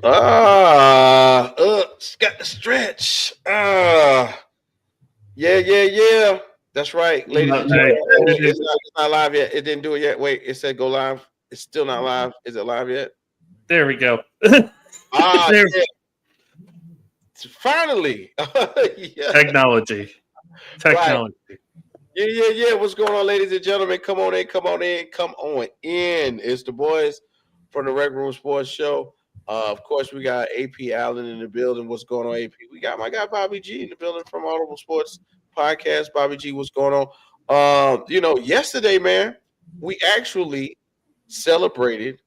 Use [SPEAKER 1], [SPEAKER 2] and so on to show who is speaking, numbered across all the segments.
[SPEAKER 1] Got the stretch. Yeah. That's right, ladies and
[SPEAKER 2] Hey,
[SPEAKER 1] gentlemen. Oh, wait, it's not live yet. It didn't do it yet. Wait, it said go live. It's still not live. Is it live yet?
[SPEAKER 2] there we go.
[SPEAKER 1] Ah,
[SPEAKER 2] There,
[SPEAKER 1] yeah. Finally. Yeah.
[SPEAKER 2] technology,
[SPEAKER 1] Right.
[SPEAKER 2] technology.
[SPEAKER 1] Yeah. What's going on, ladies and gentlemen? Come on in. Come on in. It's the boys from the RecRoom Sports Show. Of course, we got AP Allen in the building. What's going on, AP? We got my guy Bobby G in the building from Audible Sports Podcast. Bobby G, what's going on? Yesterday, man, we actually celebrated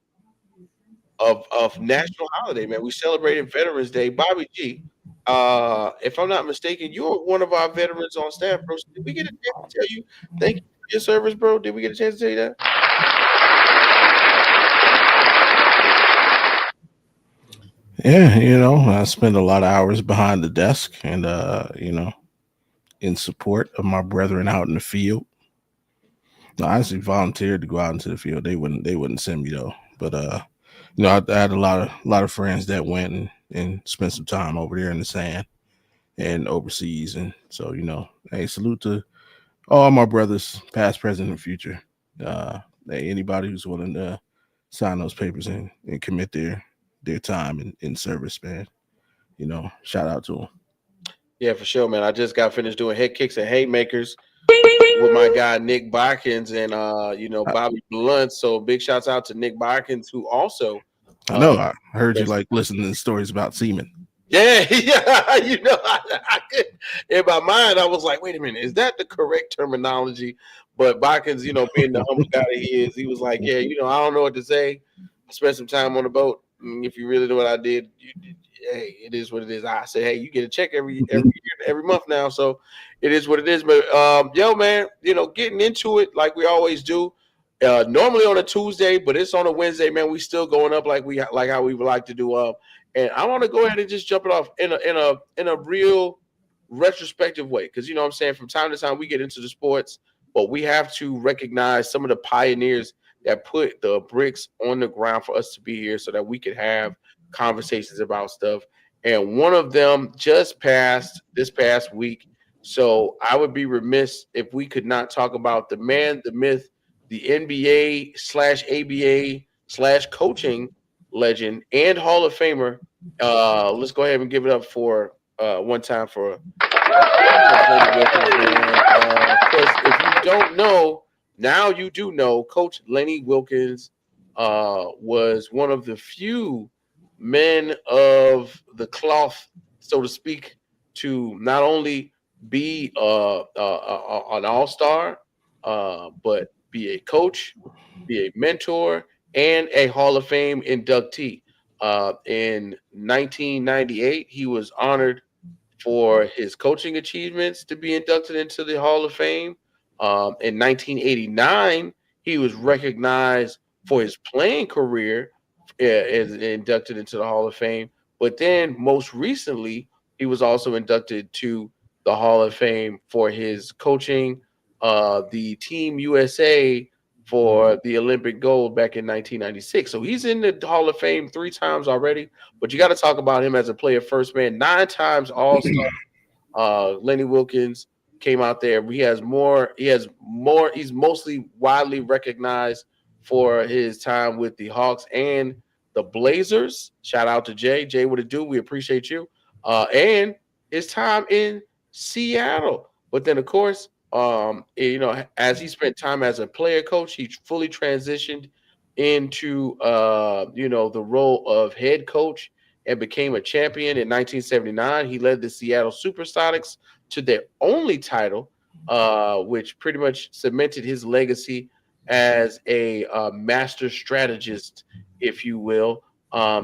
[SPEAKER 1] of national holiday, man. We celebrated Veterans Day. Bobby G, if I'm not mistaken, you're one of our veterans on staff, bro. So did we get a chance to tell you thank you for your service, bro? Did we get a chance to tell you that?
[SPEAKER 3] Yeah, I spend a lot of hours behind the desk and in support of my brethren out in the field. I actually volunteered to go out into the field. They wouldn't send me though. But I had a lot of friends that went and spent some time over there in the sand and overseas. And so, hey, salute to all my brothers, past, present, and future. Hey, anybody who's willing to sign those papers and commit their time in service, man. Shout out to them.
[SPEAKER 1] Yeah, for sure, man. I just got finished doing head kicks and haymakers with my guy Nick Barkins and Bobby Blunt. So big shouts out to Nick Barkins, who also
[SPEAKER 3] I
[SPEAKER 1] uh
[SPEAKER 3] know. I heard you like listening to stories about semen.
[SPEAKER 1] yeah, I could, in my mind, I was like, wait a minute, is that the correct terminology? But Barkins, being the humble guy that he is, he was like, yeah, I don't know what to say. I spent some time on the boat. If you really know what I did, hey, it is what it is. I said, hey, you get a check every year, every month now, so it is what it is. But yo, man, getting into it like we always do. Normally on a Tuesday, but it's on a Wednesday, man. We still going up like how we would like to do. And I want to go ahead and just jump it off in a real retrospective way, because what I'm saying, from time to time we get into the sports, but we have to recognize some of the pioneers that put the bricks on the ground for us to be here, so that we could have conversations about stuff. And one of them just passed this past week, so I would be remiss if we could not talk about the man, the myth, the NBA/ABA/coaching legend and Hall of Famer. Let's go ahead and give it up for one time for Coach Lenny Wilkens, man. Of course, if you don't know, now you do know. Coach Lenny Wilkens was one of the few men of the cloth, so to speak, to not only be an all star, but be a coach, be a mentor, and a Hall of Fame inductee. In 1998, he was honored for his coaching achievements to be inducted into the Hall of Fame. In 1989, he was recognized for his playing career as inducted into the Hall of Fame. But then, most recently, he was also inducted to the Hall of Fame for his coaching the Team USA for the Olympic gold back in 1996. So he's in the Hall of Fame 3 times already. But you got to talk about him as a player first, man. 9 times All Star. Lenny Wilkens came out there. He has more. He has more. He's mostly widely recognized for his time with the Hawks and the Blazers. Shout out to Jay. Jay, what it do? We appreciate you. And his time in Seattle. But then, of course, as he spent time as a player coach, he fully transitioned into the role of head coach and became a champion in 1979. He led the Seattle Supersonics to their only title, which pretty much cemented his legacy as a master strategist, if you will.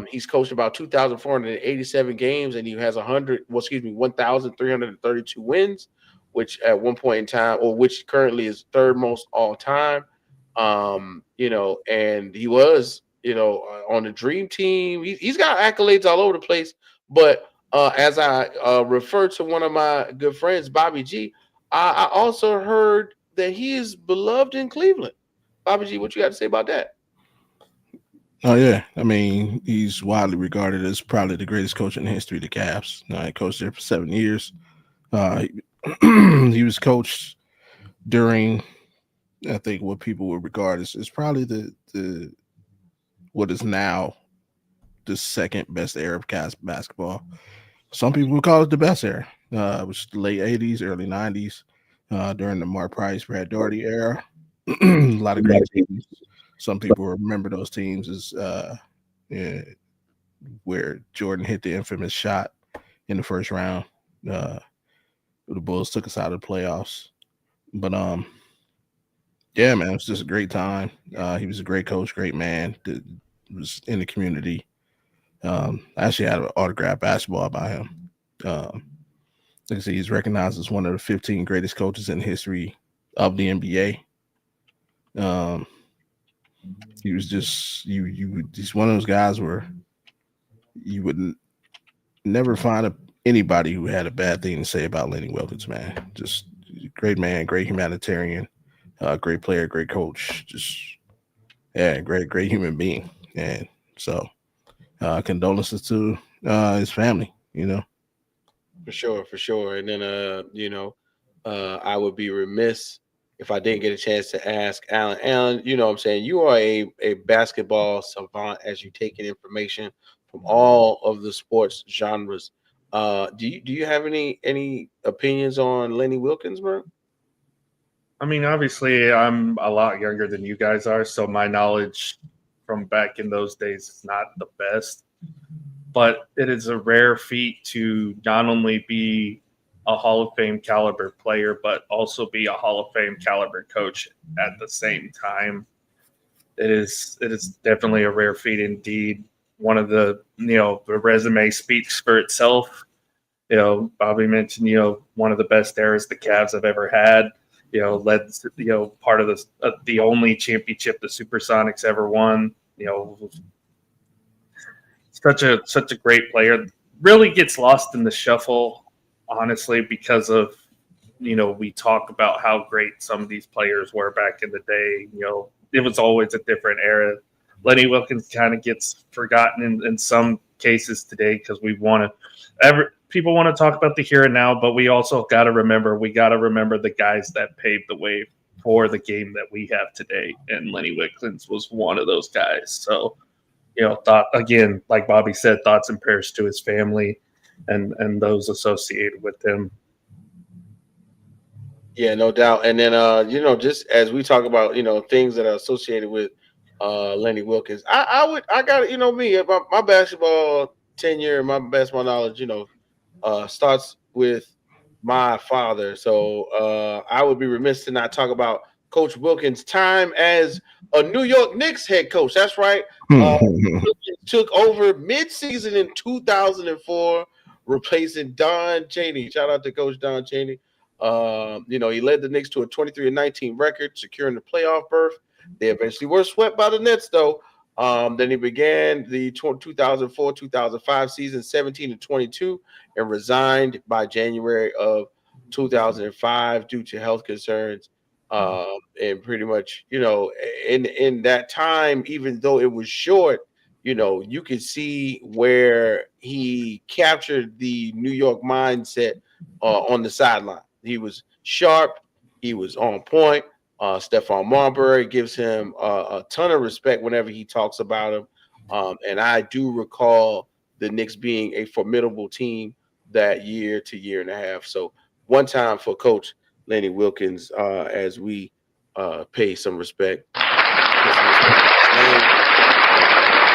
[SPEAKER 1] He's coached about 2,487 games, and he has 1,332 wins, which at one point in time, or which currently is third most all time. And he was on the dream team. He's got accolades all over the place. But as I refer to one of my good friends, Bobby G, I also heard that he is beloved in Cleveland. Bobby G, what you got to say about that?
[SPEAKER 3] Oh yeah, I mean he's widely regarded as probably the greatest coach in the history of the Cavs. He coached there for 7 years. He, he was coached during, I think, what people would regard as probably the what is now the second best era of Cavs basketball. Some people would call it the best era. It was the late '80s, early '90s, during the Mark Price, Brad Daugherty era. A lot of great teams. Some people remember those teams as yeah, where Jordan hit the infamous shot in the first round. Uh, the Bulls took us out of the playoffs. But yeah, man, it was just a great time. He was a great coach, great man. Was in the community. I actually had an autographed basketball by him. Like I say, he's recognized as one of the 15 greatest coaches in history of the NBA. He was just he's one of those guys where you would never find anybody who had a bad thing to say about Lenny Wilkens, man. Just great man, great humanitarian, great player, great coach. Just yeah, great human being. And so condolences to his family, you know.
[SPEAKER 1] For sure. And then I would be remiss if I didn't get a chance to ask Alan. Alan, you know what I'm saying? You are a basketball savant as you take in information from all of the sports genres. Do you have any opinions on Lenny Wilkens, bro?
[SPEAKER 2] I mean, obviously, I'm a lot younger than you guys are, so my knowledge from back in those days is not the best. But it is a rare feat to not only be a Hall of Fame caliber player, but also be a Hall of Fame caliber coach at the same time. It is definitely a rare feat indeed. One of the the resume speaks for itself. Bobby mentioned one of the best eras the Cavs have ever had. Led part of the only championship the Supersonics ever won. Such a great player. Really gets lost in the shuffle, honestly, because of we talk about how great some of these players were back in the day. It was always a different era. Lenny Wilkens kind of gets forgotten in some cases today because people want to talk about the here and now, but we also got to remember the guys that paved the way for the game that we have today, and Lenny Wilkens was one of those guys. So, thought again, like Bobby said, thoughts and prayers to his family and those associated with him.
[SPEAKER 1] Yeah, no doubt. And then just as we talk about, things that are associated with Lenny Wilkens, I got me, my basketball tenure, my basketball knowledge, starts with my father. So I would be remiss to not talk about Coach Wilkens' time as a New York Knicks head coach. That's right. Took over mid-season in 2004, replacing Don Chaney. Shout out to Coach Don Chaney. He led the Knicks to a 23-19 record, securing the playoff berth. They eventually were swept by the Nets, though. Then he began the 2004-2005 season 17-22 and resigned by January of 2005 due to health concerns. And pretty much, in that time, even though it was short, you could see where he captured the New York mindset on the sideline. He was sharp. He was on point. Stephon Marbury gives him a ton of respect whenever he talks about him. And I do recall the Knicks being a formidable team that year to year and a half. So one time for Coach Lenny Wilkens as we pay some respect.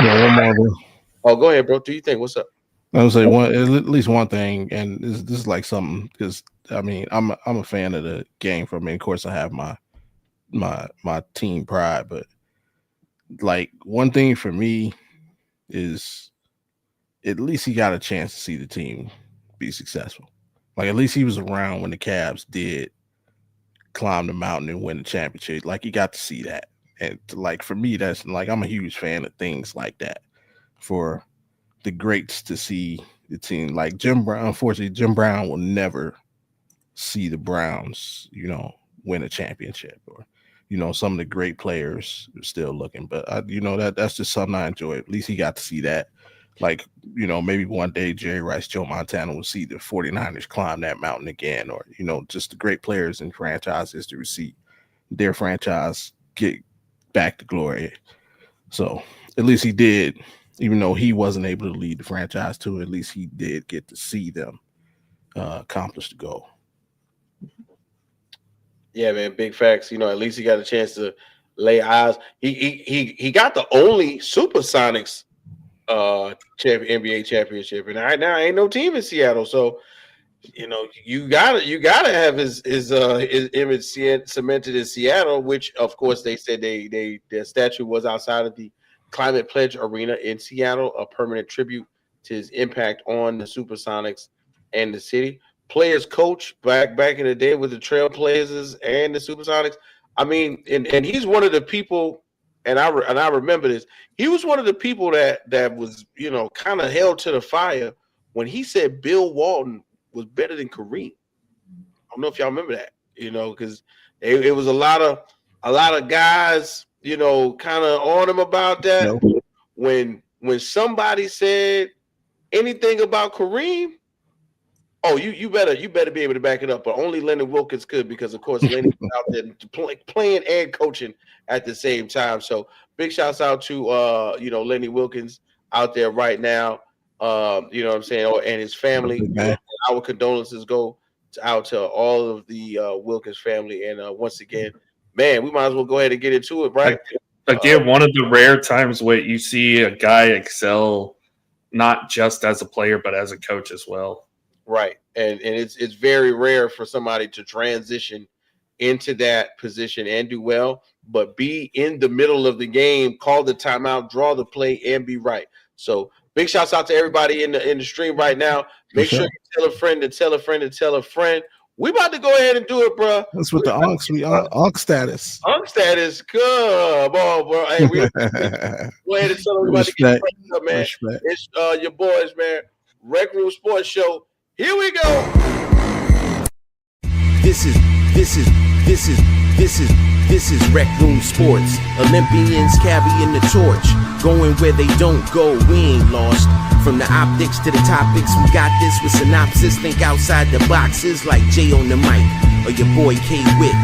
[SPEAKER 3] Yeah, one more. Bro.
[SPEAKER 1] Oh, go ahead, bro. Do you think? What's up?
[SPEAKER 3] I would say at least one thing, and this is like something because I mean I'm a fan of the game. For me, of course, I have my team pride, but like one thing for me is at least he got a chance to see the team be successful. Like at least he was around when the Cavs did climb the mountain and win the championship. Like he got to see that, and like for me, that's like I'm a huge fan of things like that. For the greats to see the team like Jim Brown. Unfortunately, Jim Brown will never see the Browns, win a championship, or some of the great players are still looking. But that's just something I enjoy. At least he got to see that. Like, maybe one day Jerry Rice, Joe Montana will see the 49ers climb that mountain again, or, just the great players in franchises to see their franchise get back to glory. So at least he did, even though he wasn't able to lead the franchise to it, at least he did get to see them accomplish the goal.
[SPEAKER 1] Yeah, man, big facts. At least he got a chance to lay eyes. He got the only Supersonics NBA championship, and right now ain't no team in Seattle. So you gotta have his image cemented in Seattle, which of course they said their statue was outside of the Climate Pledge Arena in Seattle, a permanent tribute to his impact on the Supersonics and the city. Players coach back in the day with the Trailblazers and the Supersonics. I mean, and he's one of the people, and I remember this. He was one of the people that was kind of held to the fire when he said Bill Walton was better than Kareem. I don't know if y'all remember that, because it was a lot of guys, kind of on him about that. No. When somebody said anything about Kareem, oh, you better be able to back it up. But only Lenny Wilkens could, because of course Lenny was out there playing and coaching at the same time. So big shouts out to Lenny Wilkens out there right now. You know what I'm saying, and his family. Our condolences go out to all of the Wilkens family. And once again, man, we might as well go ahead and get into it, right?
[SPEAKER 2] Again, one of the rare times where you see a guy excel, not just as a player but as a coach as well.
[SPEAKER 1] Right, and it's very rare for somebody to transition into that position and do well, but be in the middle of the game, call the timeout, draw the play, and be right. So big shouts out to everybody in the stream right now. Make sure you tell a friend and tell a friend and tell a friend. We about to go ahead and do it, bro.
[SPEAKER 3] That's what the Onk status.
[SPEAKER 1] Onk status, come on, bro. Hey, we go ahead and tell everybody to get up, man. Respect. It's your boys, man. RecRoom Sports Show. Here we go.
[SPEAKER 4] This is RecRoom Sports. Olympians carrying the torch, going where they don't go. We ain't lost. From the optics to the topics, we got this with synopsis. Think outside the boxes, like Jay on the mic or your boy K Witt.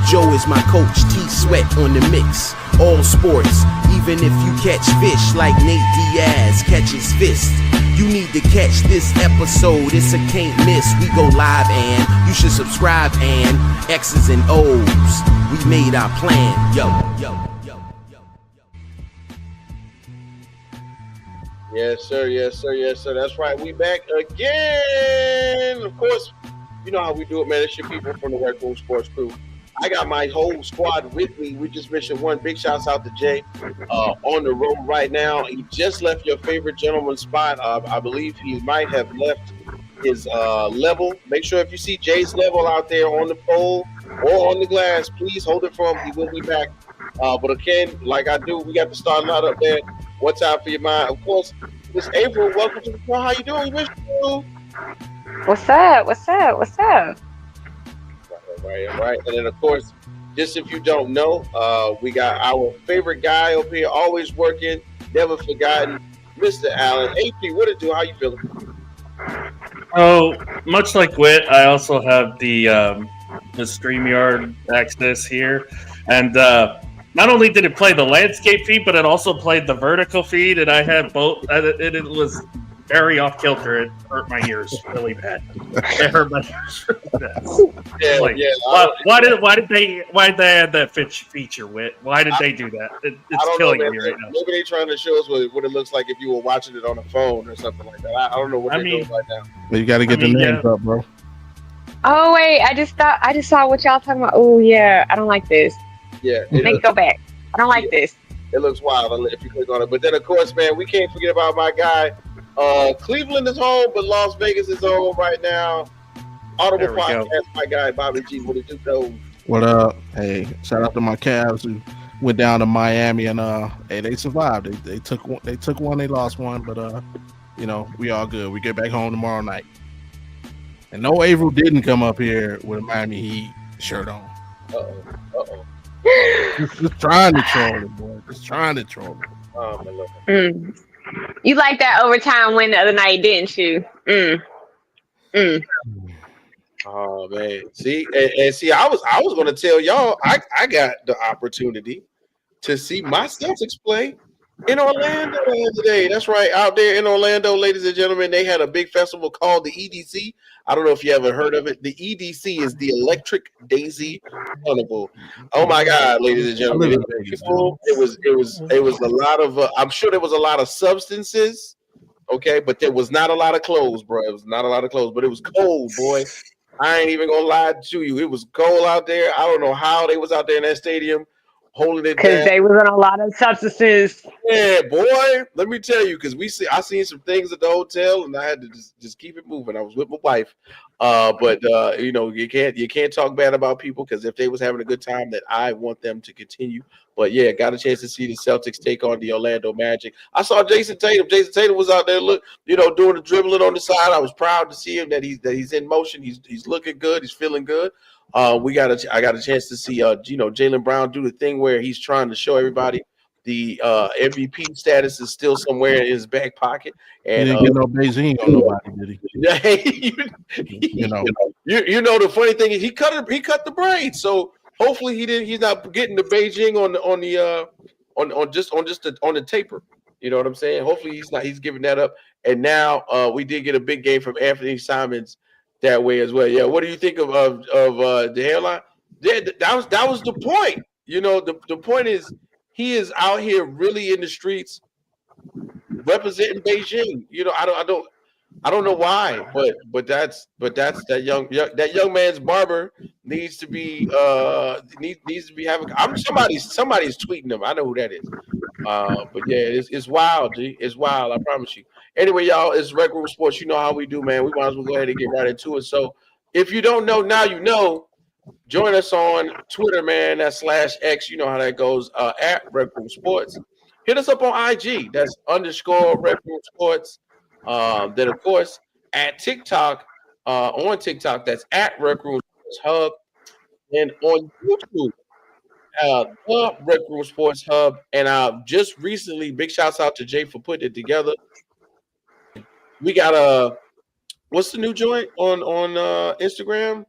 [SPEAKER 4] Joe is my coach, T Sweat on the mix. All sports, even if you catch fish like Nate Diaz catches fist. You need to catch this episode, it's a can't miss. We go live and you should subscribe, and X's and O's, we made our plan. Yo.
[SPEAKER 1] Yes, sir. That's right. We back again. Of course, you know how we do it, man. It's your people from the RecRoom Sports crew. I got my whole squad with me. We just mentioned one. Big shouts out to Jay on the road right now. He just left your favorite gentleman's spot. I believe he might have left his level. Make sure if you see Jay's level out there on the pole or on the glass, please hold it for him. He will be back. But again, like I do, we got the starting out up there. One time for your mind. Of course, Miss April, welcome to the show. How you doing? Miss you?
[SPEAKER 5] What's up?
[SPEAKER 1] Right. And then, of course, just if you don't know, we got our favorite guy over here, always working, never forgotten, Mr. Allen. AP, what it do? How you feeling?
[SPEAKER 2] Oh, much like Whit, I also have the StreamYard access here. And not only did it play the landscape feed, but it also played the vertical feed, and I had both. It was very off kilter. It hurt my ears really bad. It hurt my ears really bad. Why did they add that feature? Whit? Why did they do that? It's killing me right now.
[SPEAKER 1] Maybe they're trying to show us what it looks like if you were watching it on a phone or something like that. I don't know what they're doing right now.
[SPEAKER 3] You got to get the names up, bro.
[SPEAKER 5] Oh wait, I just saw what y'all talking about. Oh yeah, I don't like this.
[SPEAKER 1] Yeah,
[SPEAKER 5] go back. I don't like this.
[SPEAKER 1] It looks wild if you click on it. But then, of course, man, we can't forget about my guy. Cleveland is home, but Las Vegas is home right now. Audible Podcast, my guy Bobby G. What did you know?
[SPEAKER 3] What up? Hey, shout out to my Cavs who went down to Miami and hey, they survived. They took one, they lost one, but we all good. We get back home tomorrow night. And no, Averill didn't come up here with a Miami Heat shirt on.
[SPEAKER 1] Uh-oh.
[SPEAKER 3] Just trying to troll it, boy. Just trying to troll it.
[SPEAKER 1] Oh, my Lord.
[SPEAKER 5] You like that overtime win the other night, didn't you?
[SPEAKER 1] Oh man, see, and see, I was going to tell y'all, I got the opportunity to see my Celtics play in Orlando the other day. That's right, out there in Orlando, ladies and gentlemen, they had a big festival called the EDC. I don't know if you ever heard of it. The EDC is the Electric Daisy Carnival. Oh my God, ladies and gentlemen, it was a lot of. I'm sure there was a lot of substances. Okay, but there was not a lot of clothes, bro. It was not a lot of clothes, but it was cold, boy. I ain't even gonna lie to you. It was cold out there. I don't know how they was out there in that stadium holding it
[SPEAKER 5] Because
[SPEAKER 1] down.
[SPEAKER 5] they was on a lot of substances.
[SPEAKER 1] Yeah, boy. Let me tell you, because I seen some things at the hotel, and I had to just keep it moving. I was with my wife, but you know, you can't talk bad about people, because if they was having a good time, that I want them to continue. But yeah, got a chance to see the Celtics take on the Orlando Magic. I saw Jason Tatum. Jason Tatum was out there, doing the dribbling on the side. I was proud to see him that he's in motion. He's looking good. He's feeling good. I got a chance to see Jaylen Brown do the thing where he's trying to show everybody the MVP status is still somewhere in his back pocket. And
[SPEAKER 3] he didn't get no Beijing on nobody, did he?
[SPEAKER 1] you know the funny thing is he cut the braids, so hopefully he's not getting the Beijing on the taper. You know what I'm saying? Hopefully he's giving that up. And now we did get a big game from Anthony Simons that way as well. Yeah, what do you think of the hairline? Yeah, that was the point. You know, the point is he is out here really in the streets representing Beijing. You know, I don't know why, but that's that young man's barber needs to be needs to be having. Somebody's tweeting him. I know who that is. But yeah, it's wild, G. It's wild. I promise you. Anyway, y'all, it's RecRoom Sports. You know how we do, man. We might as well go ahead and get right into it. So if you don't know, now you know. Join us on Twitter, man. That's /X. You know how that goes. At RecRoom Sports. Hit us up on IG. That's _RecRoom Sports. Then of course at TikTok, on TikTok, that's at RecRoom Sports Hub. And on YouTube, the RecRoom Sports Hub. And just recently, big shouts out to Jay for putting it together. We got what's the new joint on Instagram?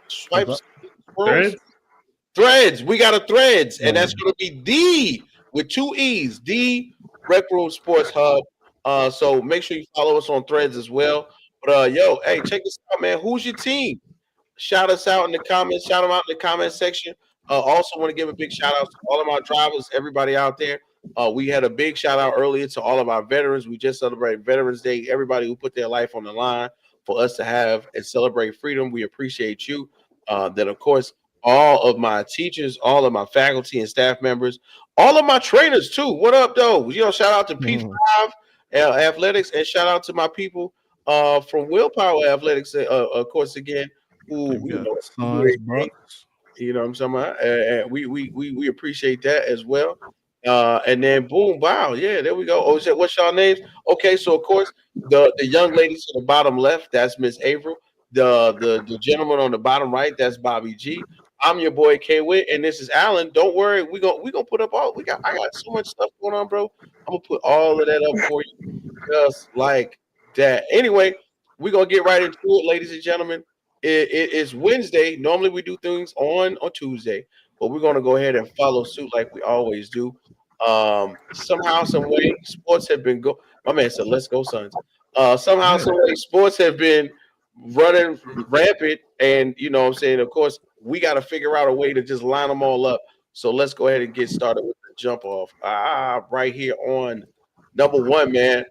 [SPEAKER 1] Swipes. Threads. We got a Threads, and that's going to be D with 2 E's. The RecRoom Sports Hub. So make sure you follow us on Threads as well. But hey, check this out, man. Who's your team? Shout us out in the comments. Shout them out in the comment section. Also want to give a big shout out to all of my drivers, everybody out there. We had a big shout out earlier to all of our veterans. We just celebrated Veterans Day. Everybody who put their life on the line for us to have and celebrate freedom. We appreciate you. Then, of course, all of my teachers, all of my faculty and staff members, all of my trainers too. What up, though? Shout out to P5 Athletics, and shout out to my people from Willpower Athletics, of course, again, who you know what I'm talking about. And we appreciate that as well. And then boom, wow, yeah, there we go. Oh, what's y'all names? Okay, so of course the young lady to the bottom left, that's Miss Averill. The gentleman on the bottom right, that's Bobby G. I'm your boy K Witt, and this is Alan. Don't worry, we gonna put up all I got so much stuff going on, bro. I'm gonna put all of that up for you, just like that. Anyway, we're gonna get right into it, ladies and gentlemen. It is Wednesday. Normally we do things on Tuesday, but we're gonna go ahead and follow suit like we always do. Somehow, some way, sports have been my man said, "Let's go, Suns." Somehow, some way, sports have been running rampant, and you know what I'm saying, of course, we got to figure out a way to just line them all up. So let's go ahead and get started with the jump off. Right here on number one, man.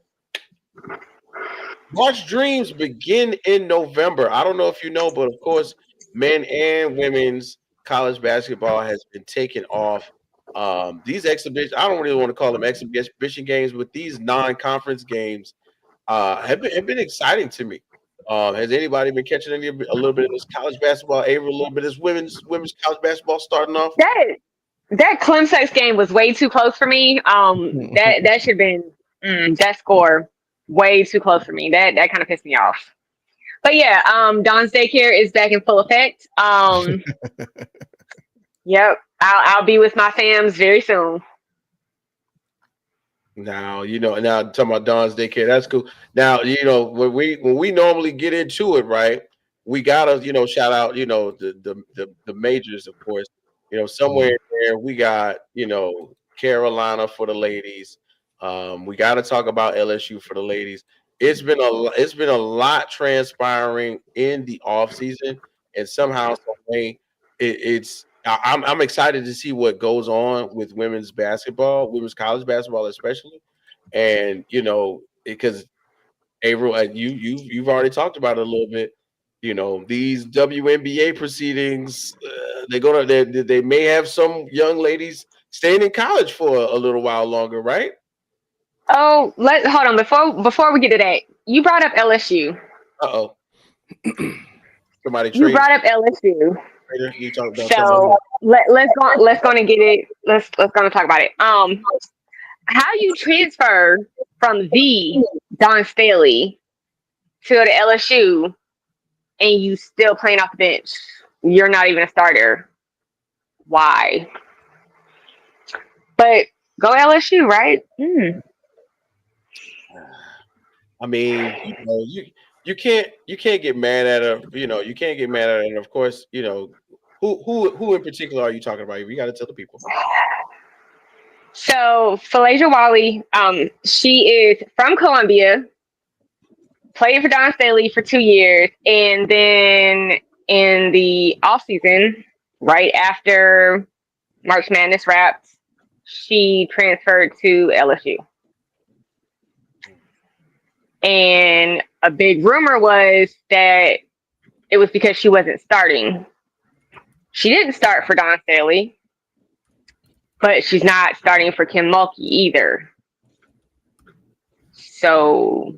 [SPEAKER 1] March dreams begin in November. I don't know if you know, but of course, men and women's college basketball has been taken off. These exhibitions, I don't really want to call them exhibition games, but these non-conference games have been exciting to me. Has anybody been catching a little bit of this college basketball? A little bit of this women's college basketball starting off.
[SPEAKER 5] That Clemson game was way too close for me. That should have been that score way too close for me. That kind of pissed me off. But yeah, Dawn's daycare is back in full effect. Yep, I'll be with my fams very soon.
[SPEAKER 1] Now, now talking about Don's daycare, that's cool. Now, when we normally get into it, right, we gotta, shout out, the majors, of course. Somewhere in there we got, Carolina for the ladies. We gotta talk about LSU for the ladies. It's been a lot transpiring in the off season, and somehow, some way, I'm excited to see what goes on with women's basketball, women's college basketball especially, and because April, you've already talked about it a little bit. These WNBA proceedings, they may have some young ladies staying in college for a little while longer, right?
[SPEAKER 5] Oh, hold on before we get to that. You brought up LSU.
[SPEAKER 1] Uh-oh. Somebody
[SPEAKER 5] You brought up LSU.
[SPEAKER 1] You talked about
[SPEAKER 5] So let's go and get it. Let's go and talk about it. How you transfer from the Don Staley to the LSU and you still playing off the bench? You're not even a starter. Why? But go LSU, right?
[SPEAKER 1] I mean, you can't get mad at her. You can't get mad at her. And of course, who in particular are you talking about? You got to tell the people.
[SPEAKER 5] So Falasia Wally, she is from Columbia, played for Don Staley for 2 years, and then in the off season, right after March Madness wrapped, she transferred to LSU. And a big rumor was that it was because she wasn't starting. She didn't start for Don Staley, but she's not starting for Kim Mulkey either. So,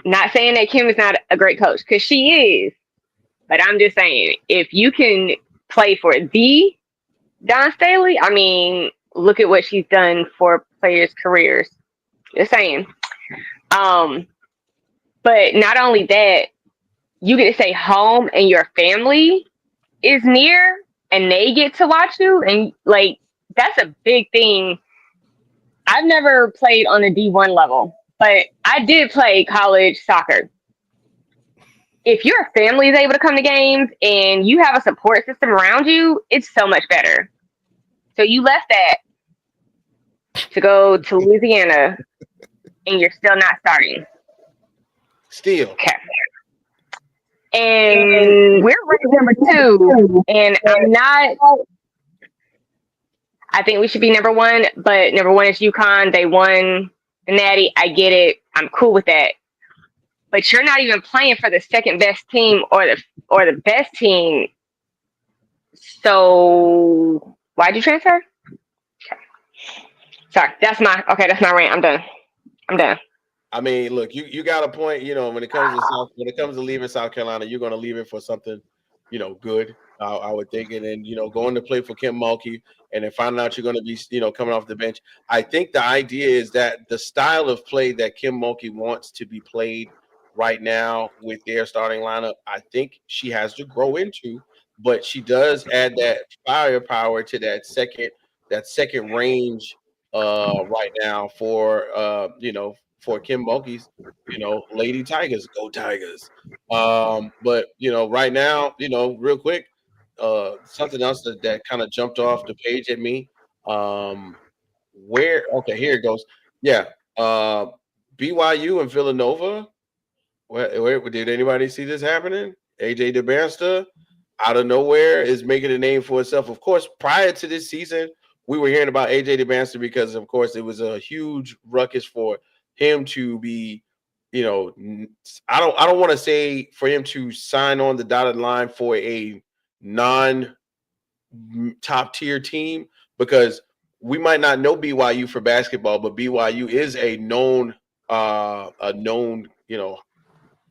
[SPEAKER 5] not saying that Kim is not a great coach, because she is. But I'm just saying, if you can play for the Don Staley, I mean, look at what she's done for players' careers. Just saying. But not only that, you get to stay home and your family is near and they get to watch you. And like, that's a big thing. I've never played on a D1 level, but I did play college soccer. If your family is able to come to games and you have a support system around you, it's so much better. So you left that to go to Louisiana and you're still not starting.
[SPEAKER 1] Still.
[SPEAKER 5] Okay. And we're ranked number 2. And I think we should be number 1, but number 1 is UConn. They won the Natty. I get it. I'm cool with that. But you're not even playing for the second best team or the best team. So why'd you transfer? Okay. Sorry, that's my rant. I'm done.
[SPEAKER 1] I mean, look, you got a point. When it comes to leaving South Carolina, you're going to leave it for something, good. I would think, and then going to play for Kim Mulkey, and then finding out you're going to be coming off the bench. I think the idea is that the style of play that Kim Mulkey wants to be played right now with their starting lineup, I think she has to grow into, but she does add that firepower to that second range right now for Kim Mulkey's, Lady Tigers, go Tigers. But right now, real quick, something else that kind of jumped off the page at me. Here it goes. Yeah. BYU and Villanova. Where did anybody see this happening? AJ DeBanster out of nowhere is making a name for itself. Of course, prior to this season, we were hearing about AJ DeBanster because, of course, it was a huge ruckus for him to be, I don't want to say for him to sign on the dotted line for a non-top tier team, because we might not know BYU for basketball, but BYU is a known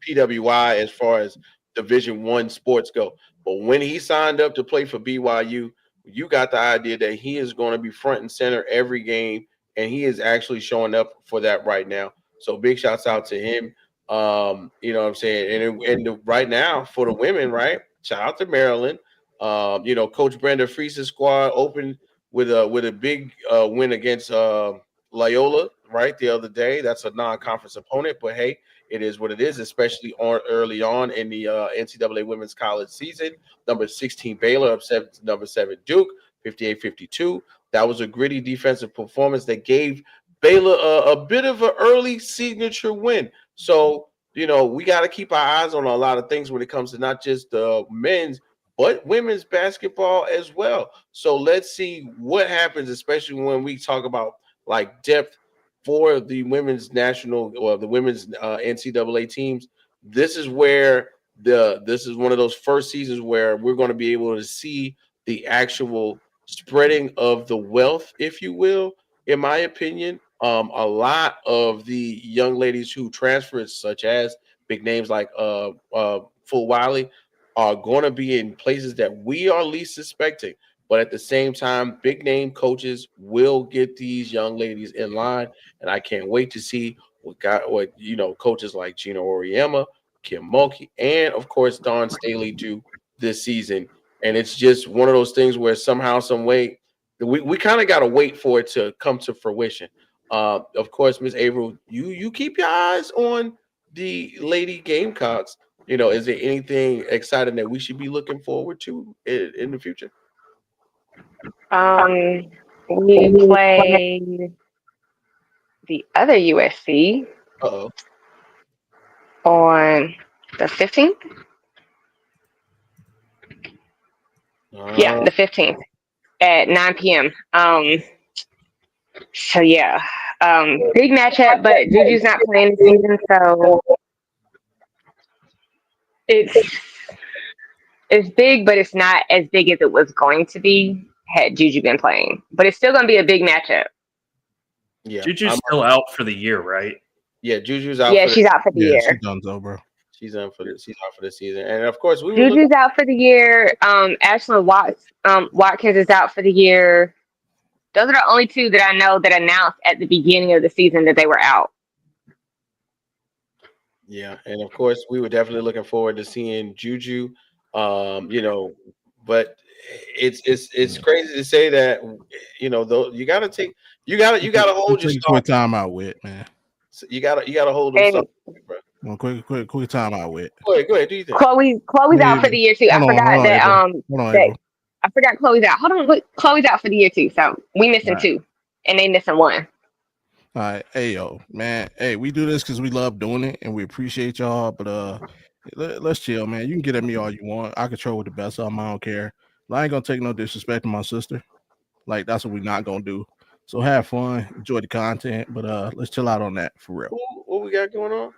[SPEAKER 1] PWI as far as Division I sports go. But when he signed up to play for BYU, you got the idea that he is going to be front and center every game, and he is actually showing up for that right now. So big shouts out to him. You know what I'm saying? And right now for the women, right? Shout out to Maryland. Coach Brenda Fries's squad opened with a big win against Loyola, right, the other day. That's a non-conference opponent, but hey, it is what it is, especially early on in the NCAA women's college season. Number 16 Baylor upset number 7 Duke, 58-52. That was a gritty defensive performance that gave Baylor a bit of an early signature win. So, we got to keep our eyes on a lot of things when it comes to not just men's, but women's basketball as well. So let's see what happens, especially when we talk about like depth for the women's national or the women's NCAA teams. This is where this is one of those first seasons where we're going to be able to see the actual spreading of the wealth, if you will, in my opinion. A lot of the young ladies who transferred, such as big names like Full Wiley, are going to be in places that we are least suspecting. But at the same time, big name coaches will get these young ladies in line, and I can't wait to see what coaches like Gina Oriema, Kim Mulkey, and of course Dawn Staley do this season. And it's just one of those things where somehow, some way, we kind of got to wait for it to come to fruition. Of course, Miss Averill, you keep your eyes on the Lady Gamecocks. Is there anything exciting that we should be looking forward to in the future?
[SPEAKER 5] We play the other USC on the 15th. Yeah, the 15th at 9 p.m. So yeah, big matchup, but Juju's not playing this season, so it's big, but it's not as big as it was going to be had Juju been playing. But it's still going to be a big matchup.
[SPEAKER 2] Yeah, Juju's still out for the year, right?
[SPEAKER 1] Yeah, Juju's out.
[SPEAKER 5] Yeah, she's out for the year.
[SPEAKER 3] She's done so, bro.
[SPEAKER 1] She's out for the season, and of course
[SPEAKER 5] Juju's out for the year. Ashlyn Watkins is out for the year. Those are the only two that I know that announced at the beginning of the season that they were out.
[SPEAKER 1] Yeah, and of course we were definitely looking forward to seeing Juju. But it's crazy to say that though you gotta hold your
[SPEAKER 3] quick time out with, man.
[SPEAKER 1] You gotta hold them, bro.
[SPEAKER 3] Well, quick time out with.
[SPEAKER 1] Go ahead. Do you think
[SPEAKER 5] Chloe's out for the year too? I forgot Chloe's out. Hold on, Chloe's out for the year too. So we missing two, and they missing one.
[SPEAKER 3] All right, hey yo, man. Hey, we do this because we love doing it, and we appreciate y'all. But let's chill, man. You can get at me all you want. I control with the best of them. I don't care. I ain't gonna take no disrespect to my sister. Like that's what we're not gonna do. So have fun, enjoy the content, but let's chill out on that for real.
[SPEAKER 1] What we got going on?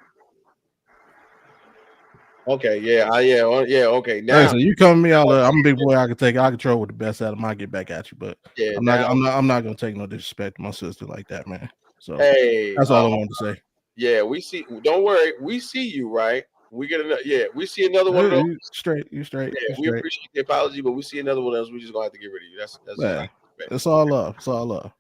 [SPEAKER 1] Okay, yeah, okay. Now,
[SPEAKER 3] listen, you come to me out. I'm a big boy. I control with the best out of them. I get back at you, but yeah, I'm not gonna take no disrespect to my sister like that, man. So hey, that's all I wanted to say.
[SPEAKER 1] Yeah, we see. Don't worry, we see you, right? We get another. Yeah, we see another one of those.
[SPEAKER 3] You straight.
[SPEAKER 1] Yeah, we appreciate the apology, but we see another one else. We just gonna have to get rid of you. That's
[SPEAKER 3] it's all love. It's all love.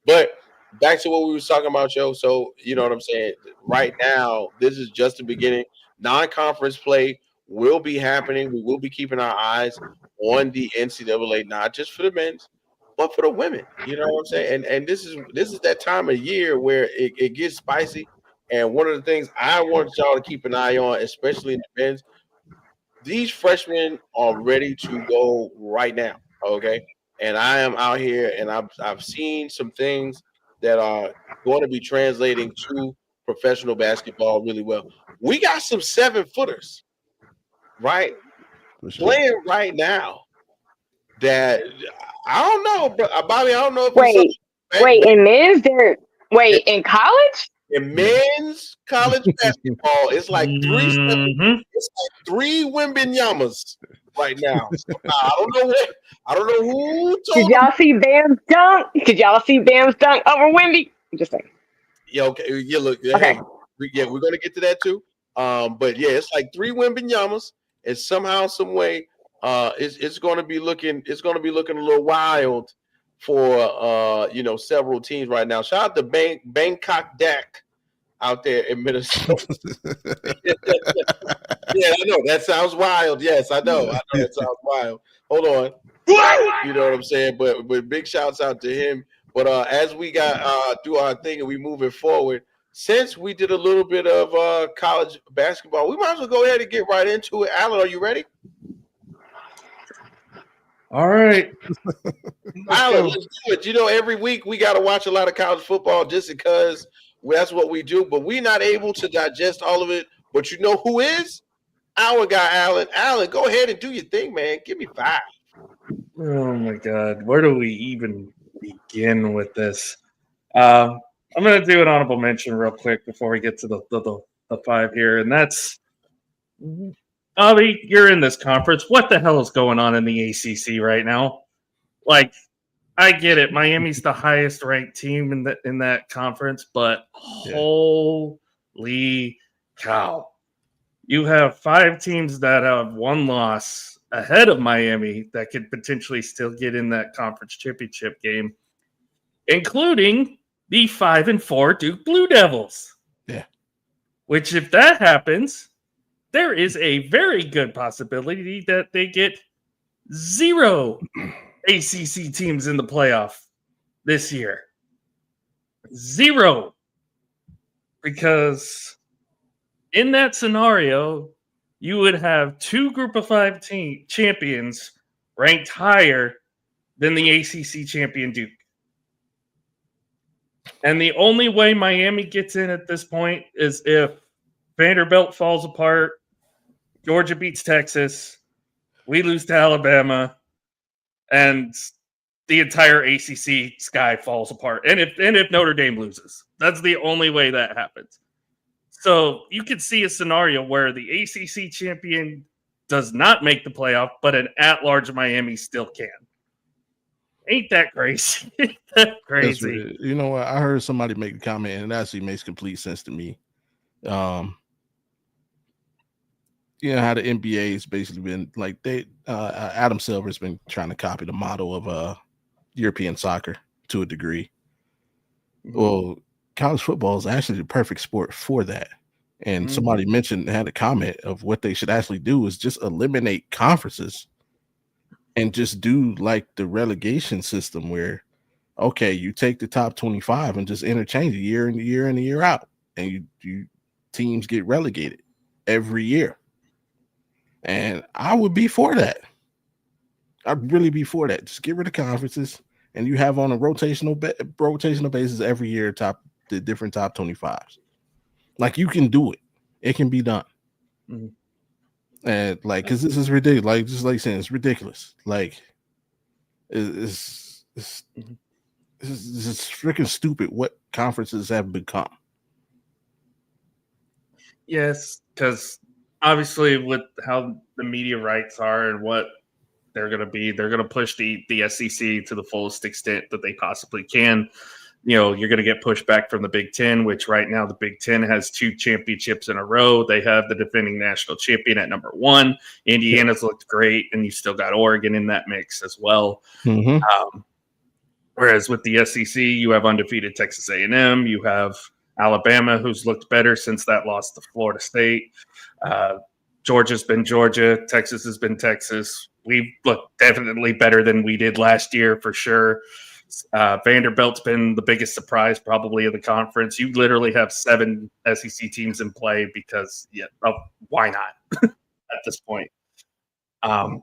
[SPEAKER 1] But back to what we was talking about, Joe. So you know what I'm saying. Right now, this is just the beginning. Non-conference play will be happening. We will be keeping our eyes on the NCAA, not just for the men's, but for the women. You know what I'm saying? And this is that time of year where it gets spicy. And one of the things I want y'all to keep an eye on, especially in the men's, these freshmen are ready to go right now. Okay. And I am out here and I've seen some things that are going to be translating to professional basketball really well. We got some 7-footers, right? Sure. Playing right now that I don't know, Bobby. I don't know if
[SPEAKER 5] in men's in college?
[SPEAKER 1] In men's college basketball, it's like three Wembanyama's right now. So, I don't know who.
[SPEAKER 5] Did y'all see Bam's dunk? Over Wemby? I'm just saying.
[SPEAKER 1] Yeah. Okay. Yeah. Look. Okay. Hey, we're gonna get to that too. But yeah, it's like 3 Wembanyama's, and somehow, some way, it's gonna be looking a little wild for several teams right now. Shout out to Bangkok Dak out there in Minnesota. Yeah, I know that sounds wild. Yes, I know that sounds wild. Hold on, you know what I'm saying? But big shouts out to him. But as we got do our thing and we moving forward, since we did a little bit of college basketball, we might as well go ahead and get right into it. Alan, are you ready?
[SPEAKER 2] All right.
[SPEAKER 1] Alan, let's do it. You know, every week we got to watch a lot of college football just because that's what we do. But we're not able to digest all of it. But you know who is? Our guy, Alan. Alan, go ahead and do your thing, man. Give me 5.
[SPEAKER 2] Oh, my God. Where do we even begin with this? I'm going to do an honorable mention real quick before we get to the 5 here. And that's, Ollie, you're in this conference. What the hell is going on in the ACC right now? Like, I get it. Miami's the highest ranked team in that conference, but holy cow. You have 5 teams that have 1 loss ahead of Miami that could potentially still get in that conference championship game, including the 5-4 Duke Blue Devils.
[SPEAKER 3] Yeah.
[SPEAKER 2] Which, if that happens, there is a very good possibility that they get 0 ACC teams in the playoff this year. 0. Because in that scenario, you would have 2 Group of 5 champions ranked higher than the ACC champion Duke. And the only way Miami gets in at this point is if Vanderbilt falls apart, Georgia beats Texas, we lose to Alabama, and the entire ACC sky falls apart. And if Notre Dame loses, that's the only way that happens. So you could see a scenario where the ACC champion does not make the playoff, but an at-large Miami still can. Ain't that crazy? Ain't that crazy?
[SPEAKER 3] You know what? I heard somebody make a comment, and it actually makes complete sense to me. You know how the NBA has basically been like Adam Silver's been trying to copy the model of European soccer to a degree. Well, college football is actually the perfect sport for that. And somebody had a comment of what they should actually do is just eliminate conferences and just do like the relegation system where, okay, you take the top 25 and just interchange it year in, year in and year out. And you teams get relegated every year. And I would be for that. I'd really be for that. Just get rid of conferences and you have on a rotational basis every year the different top 25s. Like you can do it. It can be done. And like, because this is ridiculous. Like, just like saying, it's ridiculous. Like, it's freaking stupid what conferences have become.
[SPEAKER 2] Yes, because obviously with how the media rights are and what they're going to be, they're going to push the SEC to the fullest extent that they possibly can. You know, you're going to get pushback from the Big Ten, which right now the Big Ten has 2 championships in a row. They have the defending national champion at number 1. Indiana's looked great, and you still got Oregon in that mix as well. Whereas with the SEC, you have undefeated Texas A&M. You have Alabama, who's looked better since that loss to Florida State. Georgia's been Georgia. Texas has been Texas. We've looked definitely better than we did last year for sure. Vanderbilt's been the biggest surprise probably of the conference. You literally have 7 SEC teams in play because why not at this point? But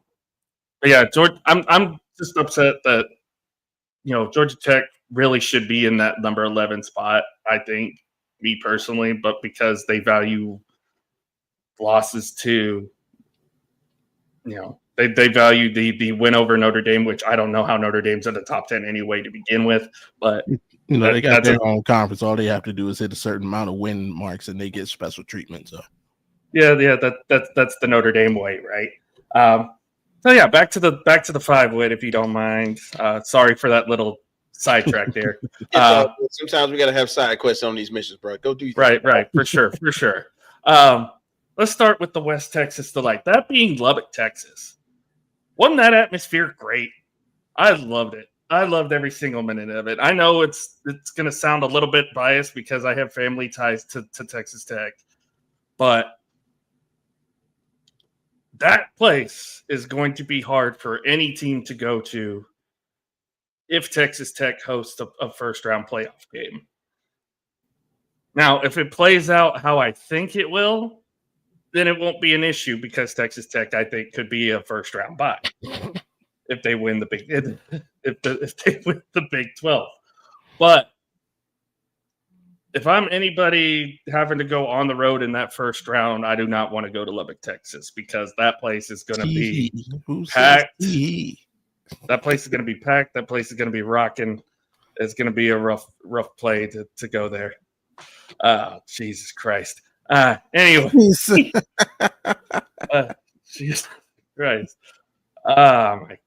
[SPEAKER 2] yeah, Georgia, I'm just upset that Georgia Tech really should be in that number 11 spot. I think, me personally, but because they value losses to, They value the win over Notre Dame, which I don't know how Notre Dame's in the top 10 anyway to begin with. But
[SPEAKER 3] they got their own conference. All they have to do is hit a certain amount of win marks, and they get special treatment. So,
[SPEAKER 2] that's the Notre Dame way, right? So yeah, back to the 5 win, if you don't mind. Sorry for that little sidetrack there.
[SPEAKER 1] Sometimes we got to have side quests on these missions, bro. Go do your
[SPEAKER 2] thing. Right, for sure. Let's start with the West Texas Delight. That being Lubbock, Texas. Wasn't that atmosphere great? I loved it. I loved every single minute of it. I know it's going to sound a little bit biased because I have family ties to Texas Tech, but that place is going to be hard for any team to go to if Texas Tech hosts a first-round playoff game. Now, if it plays out how I think it will, then it won't be an issue because Texas Tech, I think, could be a first-round bye if they win the Big 12. But if I'm anybody having to go on the road in that first round, I do not want to go to Lubbock, Texas, because that place is going to be packed. That place is going to be packed. That place is going to be rocking. It's going to be a rough play to go there. Jesus Christ. Anyway. Jesus Christ. Oh, my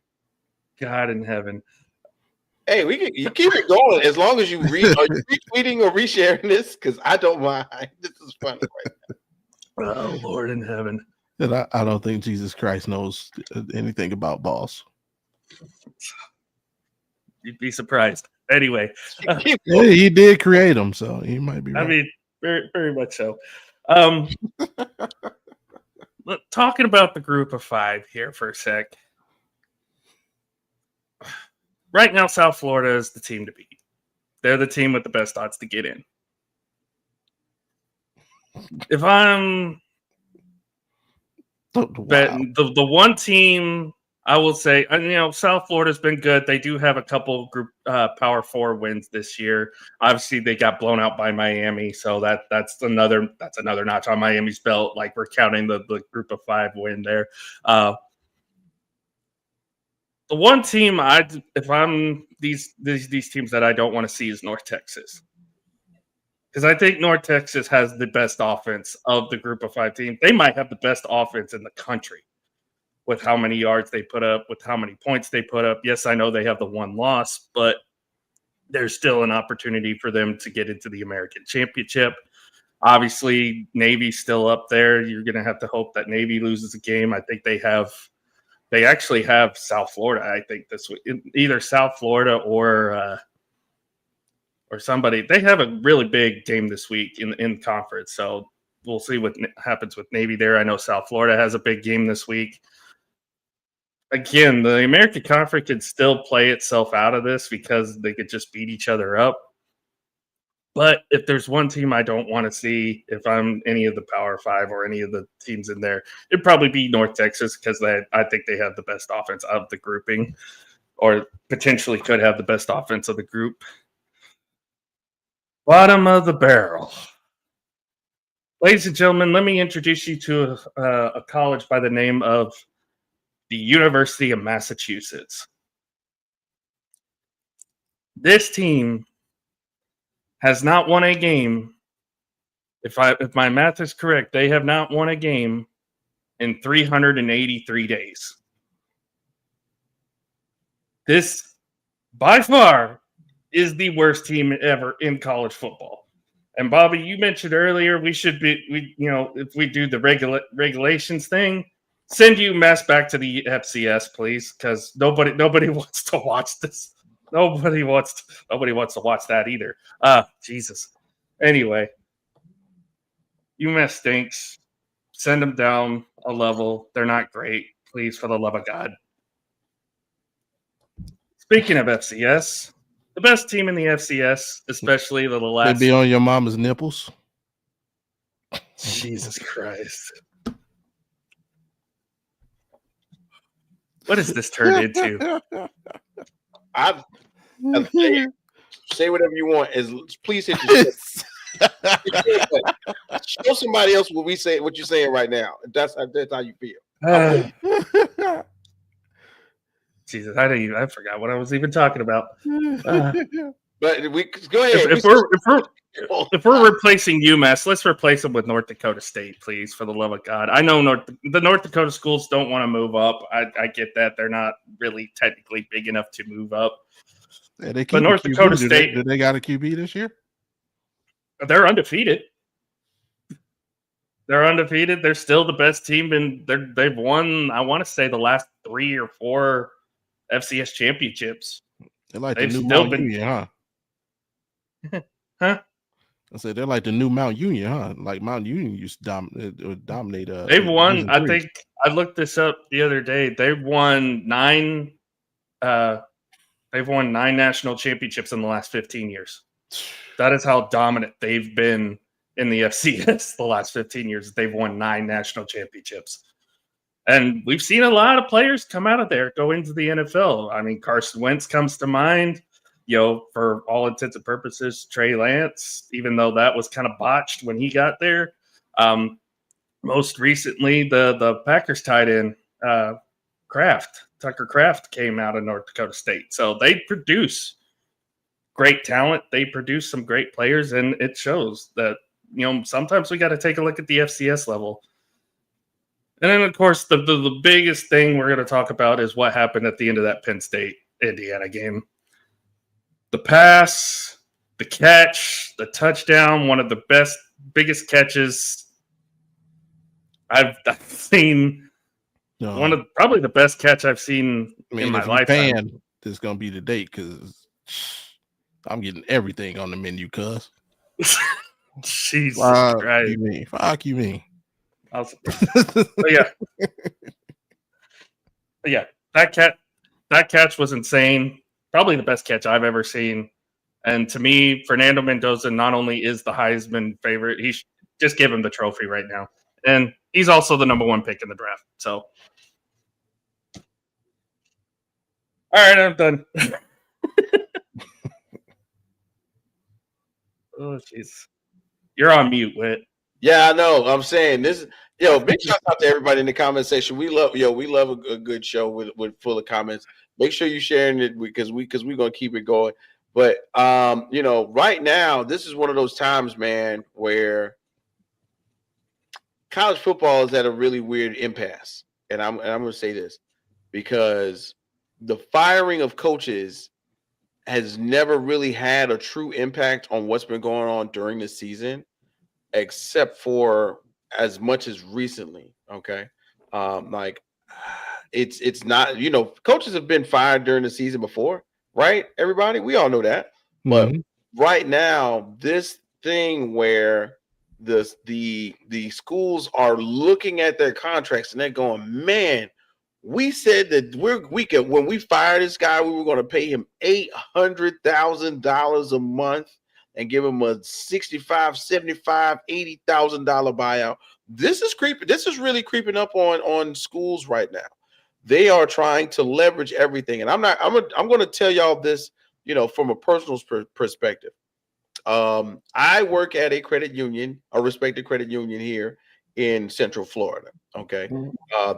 [SPEAKER 2] God in heaven.
[SPEAKER 1] Hey, you keep it going as long as you are you retweeting or resharing this? Because I don't mind. This is funny right now.
[SPEAKER 2] Oh, Lord in heaven.
[SPEAKER 3] And I don't think Jesus Christ knows anything about balls.
[SPEAKER 2] You'd be surprised. Anyway.
[SPEAKER 3] Yeah, he did create them, so he might be right.
[SPEAKER 2] I mean, very, very much so. Talking about the group of five here for a sec. Right now, South Florida is the team to beat. They're the team with the best odds to get in. If I'm betting the one team, I will say, South Florida's been good. They do have a couple group Power 4 wins this year. Obviously, they got blown out by Miami, so that's another notch on Miami's belt. Like, we're counting the group of five win there. The one team if I'm these teams that I don't want to see is North Texas, because I think North Texas has the best offense of the group of five teams. They might have the best offense in the country with how many yards they put up, with how many points they put up. Yes, I know they have the one loss, but there's still an opportunity for them to get into the American Championship. Obviously, Navy's still up there. You're going to have to hope that Navy loses a game. I think they actually have South Florida, I think, this week. Either South Florida or somebody. They have a really big game this week in conference, so we'll see what happens with Navy there. I know South Florida has a big game this week. Again, the American Conference could still play itself out of this because they could just beat each other up. But if there's one team I don't want to see, if I'm any of the Power 5 or any of the teams in there, it'd probably be North Texas, because I think they have the best offense of the grouping, or potentially could have the best offense of the group. Bottom of the barrel. Ladies and gentlemen, let me introduce you to a college by the name of the University of Massachusetts. This team has not won a game. If my math is correct, they have not won a game in 383 days. This, by far, is the worst team ever in college football. And Bobby, you mentioned earlier if we do the regulations thing, send UMass back to the FCS, please, because nobody wants to watch this. Nobody wants to watch that either. Jesus. Anyway, UMass stinks. Send them down a level. They're not great. Please, for the love of God. Speaking of FCS, the best team in the FCS, especially the last.
[SPEAKER 3] They be on your mama's nipples.
[SPEAKER 2] Jesus Christ. What has this turned into?
[SPEAKER 1] I say whatever you want. Please hit the show somebody else what you're saying right now. That's how you feel.
[SPEAKER 2] Jesus, I forgot what I was even talking about.
[SPEAKER 1] But we go ahead.
[SPEAKER 2] If we're replacing UMass, let's replace them with North Dakota State, please, for the love of God. I know the North Dakota schools don't want to move up. I get that. They're not really technically big enough to move up.
[SPEAKER 3] Yeah,
[SPEAKER 2] but North Dakota State,
[SPEAKER 3] do they got a QB this year?
[SPEAKER 2] They're undefeated. They're still the best team, and they've won, I want to say, the last 3 or 4 FCS championships.
[SPEAKER 3] They're like
[SPEAKER 2] They've
[SPEAKER 3] the new
[SPEAKER 2] still
[SPEAKER 3] Mount
[SPEAKER 2] been-
[SPEAKER 3] Union, huh?
[SPEAKER 2] Huh?
[SPEAKER 3] I said they're like the new Mount Union, huh? Like Mount Union used to dominate.
[SPEAKER 2] They've won.
[SPEAKER 3] Division
[SPEAKER 2] I
[SPEAKER 3] III.
[SPEAKER 2] think I looked this up the other day. They've won 9. They've won 9 national championships in the last 15 years. That is how dominant they've been in the FCS the last 15 years. They've won 9 national championships. And we've seen a lot of players come out of there, go into the NFL. I mean, Carson Wentz comes to mind, for all intents and purposes, Trey Lance, even though that was kind of botched when he got there. Most recently, the Packers tight end, Tucker Kraft came out of North Dakota State. So they produce great talent. They produce some great players, and it shows that, sometimes we got to take a look at the FCS level. And then, of course, the biggest thing we're going to talk about is what happened at the end of that Penn State-Indiana game. The pass, the catch, the touchdown, one of the biggest catches I've seen.
[SPEAKER 3] No.
[SPEAKER 2] Probably the best catch I've seen in my lifetime.
[SPEAKER 3] This is gonna be the date because I'm getting everything on the menu, cuz.
[SPEAKER 2] Jesus Christ.
[SPEAKER 3] Fuck you mean.
[SPEAKER 2] But yeah, that catch was insane. Probably the best catch I've ever seen. And to me, Fernando Mendoza not only is the Heisman favorite, he should just give him the trophy right now. And he's also the number 1 pick in the draft. So, all right, I'm done. Oh, jeez. You're on mute, Whit.
[SPEAKER 1] Yeah, I know. I'm saying this. Big shout out to everybody in the comment section. We love a good show with full of comments. Make sure you're sharing it because we're gonna keep it going. But right now, this is one of those times, man, where college football is at a really weird impasse. And I'm gonna say this because the firing of coaches has never really had a true impact on what's been going on during the season, except for as much as recently. Okay. It's not, coaches have been fired during the season before, right? Everybody, we all know that. But right now, this thing where the schools are looking at their contracts and they're going, man, we said that when we fire this guy, we were going to pay him $800,000 a month and give him a $65, $75, $80,000 buyout. This is creeping. This is really creeping up on schools right now. They are trying to leverage everything, and I'm going to tell y'all this, from a personal perspective. I work at a credit union, a respected credit union here in Central Florida. Okay,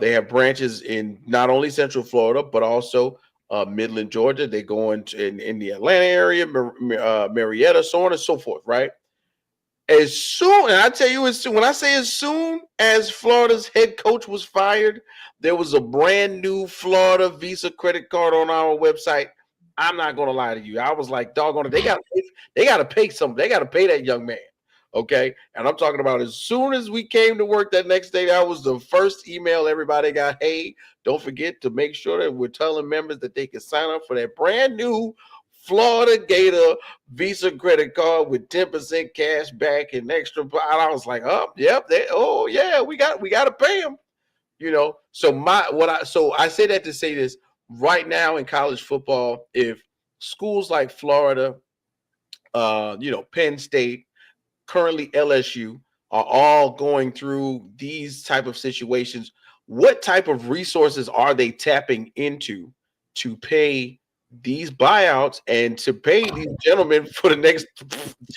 [SPEAKER 1] they have branches in not only Central Florida but also Midland, Georgia. They go in the Atlanta area, Marietta, so on and so forth. Right. As soon, and I tell you, when I say as soon as Florida's head coach was fired, there was a brand new Florida Visa credit card on our website. I'm not gonna lie to you. I was like, doggone it, they gotta pay something. They gotta pay that young man. Okay. And I'm talking about as soon as we came to work that next day, that was the first email everybody got. Hey, don't forget to make sure that we're telling members that they can sign up for that brand new Florida Gator Visa credit card with 10% cash back and extra. And I was like, oh, yep. We got to pay them. So I say that to say this right now in college football, if schools like Florida, Penn State, currently LSU are all going through these type of situations, what type of resources are they tapping into to pay these buyouts and to pay these gentlemen for the next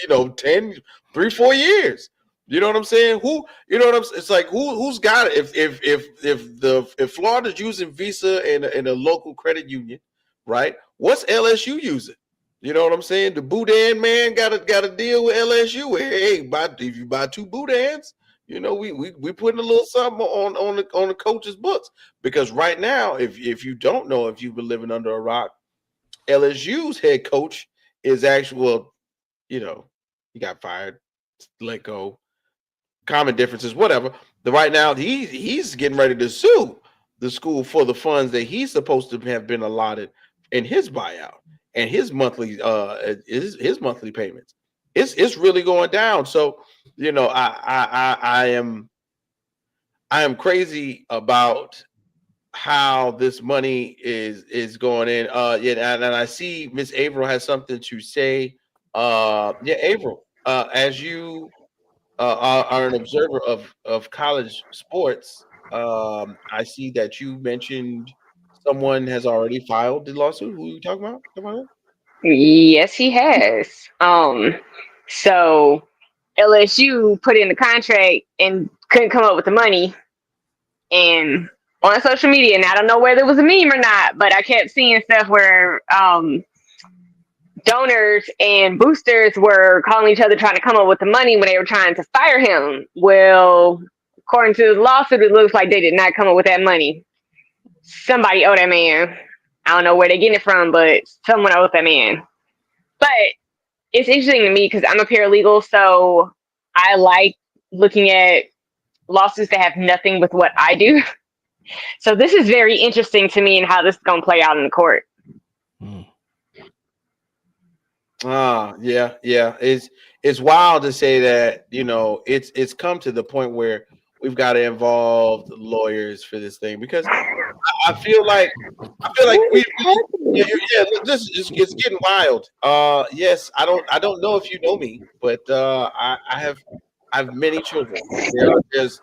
[SPEAKER 1] 3-4 years? You know what I'm saying? It's like who's got it? If Florida's using Visa in a local credit union, right? What's LSU using? You know what I'm saying? The Boudin man got to deal with LSU. Hey, if you buy 2 Boudins, we putting a little something on the coach's books, because right now, if you don't know, if you've been living under a rock, LSU's head coach is he got fired, let go, common differences, whatever. Right now, he's getting ready to sue the school for the funds that he's supposed to have been allotted in his buyout. and his monthly payments. It's really going down. So, you know, I am crazy about how this money is going in. Yeah, and I see Miss Averill has something to say. Yeah, Averill, as you are an observer of college sports, I see that you mentioned someone has already filed the lawsuit. Who are you talking about?
[SPEAKER 5] Yes, he has. So LSU put in the contract and couldn't come up with the money. And on social media, and I don't know whether it was a meme or not, but I kept seeing stuff where donors and boosters were calling each other trying to come up with the money when they were trying to fire him. Well, according to the lawsuit, it looks like they did not come up with that money. Somebody owed that man. I don't know where they're getting it from, but someone owes that man. But it's interesting to me because I'm a paralegal, so I like looking at lawsuits that have nothing with what I do. So this is very interesting to me and how this is going to play out in the court.
[SPEAKER 1] Yeah. It's wild to say that, you know, it's come to the point where we've got to involve lawyers for this thing, because I feel like it's getting wild. Yes, I don't know if you know me, but I have many children. There's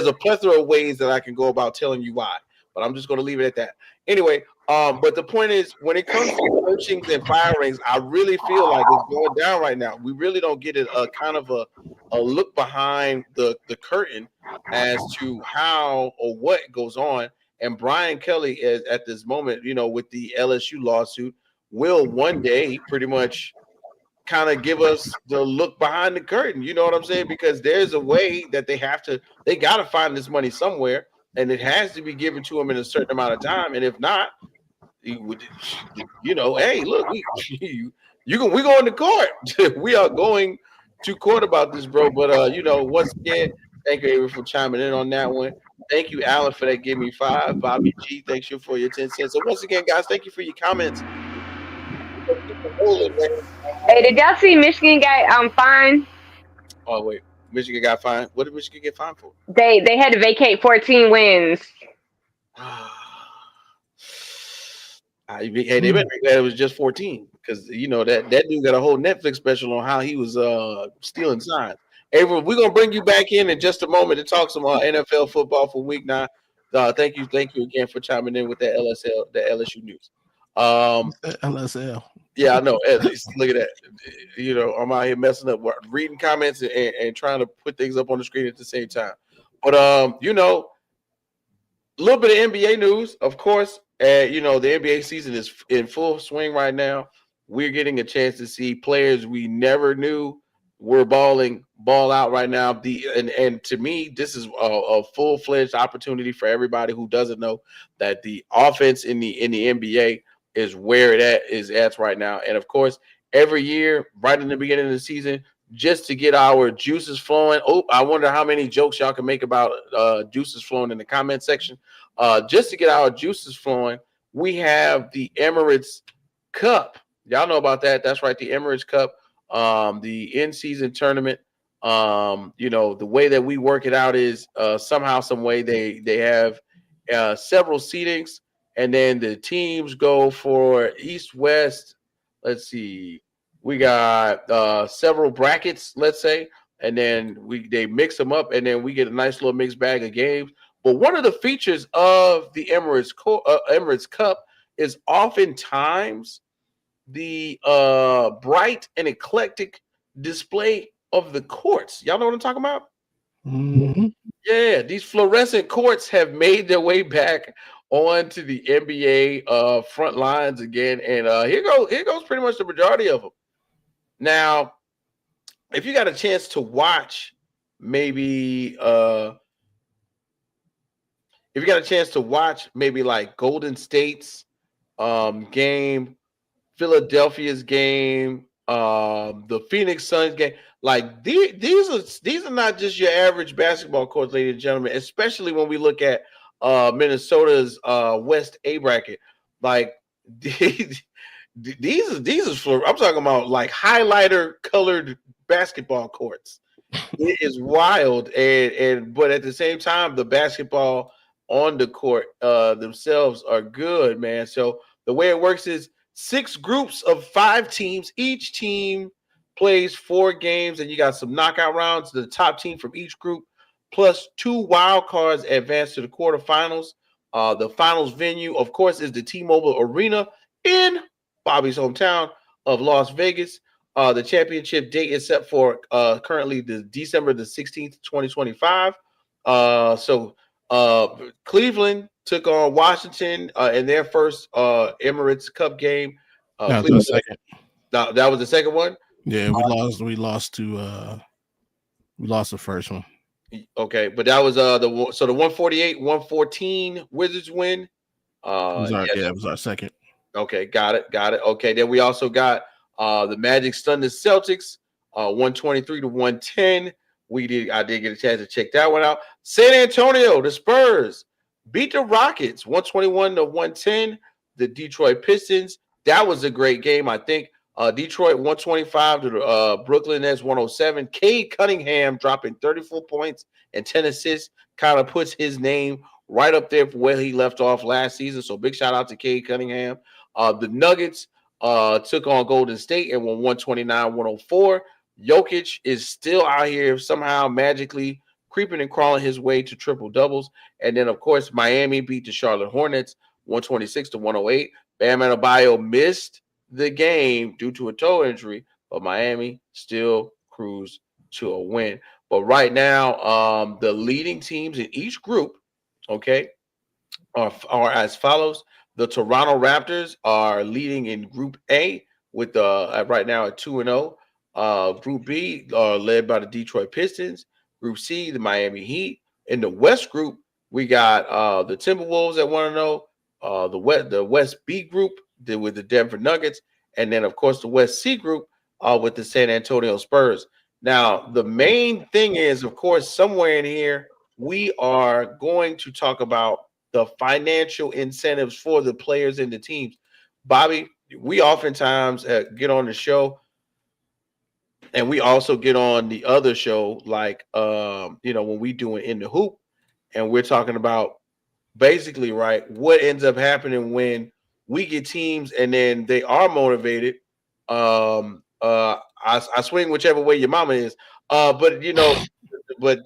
[SPEAKER 1] a plethora of ways that I can go about telling you why, but I'm just going to leave it at that. Anyway, but the point is, when it comes to coachings and firings, I really feel like it's going down right now. We really don't get a kind of a look behind the curtain as to how or what goes on. And Brian Kelly is at this moment, you know, with the LSU lawsuit, will one day pretty much kind of give us the look behind the curtain. You know what I'm saying? Because there's a way that they got to find this money somewhere, and it has to be given to them in a certain amount of time. And if not, you know, hey, look, we're going to court. We are going to court about this, bro. But you know, once again, thank you, Avery, for chiming in on that one. Thank you, Alan, for that. Give me 5. Bobby G, thanks you for your 10 cents. So once again, guys, thank you for your comments.
[SPEAKER 5] Hey, did y'all see Michigan got fined?
[SPEAKER 1] Oh wait, Michigan got fined. What did Michigan get fined for?
[SPEAKER 5] They had to vacate 14 wins.
[SPEAKER 1] Hey, they better be glad it was just 14, because you know that dude got a whole Netflix special on how he was stealing signs. Avery, we're gonna bring you back in just a moment to talk some NFL football for week 9. Thank you again for chiming in with that LSU news.
[SPEAKER 3] LSL.
[SPEAKER 1] Yeah, I know. At least look at that. You know, I'm out here messing up, reading comments and trying to put things up on the screen at the same time. But you know, a little bit of NBA news, of course. You know, the NBA season is in full swing right now. We're getting a chance to see players we never knew were ball out right now. And to me, this is a full-fledged opportunity for everybody who doesn't know that the offense in the NBA is where it is at right now. And of course, every year, right in the beginning of the season, just to get our juices flowing. Oh, I wonder how many jokes y'all can make about juices flowing in the comment section. Just to get our juices flowing, we have the Emirates Cup. Y'all know about that. That's right, the Emirates Cup, the in-season tournament. You know, the way that we work it out is somehow, some way they have several seedings, and then the teams go for East, West. Let's see. We got several brackets, let's say, and then they mix them up, and then we get a nice little mixed bag of games. But one of the features of the Emirates Cup is oftentimes the bright and eclectic display of the courts. Y'all know what I'm talking about?
[SPEAKER 3] Mm-hmm.
[SPEAKER 1] Yeah, these fluorescent courts have made their way back onto the NBA front lines again, and here goes pretty much the majority of them. Now, if you got a chance to watch, maybe like Golden State's game, Philadelphia's game, the Phoenix Suns game, like these are not just your average basketball courts, ladies and gentlemen, especially when we look at Minnesota's West A bracket. Like, these is for, I'm talking about like highlighter colored basketball courts. It is wild, and but at the same time, the basketball on the court themselves are good, man. So the way it works is 6 groups of 5 teams. Each team plays 4 games, and you got some knockout rounds. The top team from each group plus 2 wild cards advance to the quarterfinals. The finals venue, of course, is the T-Mobile Arena in Bobby's hometown of Las Vegas. The championship date is set for currently the December the 16th, 2025. So Cleveland took on Washington in their first Emirates Cup game.
[SPEAKER 3] That was the second.
[SPEAKER 1] That was the second one.
[SPEAKER 3] Yeah, we lost the first one.
[SPEAKER 1] Okay, but that was the 148-114 Wizards win.
[SPEAKER 3] It was our second.
[SPEAKER 1] Okay, got it. Okay, then we also got the Magic stunned the Celtics 123-110. I did get a chance to check that one out. San Antonio, the Spurs beat the Rockets 121-110. The Detroit Pistons, that was a great game, I think. Detroit 125 to the Brooklyn Nets 107. Cade Cunningham dropping 34 points and 10 assists kind of puts his name right up there for where he left off last season. So big shout out to Cade Cunningham. The Nuggets took on Golden State and won 129-104. Jokic is still out here somehow magically creeping and crawling his way to triple doubles. And then, of course, Miami beat the Charlotte Hornets 126-108. Bam Adebayo missed the game due to a toe injury, but Miami still cruised to a win. But right now, the leading teams in each group, okay, are as follows. The Toronto Raptors are leading in Group A with right now at 2-0. Group B are led by the Detroit Pistons. Group C, the Miami Heat. In the West Group, we got the Timberwolves at 1-0. The West B Group with the Denver Nuggets, and then of course the West C Group with the San Antonio Spurs. Now, the main thing is, of course, somewhere in here, we are going to talk about the financial incentives for the players and the teams. Bobby, we oftentimes get on the show, and we also get on the other show, like when we doing In the Hoop, and we're talking about basically, right, what ends up happening when we get teams and then they are motivated. I swing whichever way your mama is. But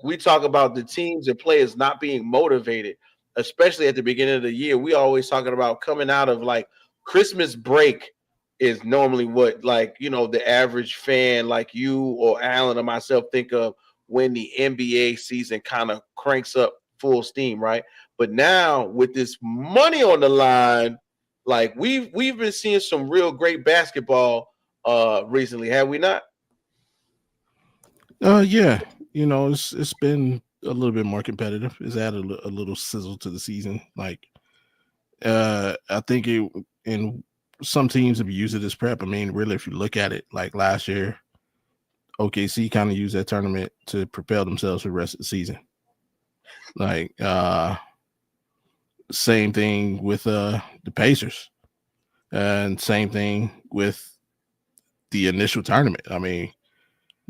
[SPEAKER 1] we talk about the teams and players not being motivated, especially at the beginning of the year. We always talking about coming out of like Christmas break is normally what the average fan like you or Alan or myself think of when the NBA season kind of cranks up full steam, right? But now with this money on the line, like we've been seeing some real great basketball recently, have we not?
[SPEAKER 3] Yeah, it's been a little bit more competitive. It's added a little sizzle to the season. Like, I think in some teams have used it as prep. I mean, really, if you look at it, like last year, OKC kind of used that tournament to propel themselves for the rest of the season. Like, same thing with the Pacers, and same thing with the initial tournament. I mean,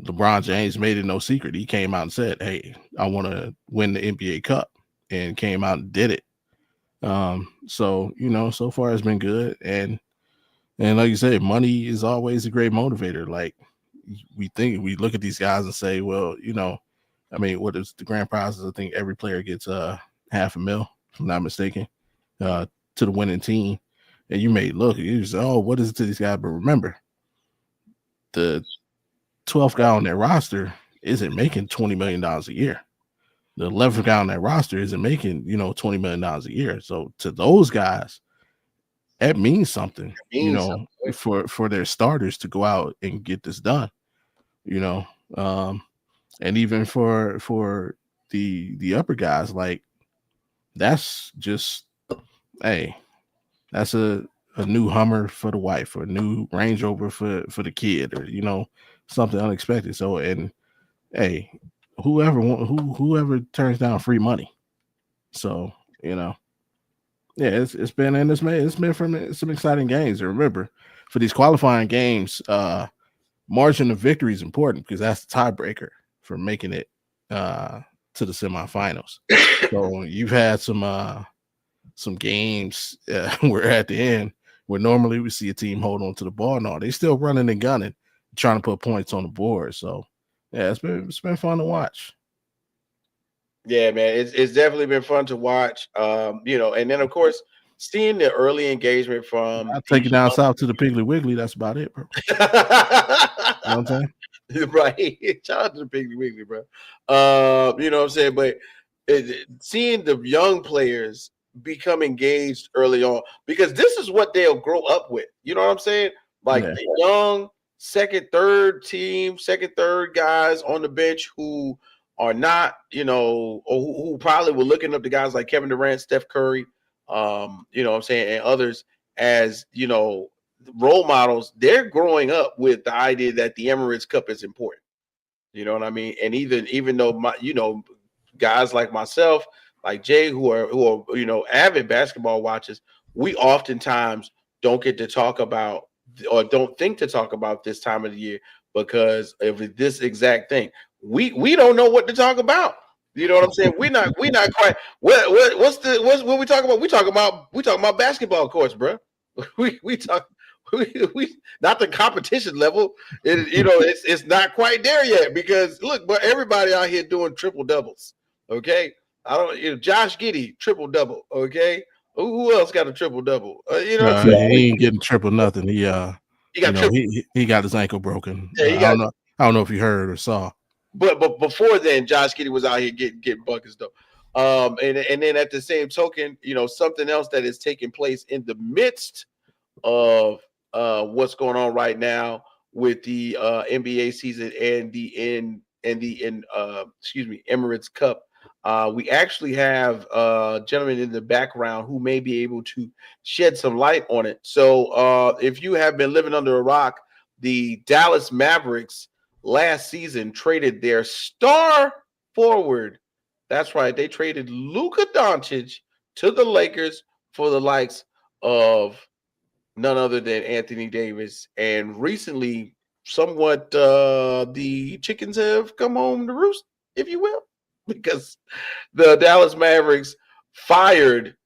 [SPEAKER 3] LeBron James made it no secret. He came out and said, "Hey, I want to win the NBA Cup," and came out and did it. So so far it's been good, and like you said, money is always a great motivator. Like we look at these guys and say, well, I mean, what is the grand prizes? I think every player gets $500,000, if I'm not mistaken, to the winning team. And you may look, you say, oh, what is it to these guys? But remember, the 12th guy on that roster isn't making $20 million a year. The 11th guy on that roster isn't making, $20 million a year. So to those guys, that means something, for their starters to go out and get this done, and even for the upper guys, like that's just, hey, that's a new Hummer for the wife, or a new Range Rover for the kid, or something unexpected. So, and hey, whoever turns down free money. So Yeah, it's been from some exciting games. And remember, for these qualifying games, margin of victory is important because that's the tiebreaker for making it to the semifinals. So you've had some games where at the end, where normally we see a team hold on to the ball, no, they still running and gunning, trying to put points on the board. So yeah, it's been fun to watch.
[SPEAKER 1] Yeah, man, it's definitely been fun to watch. And then of course seeing the early engagement from
[SPEAKER 3] I'll take
[SPEAKER 1] these
[SPEAKER 3] you down south to the Piggly Wiggly. That's about it, bro. You know what I'm saying?
[SPEAKER 1] right. Shout out to the Piggly Wiggly, bro. You know what I'm saying? But seeing the young players become engaged early on, because this is what they'll grow up with. You know what I'm saying? Like
[SPEAKER 3] Yeah.
[SPEAKER 1] the young second, third guys on the bench who are not, or who probably were looking up to guys like Kevin Durant, Steph Curry, you know what I'm saying, and others as, role models. They're growing up with the idea that the Emirates Cup is important. You know what I mean? And even though guys like myself, like Jay, who are avid basketball watchers, we oftentimes don't get to talk about or don't think to talk about this time of the year because of this exact thing. We don't know what to talk about. You know what I'm saying? We're not quite. What we talk about? We talk about basketball courts, bro. We talk. We not the competition level. It's not quite there yet because look, but everybody out here doing triple doubles. Okay, I don't. Josh Giddey triple double. Okay, who else got a triple double? What I'm saying?
[SPEAKER 3] He ain't getting triple nothing.
[SPEAKER 1] He got triple.
[SPEAKER 3] He got his ankle broken.
[SPEAKER 1] Yeah,
[SPEAKER 3] I don't know if you heard or saw.
[SPEAKER 1] But before then, Josh Giddey was out here getting buckets though. And then at the same token, something else that is taking place in the midst of what's going on right now with the NBA season and the Emirates Cup. We actually have a gentleman in the background who may be able to shed some light on it. So if you have been living under a rock, the Dallas Mavericks last season traded their star forward. That's right. They traded Luka Doncic to the Lakers for the likes of none other than Anthony Davis. And recently, somewhat the chickens have come home to roost, if you will, because the Dallas Mavericks fired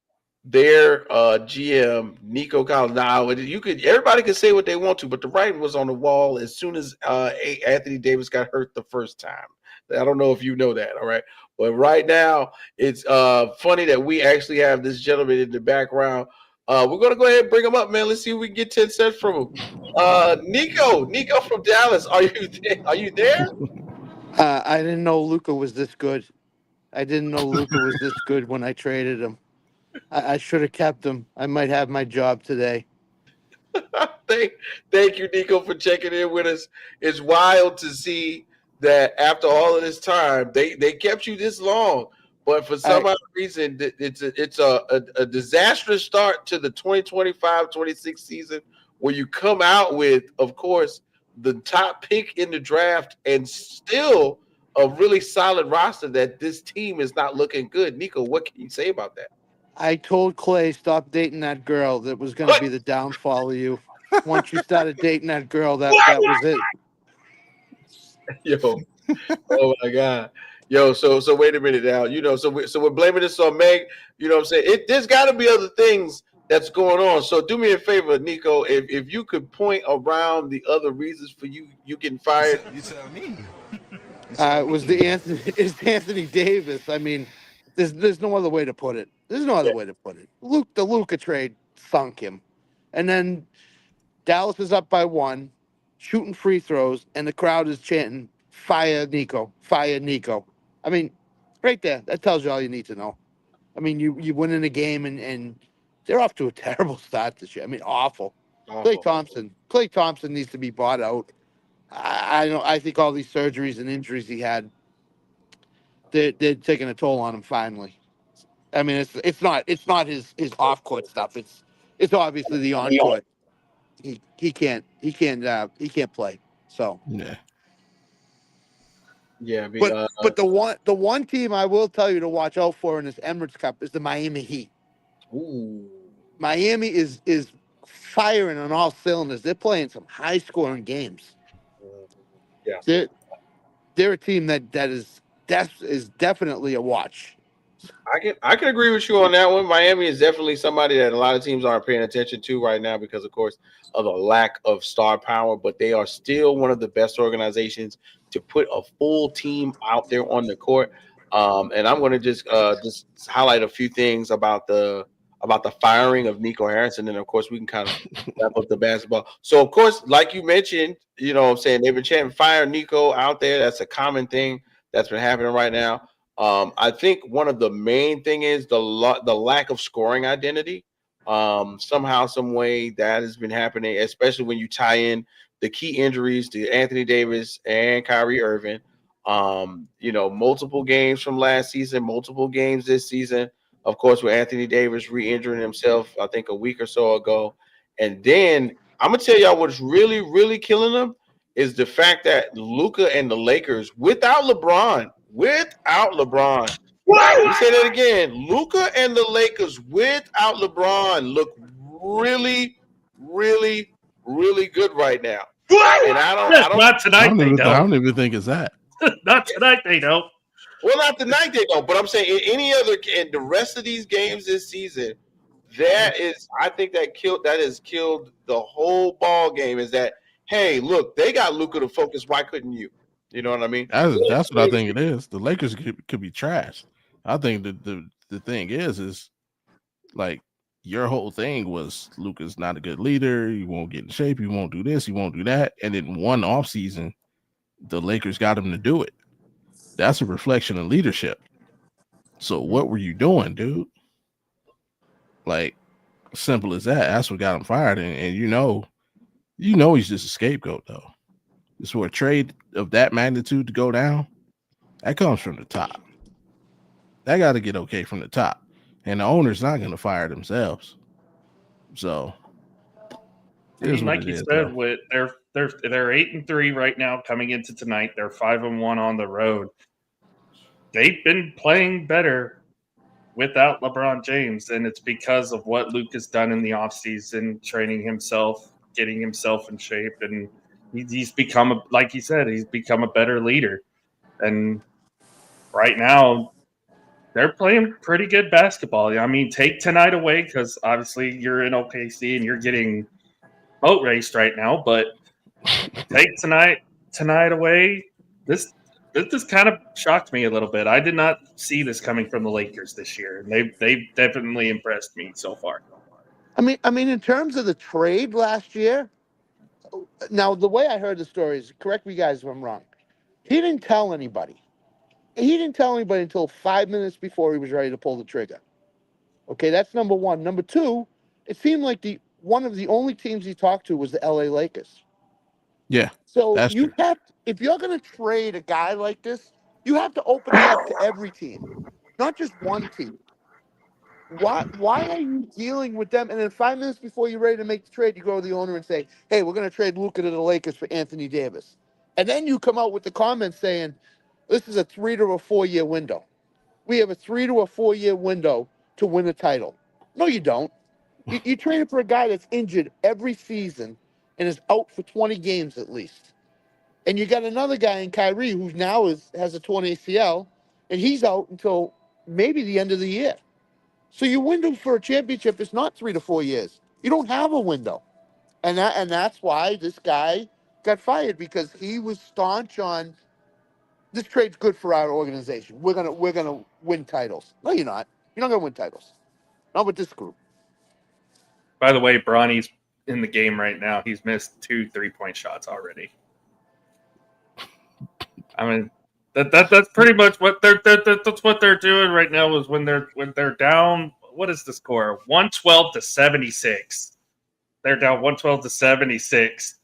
[SPEAKER 1] their GM Nico Collins. Now, everybody can say what they want to, but the writing was on the wall as soon as Anthony Davis got hurt the first time. I don't know if you know that, all right? But right now, it's funny that we actually have this gentleman in the background. We're going to go ahead and bring him up, man. Let's see if we can get 10 cents from him. Nico from Dallas, are you there? Are you there?
[SPEAKER 6] I didn't know Luka was this good. I didn't know Luka was this good when I traded him. I should have kept him. I might have my job today.
[SPEAKER 1] Thank you, Nico, for checking in with us. It's wild to see that after all of this time, they kept you this long. But for some odd reason, it's a disastrous start to the 2025-26 season where you come out with, of course, the top pick in the draft and still a really solid roster that this team is not looking good. Nico, what can you say about that?
[SPEAKER 6] I told Clay, stop dating that girl. That was going to be the downfall of you. Once you started dating that girl, that was it.
[SPEAKER 1] Yo, oh my God. Yo, so wait a minute now. So we're blaming this on Meg. You know what I'm saying? There's got to be other things that's going on. So do me a favor, Nico, if you could point around the other reasons for you getting fired.
[SPEAKER 7] You tell me.
[SPEAKER 6] It's Anthony Davis. I mean, there's no other way to put it. There's no other way to put it. The Luka trade sunk him. And then Dallas is up by 1, shooting free throws, and the crowd is chanting, fire Nico, fire Nico. I mean, right there, that tells you all you need to know. I mean, you win in a game, and they're off to a terrible start this year. I mean, awful. Klay Thompson needs to be bought out. I think all these surgeries and injuries he had, they're taking a toll on him finally. I mean, it's not his off court stuff. It's obviously the on court. He can't play. So
[SPEAKER 1] yeah.
[SPEAKER 6] But the one team I will tell you to watch out for in this Emirates Cup is the Miami Heat.
[SPEAKER 1] Ooh.
[SPEAKER 6] Miami is firing on all cylinders. They're playing some high scoring games.
[SPEAKER 1] Yeah.
[SPEAKER 6] They're a team that is definitely a watch.
[SPEAKER 1] I can agree with you on that one. Miami is definitely somebody that a lot of teams aren't paying attention to right now because, of course, of the lack of star power. But they are still one of the best organizations to put a full team out there on the court. And I'm going to just highlight a few things about the firing of Nico Harris, and then of course we can kind of wrap up the basketball. So of course, like you mentioned, you know what I'm saying, they've been chanting fire Nico out there. That's a common thing that's been happening right now. I think one of the main thing is the lack of scoring identity. Somehow, some way that has been happening, especially when you tie in the key injuries to Anthony Davis and Kyrie Irving. You know, multiple games from last season, multiple games this season. Of course, with Anthony Davis re-injuring himself, I think a week or so ago. And then I'm gonna tell y'all what's really, really killing them is the fact that Luka and the Lakers, without LeBron, let me say that again. Luka and the Lakers without LeBron look really, really, really good right now. And I don't
[SPEAKER 2] Not tonight, they
[SPEAKER 3] I
[SPEAKER 2] don't.
[SPEAKER 3] don't even think it's that.
[SPEAKER 2] Not tonight, they don't.
[SPEAKER 1] Well, not tonight they don't, but I'm saying in any other in the rest of these games this season, I think that has killed the whole ball game. Is that, hey, look, they got Luka to focus. Why couldn't you? You know what I mean?
[SPEAKER 3] That's what I think it is. The Lakers could be trashed. I think the thing is like your whole thing was Luka's not a good leader. He won't get in shape. He won't do this. He won't do that. And in one offseason, the Lakers got him to do it. That's a reflection of leadership. So what were you doing, dude? Like, simple as that. That's what got him fired. And you know he's just a scapegoat, though. It's for a trade of that magnitude to go down. That comes from the top. That got to get okay from the top. And the owner's not going to fire themselves. So,
[SPEAKER 2] like you said, with they're 8-3 right now coming into tonight. They're 5-1 on the road. They've been playing better without LeBron James, and it's because of what Luke has done in the offseason, training himself, getting himself in shape, and he's become, like you said, he's become a better leader. And right now, they're playing pretty good basketball. I mean, take tonight away because obviously you're in OKC and you're getting boat raced right now. But take tonight away. This just kind of shocked me a little bit. I did not see this coming from the Lakers this year, and they've definitely impressed me so far.
[SPEAKER 6] I mean, in terms of the trade last year. Now, the way I heard the story is, correct me guys if I'm wrong. He didn't tell anybody. He didn't tell anybody until 5 minutes before he was ready to pull the trigger. Okay, that's number one. Number two, it seemed like one of the only teams he talked to was the LA Lakers.
[SPEAKER 3] Yeah.
[SPEAKER 6] So
[SPEAKER 3] true.
[SPEAKER 6] if you're going to trade a guy like this, you have to open it up to every team, not just one team. Why are you dealing with them? And then 5 minutes before you're ready to make the trade, you go to the owner and say, hey, we're going to trade Luka to the Lakers for Anthony Davis. And then you come out with the comments saying, this is a 3 to a 4 year window. We have a 3 to a 4 year window to win a title. No, you don't. You traded for a guy that's injured every season and is out for 20 games at least. And you got another guy in Kyrie who now has a torn ACL, and he's out until maybe the end of the year. So your window for a championship is not 3 to 4 years. You don't have a window. And that's why this guy got fired, because he was staunch on this trade's good for our organization. We're gonna win titles. No, you're not. You're not gonna win titles. Not with this group.
[SPEAKER 2] By the way, Bronny's in the game right now. He's missed 2 3-point shots already. I mean, that's pretty much what that's what they're doing right now. Is when they're down. What is the score? 112-76. They're down 112-76,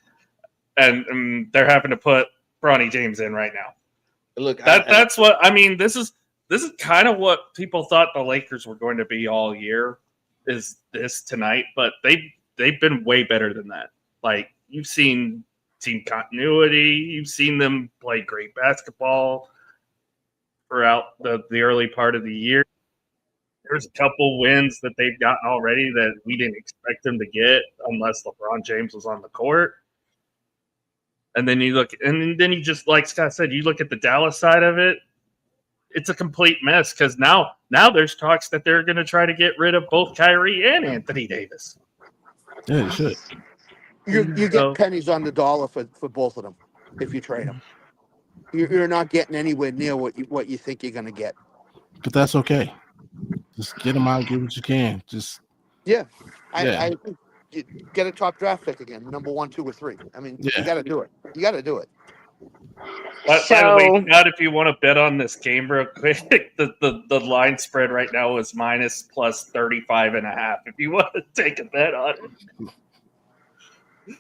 [SPEAKER 2] and they're having to put Bronny James in right now.
[SPEAKER 1] Look,
[SPEAKER 2] that's what I mean. This is kind of what people thought the Lakers were going to be all year. Is this tonight? But they've been way better than that. Like, you've seen team continuity, you've seen them play great basketball throughout the early part of the year, there's a couple wins that they've gotten already that we didn't expect them to get unless LeBron James was on the court. And then you look, and then you just, like Scott said, you look at the Dallas side of it. It's a complete mess because now there's talks that they're going to try to get rid of both Kyrie and Anthony Davis.
[SPEAKER 3] Yeah, you should.
[SPEAKER 6] You get pennies on the dollar for both of them if you trade them. You're not getting anywhere near what you think you're going to get.
[SPEAKER 3] But that's okay. Just get them out, get what you can. Just
[SPEAKER 6] I you get a top draft pick again, number 1, 2, or 3. I mean, you got to do it. You got to do it.
[SPEAKER 2] By the way, Scott, if you want to bet on this game real quick, the line spread right now is minus plus 35.5. If you want to take a bet on it,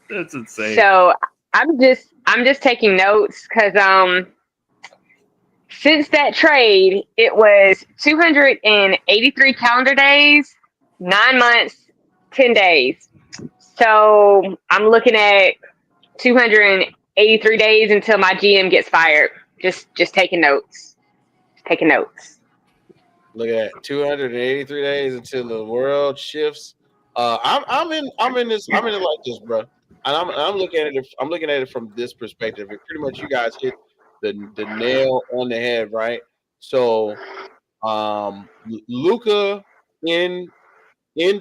[SPEAKER 2] that's insane.
[SPEAKER 5] So I'm just taking notes because since that trade, it was 283 calendar days, 9 months, 10 days. So I'm looking at 283 days until my GM gets fired. Just taking notes. Taking notes.
[SPEAKER 1] Look at that, 283 days until the world shifts. I'm in it like this, bro. And I'm looking at it. I'm looking at it from this perspective. And pretty much, you guys hit the nail on the head, right? So, Luka in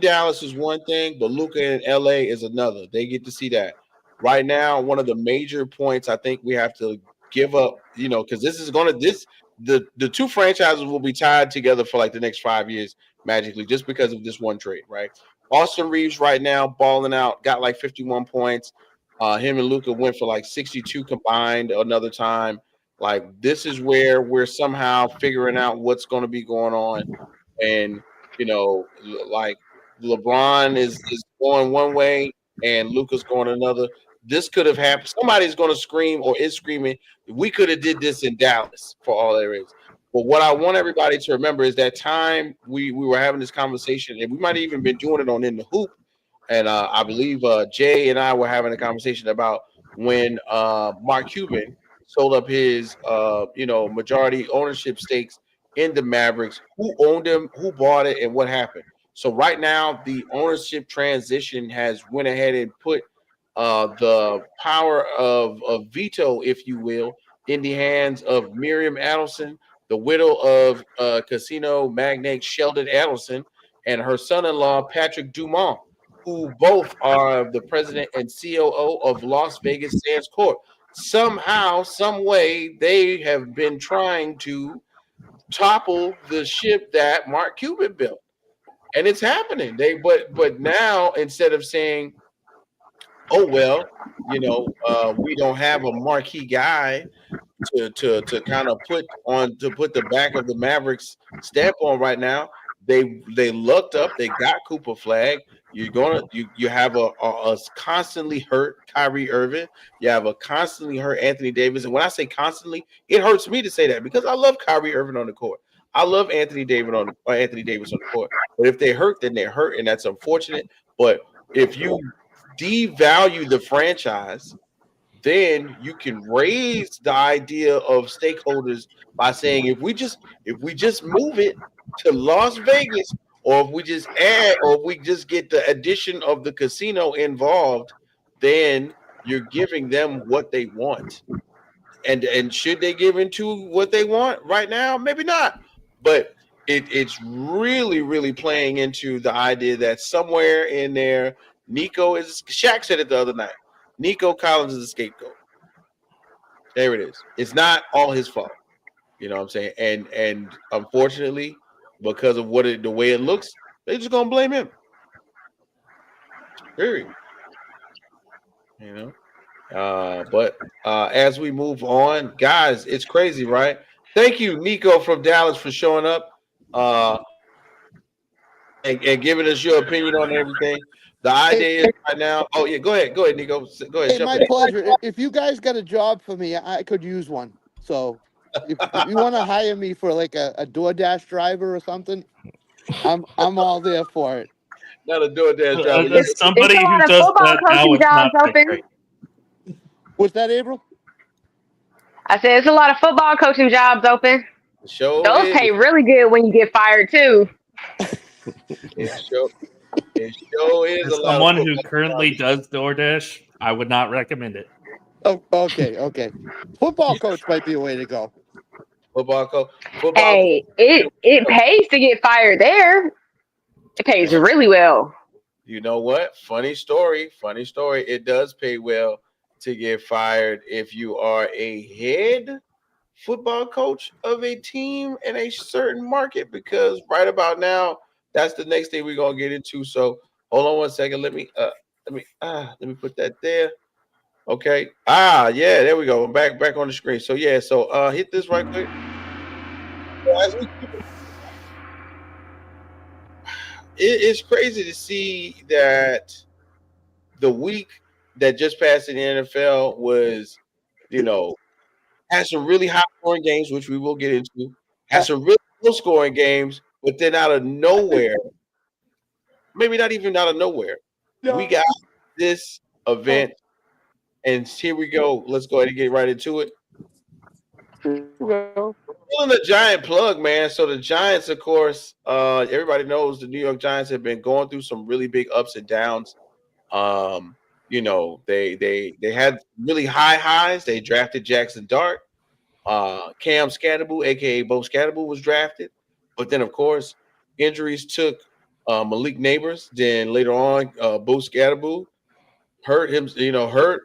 [SPEAKER 1] Dallas is one thing, but Luka in LA is another. They get to see that. Right now, one of the major points I think we have to give up, because the two franchises will be tied together for like the next 5 years magically just because of this one trade, right? Austin Reeves right now balling out, got like 51 points. Him and Luka went for like 62 combined another time. Like, this is where we're somehow figuring out what's going to be going on. And, like LeBron is going one way and Luka's going another. This could have happened. Somebody's going to scream or is screaming, we could have did this in Dallas for all there is. But what I want everybody to remember is that time we were having this conversation, and we might have even been doing it on In the Hoop. And I believe Jay and I were having a conversation about when Mark Cuban sold up his, majority ownership stakes in the Mavericks, who owned them, who bought it, and what happened. So right now, the ownership transition has went ahead and put the power of veto, if you will, in the hands of Miriam Adelson, the widow of casino magnate Sheldon Adelson, and her son-in-law, Patrick Dumont, who both are the president and COO of Las Vegas Sands Corp. Somehow, some way, they have been trying to topple the ship that Mark Cuban built. And it's happening. But now, instead of saying, oh, well, we don't have a marquee guy to kind of put the back of the Mavericks stamp on right now, they looked up, they got Cooper Flag. You have a constantly hurt Kyrie Irving. You have a constantly hurt Anthony Davis. And when I say constantly, it hurts me to say that because I love Kyrie Irving on the court. I love Anthony Davis on the court. But if they hurt, then they're hurt, and that's unfortunate. But if you devalue the franchise, then you can raise the idea of stakeholders by saying if we just move it to Las Vegas, or if we just add, or if we just get the addition of the casino involved, then you're giving them what they want. And should they give into what they want right now? Maybe not. But it's really, really playing into the idea that somewhere in there, Shaq said it the other night, Nico Collins is a scapegoat. There it is. It's not all his fault. You know what I'm saying? And unfortunately, because of the way it looks, they're just gonna blame him. Period. But as we move on, guys, it's crazy, right? Thank you, Nico from Dallas, for showing up and giving us your opinion on everything. The idea is right now. Oh yeah, go ahead, Nico. Go ahead.
[SPEAKER 6] Hey, my pleasure. If you guys got a job for me, I could use one. So if you want to hire me for like a DoorDash driver or something, I'm all there for it.
[SPEAKER 1] Not a DoorDash driver.
[SPEAKER 2] Somebody who does that now is not great.
[SPEAKER 6] What's that, April?
[SPEAKER 5] I said it's a lot of football coaching jobs open.
[SPEAKER 1] Show
[SPEAKER 5] Those
[SPEAKER 1] is.
[SPEAKER 5] pay really good when you get fired too.
[SPEAKER 1] It show. It show is
[SPEAKER 2] As
[SPEAKER 1] a lot of
[SPEAKER 2] someone who
[SPEAKER 1] football.
[SPEAKER 2] currently does DoorDash, I would not recommend it.
[SPEAKER 6] Oh, okay. Football coach might be a way to go.
[SPEAKER 1] Football coach. Football coach.
[SPEAKER 5] Hey, it pays to get fired there. It pays really well.
[SPEAKER 1] You know what? Funny story. Funny story. It does pay well to get fired if you are a head football coach of a team in a certain market, because right about now, that's the next thing we're gonna get into. So hold on one second. Let me put that there. Okay. Yeah, there we go. I'm back on the screen. So yeah, hit this right quick. So as we it's crazy to see that the week that just passed in the NFL was, had some really high scoring games, which we will get into, had some really low scoring games, but then out of nowhere, maybe not even out of nowhere, we got this event. And here we go. Let's go ahead and get right into it. Pulling the Giant plug, man. So the Giants, of course, everybody knows the New York Giants have been going through some really big ups and downs. They had really high highs. They drafted Jackson Dart. Cam Scatterbull, aka Bo Scatterbull, was drafted. But then, of course, injuries took Malik Neighbors. Then later on, Bo Scatterbull hurt him. Hurt.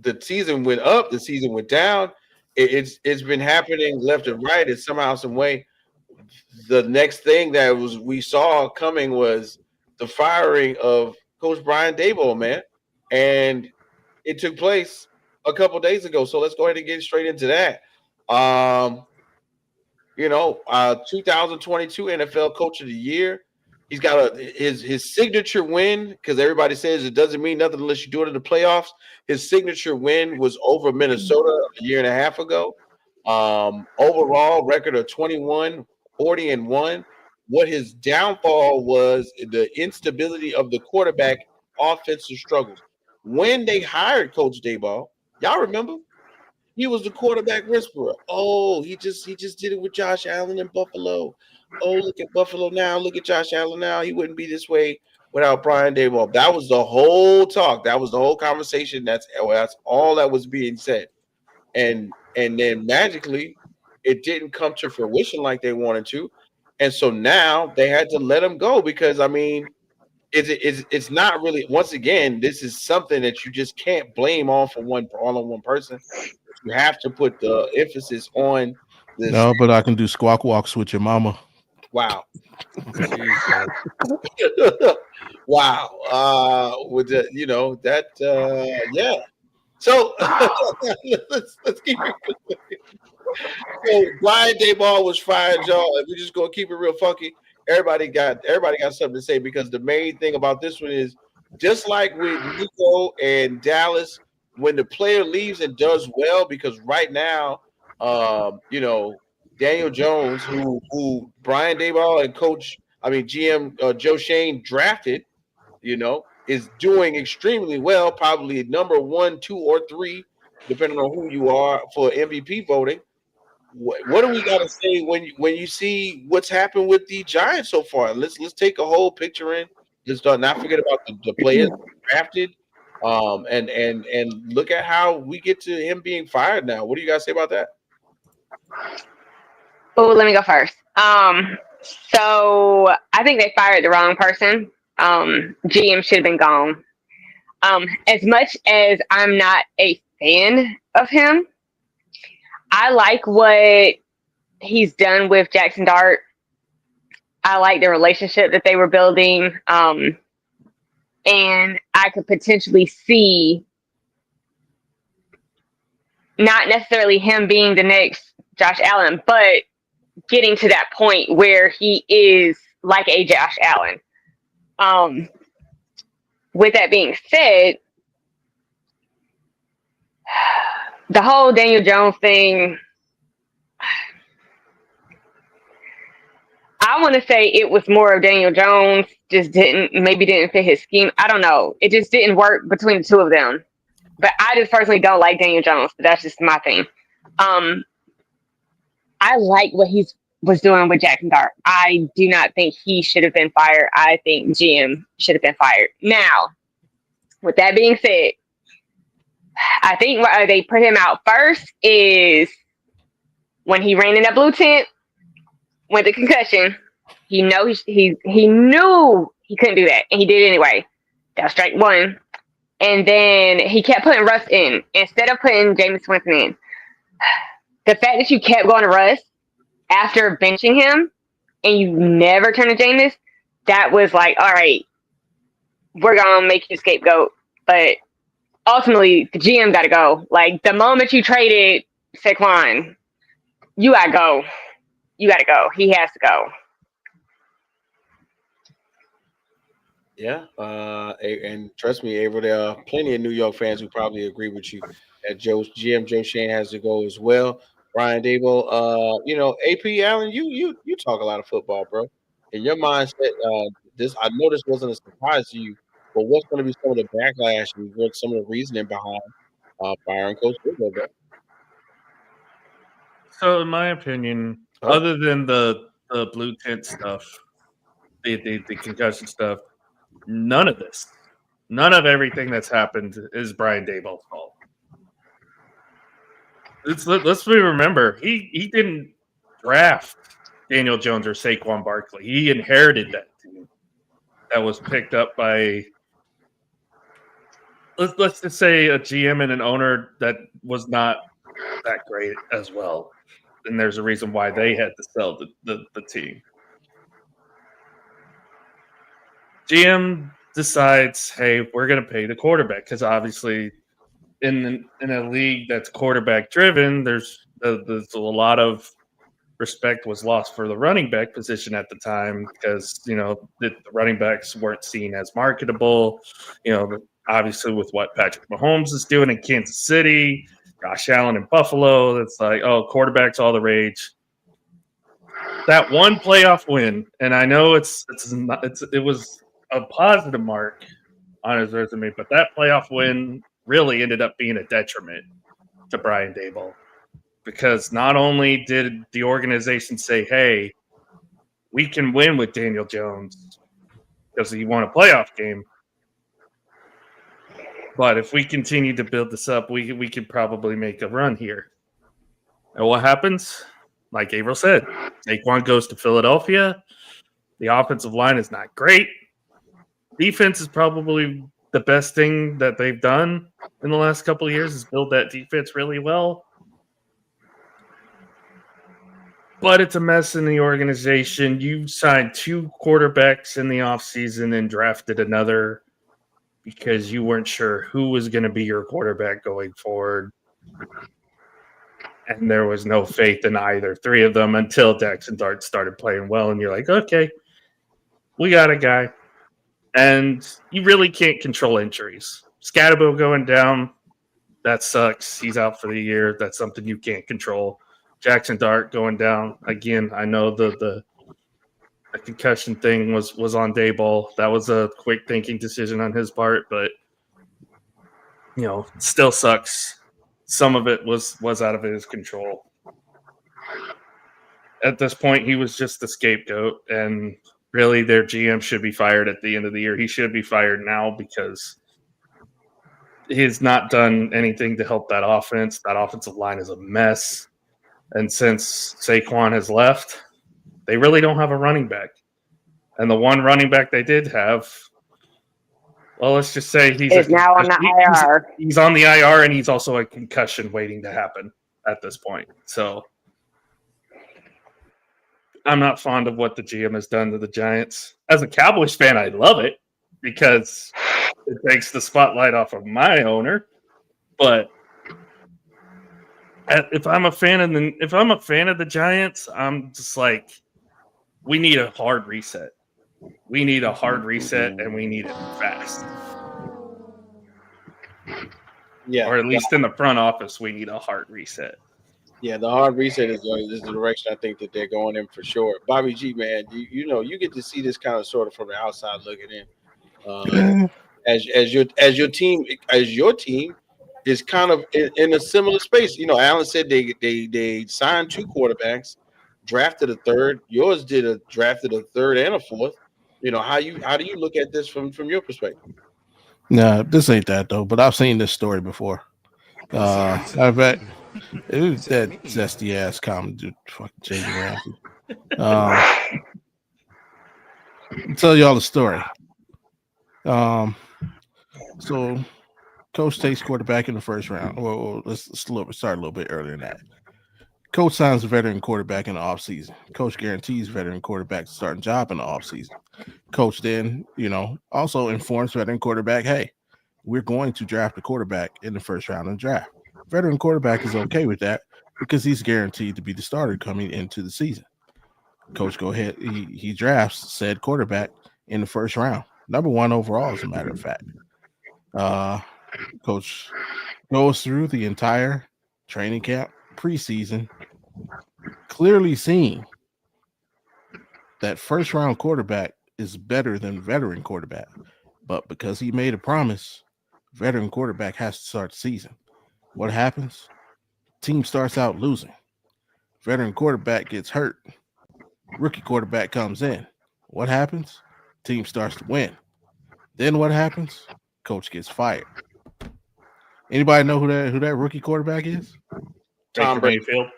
[SPEAKER 1] The season went up. The season went down. It's been happening left and right. And somehow, some way, the next thing that we saw coming was the firing of Coach Brian Daboll, man, and it took place a couple days ago. So let's go ahead and get straight into that. 2022 NFL Coach of the Year. He's got his signature win, because everybody says it doesn't mean nothing unless you do it in the playoffs. His signature win was over Minnesota a year and a half ago. Overall record of 21-40-1. What his downfall was the instability of the quarterback offensive struggles. When they hired Coach Daboll, y'all remember? He was the quarterback whisperer. Oh, he just did it with Josh Allen in Buffalo. Oh, look at Buffalo now. Look at Josh Allen now. He wouldn't be this way without Brian Daboll. That was the whole talk. That was the whole conversation. That's all that was being said. And then magically, it didn't come to fruition like they wanted to. And so now they had to let him go, because, I mean, it's not really, once again, this is something that you just can't blame all on one person. You have to put the emphasis on this.
[SPEAKER 3] No, but I can do squawk walks with your mama.
[SPEAKER 1] Wow. Wow. With the, yeah. So let's keep it going. So Brian Daboll was fired, y'all. If we're just gonna keep it real funky, everybody got something to say, because the main thing about this one is, just like with Nico and Dallas, when the player leaves and does well, because right now, Daniel Jones, who Brian Daboll and GM Joe Shane drafted, is doing extremely well, probably number 1, 2, or 3, depending on who you are, for MVP voting. What do we got to say when you see what's happened with the Giants so far? Let's take a whole picture in. Let's not forget about the players drafted, and look at how we get to him being fired now. What do you guys say about that?
[SPEAKER 5] Oh, let me go first. So I think they fired the wrong person. GM should have been gone. As much as I'm not a fan of him, I like what he's done with Jackson Dart. I like the relationship that they were building. And I could potentially see not necessarily him being the next Josh Allen, but getting to that point where he is like a Josh Allen. With that being said, the whole Daniel Jones thing, I want to say it was more of Daniel Jones just didn't fit his scheme. I don't know. It just didn't work between the two of them. But I just personally don't like Daniel Jones. But that's just my thing. I I like what he was doing with Jackson Dart. I do not think he should have been fired. I think GM should have been fired. Now, with that being said, I think why they put him out first is when he ran in that blue tent with the concussion. He knew he couldn't do that, and he did it anyway. That was strike one. And then he kept putting Russ in instead of putting Jameis Winston in. The fact that you kept going to Russ after benching him and you never turned to Jameis, that was like, all right, we're going to make you a scapegoat. But ultimately, the GM got to go. Like, the moment you traded Saquon, you got to go. You got to go. He has to go.
[SPEAKER 1] Yeah, and trust me, April, there are plenty of New York fans who probably agree with you that GM Joe Shane has to go as well. Brian Daboll, AP Allen, you talk a lot of football, bro. In your mindset, I know this wasn't a surprise to you, but what's going to be some of the backlash and what's some of the reasoning behind firing Coach Daboll, bro?
[SPEAKER 2] So, in my opinion, other than the blue tent stuff, the concussion stuff, none of everything that's happened is Brian Daboll's fault. Let's remember, he didn't draft Daniel Jones or Saquon Barkley. He inherited that team that was picked up by, let's just say, a GM and an owner that was not that great as well. And there's a reason why they had to sell the team. GM decides, hey, we're going to pay the quarterback because obviously in a league that's quarterback driven, there's a lot of respect was lost for the running back position at the time because, the running backs weren't seen as marketable. Obviously with what Patrick Mahomes is doing in Kansas City, Josh Allen in Buffalo, it's like, oh, quarterback's all the rage. That one playoff win, and I know it was a positive mark on his resume, but that playoff win really ended up being a detriment to Brian Daboll because not only did the organization say, hey, we can win with Daniel Jones because he won a playoff game, but if we continue to build this up, we could probably make a run here. And what happens? Like Gabriel said, Saquon goes to Philadelphia. The offensive line is not great. Defense is probably the best thing that they've done in the last couple of years is build that defense really well. But it's a mess in the organization. You signed 2 quarterbacks in the offseason and drafted another because you weren't sure who was going to be your quarterback going forward. And there was no faith in either 3 of them until Jackson Dart started playing well. And you're like, okay, we got a guy. And you really can't control injuries. Scatterbill going down, that sucks. He's out for the year. That's something you can't control. Jackson Dart going down. Again, I know the concussion thing was on Daboll. That was a quick thinking decision on his part, but it still sucks. Some of it was out of his control. At this point, he was just the scapegoat, and really their GM should be fired at the end of the year. He should be fired now because he's not done anything to help that offense. That offensive line is a mess. And since Saquon has left, they really don't have a running back. And the one running back they did have, well, let's just say he's
[SPEAKER 5] now on the IR.
[SPEAKER 2] He's on the IR, and he's also a concussion waiting to happen at this point. So I'm not fond of what the GM has done to the Giants. As a Cowboys fan, I love it because it takes the spotlight off of my owner. But if I'm a fan of the Giants, I'm just like, we need a hard reset. We need a hard reset, and we need it fast.
[SPEAKER 1] Yeah,
[SPEAKER 2] or at least in the front office, we need a hard reset.
[SPEAKER 1] Yeah, the hard reset is the direction I think that they're going in for sure. Bobby G, man, you get to see this kind of sort of from the outside looking in. As your team is kind of in a similar space. You know, Allen said they signed 2 quarterbacks, drafted a third. Yours drafted a third and a fourth. You know, how do you look at this from your perspective?
[SPEAKER 3] Nah, this ain't that though. But I've seen this story before. I bet it was that zesty ass comment, dude. Fucking Jalen Ramsey. I'll tell y'all the story. So Coach takes quarterback in the first round. Well, let's start a little bit earlier than that. Coach signs a veteran quarterback in the offseason. Coach guarantees veteran quarterback a starting job in the offseason. Coach then, also informs veteran quarterback, hey, we're going to draft a quarterback in the first round of the draft. Veteran quarterback is okay with that because he's guaranteed to be the starter coming into the season. Coach go ahead. He drafts said quarterback in the first round. Number 1 overall, as a matter of fact. Coach goes through the entire training camp, preseason, clearly seeing that first round quarterback is better than veteran quarterback. But because he made a promise, veteran quarterback has to start the season. What happens? Team starts out losing. Veteran quarterback gets hurt. Rookie quarterback comes in. What happens? Team starts to win. Then what happens? Coach gets fired. Anybody know who that rookie quarterback is?
[SPEAKER 2] Baker Mayfield.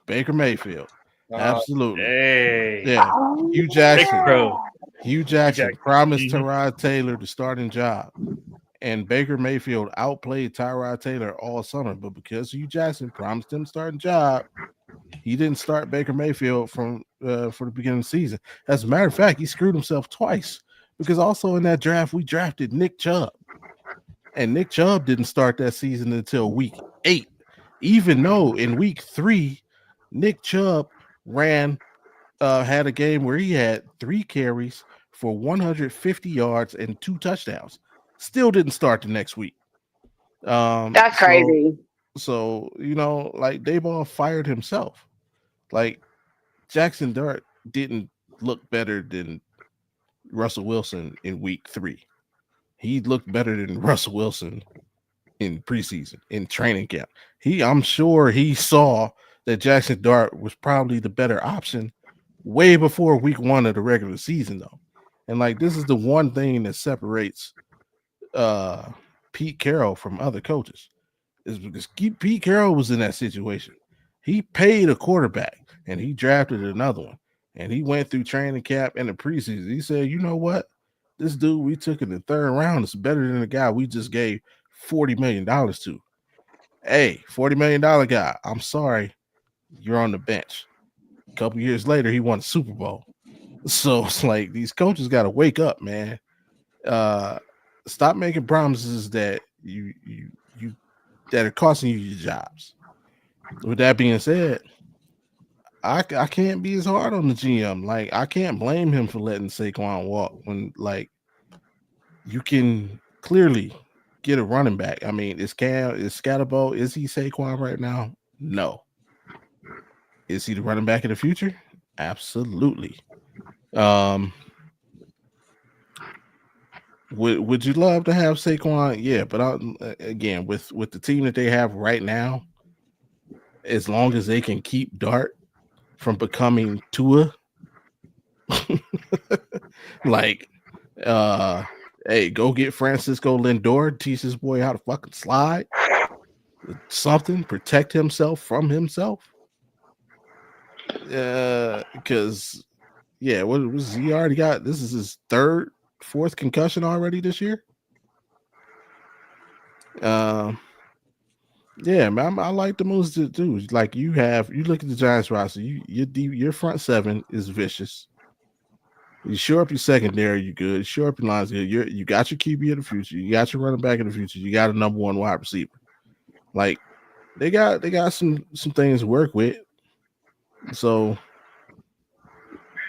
[SPEAKER 3] Baker Mayfield. Absolutely.
[SPEAKER 2] Hey.
[SPEAKER 3] Yeah. Hugh Jackson. Hugh Jackson promised
[SPEAKER 2] Mhm.
[SPEAKER 3] Tyrod Taylor the starting job. And Baker Mayfield outplayed Tyrod Taylor all summer. But because Hugh Jackson promised him the starting job, he didn't start Baker Mayfield for the beginning of the season. As a matter of fact, he screwed himself twice because also in that draft, we drafted Nick Chubb. And Nick Chubb didn't start that season until week 8, even though in week 3, Nick Chubb had a game where he had 3 carries for 150 yards and 2 touchdowns. Still didn't start the next week.
[SPEAKER 5] That's crazy.
[SPEAKER 3] So, like Daboll fired himself. Like Jackson Dart didn't look better than Russell Wilson in week 3. He looked better than Russell Wilson in preseason, in training camp. I'm sure he saw that Jackson Dart was probably the better option way before week 1 of the regular season, though. And like this is the one thing that separates Pete Carroll from other coaches, is because Pete Carroll was in that situation. He paid a quarterback and he drafted another one, and he went through training camp and the preseason. He said, you know what? This dude we took in the 3rd round is better than the guy we just gave $40 million to. Hey, $40 million guy, I'm sorry, you're on the bench. A couple years later, he won the Super Bowl. So it's like these coaches got to wake up, man. Stop making promises that you that are costing you your jobs. With that being said, I can't be as hard on the GM. Like I can't blame him for letting Saquon walk when like you can clearly get a running back. I mean, is Scatterbo, is he Saquon right now? No. Is he the running back in the future? Absolutely. Would you love to have Saquon? Yeah, but again, with the team that they have right now, as long as they can keep Dart from becoming Tua, like, hey, go get Francisco Lindor, teach this boy how to fucking slide, something, protect himself from himself. Because what was he already got? This is his 3rd, 4th concussion already this year. Yeah, man, I like the moves to do. Like you look at the Giants roster, your front 7 is vicious. You shore up your secondary, you good. You shore up your lines, good. You got your QB in the future. You got your running back in the future. You got a number 1 wide receiver. Like they got some things to work with. So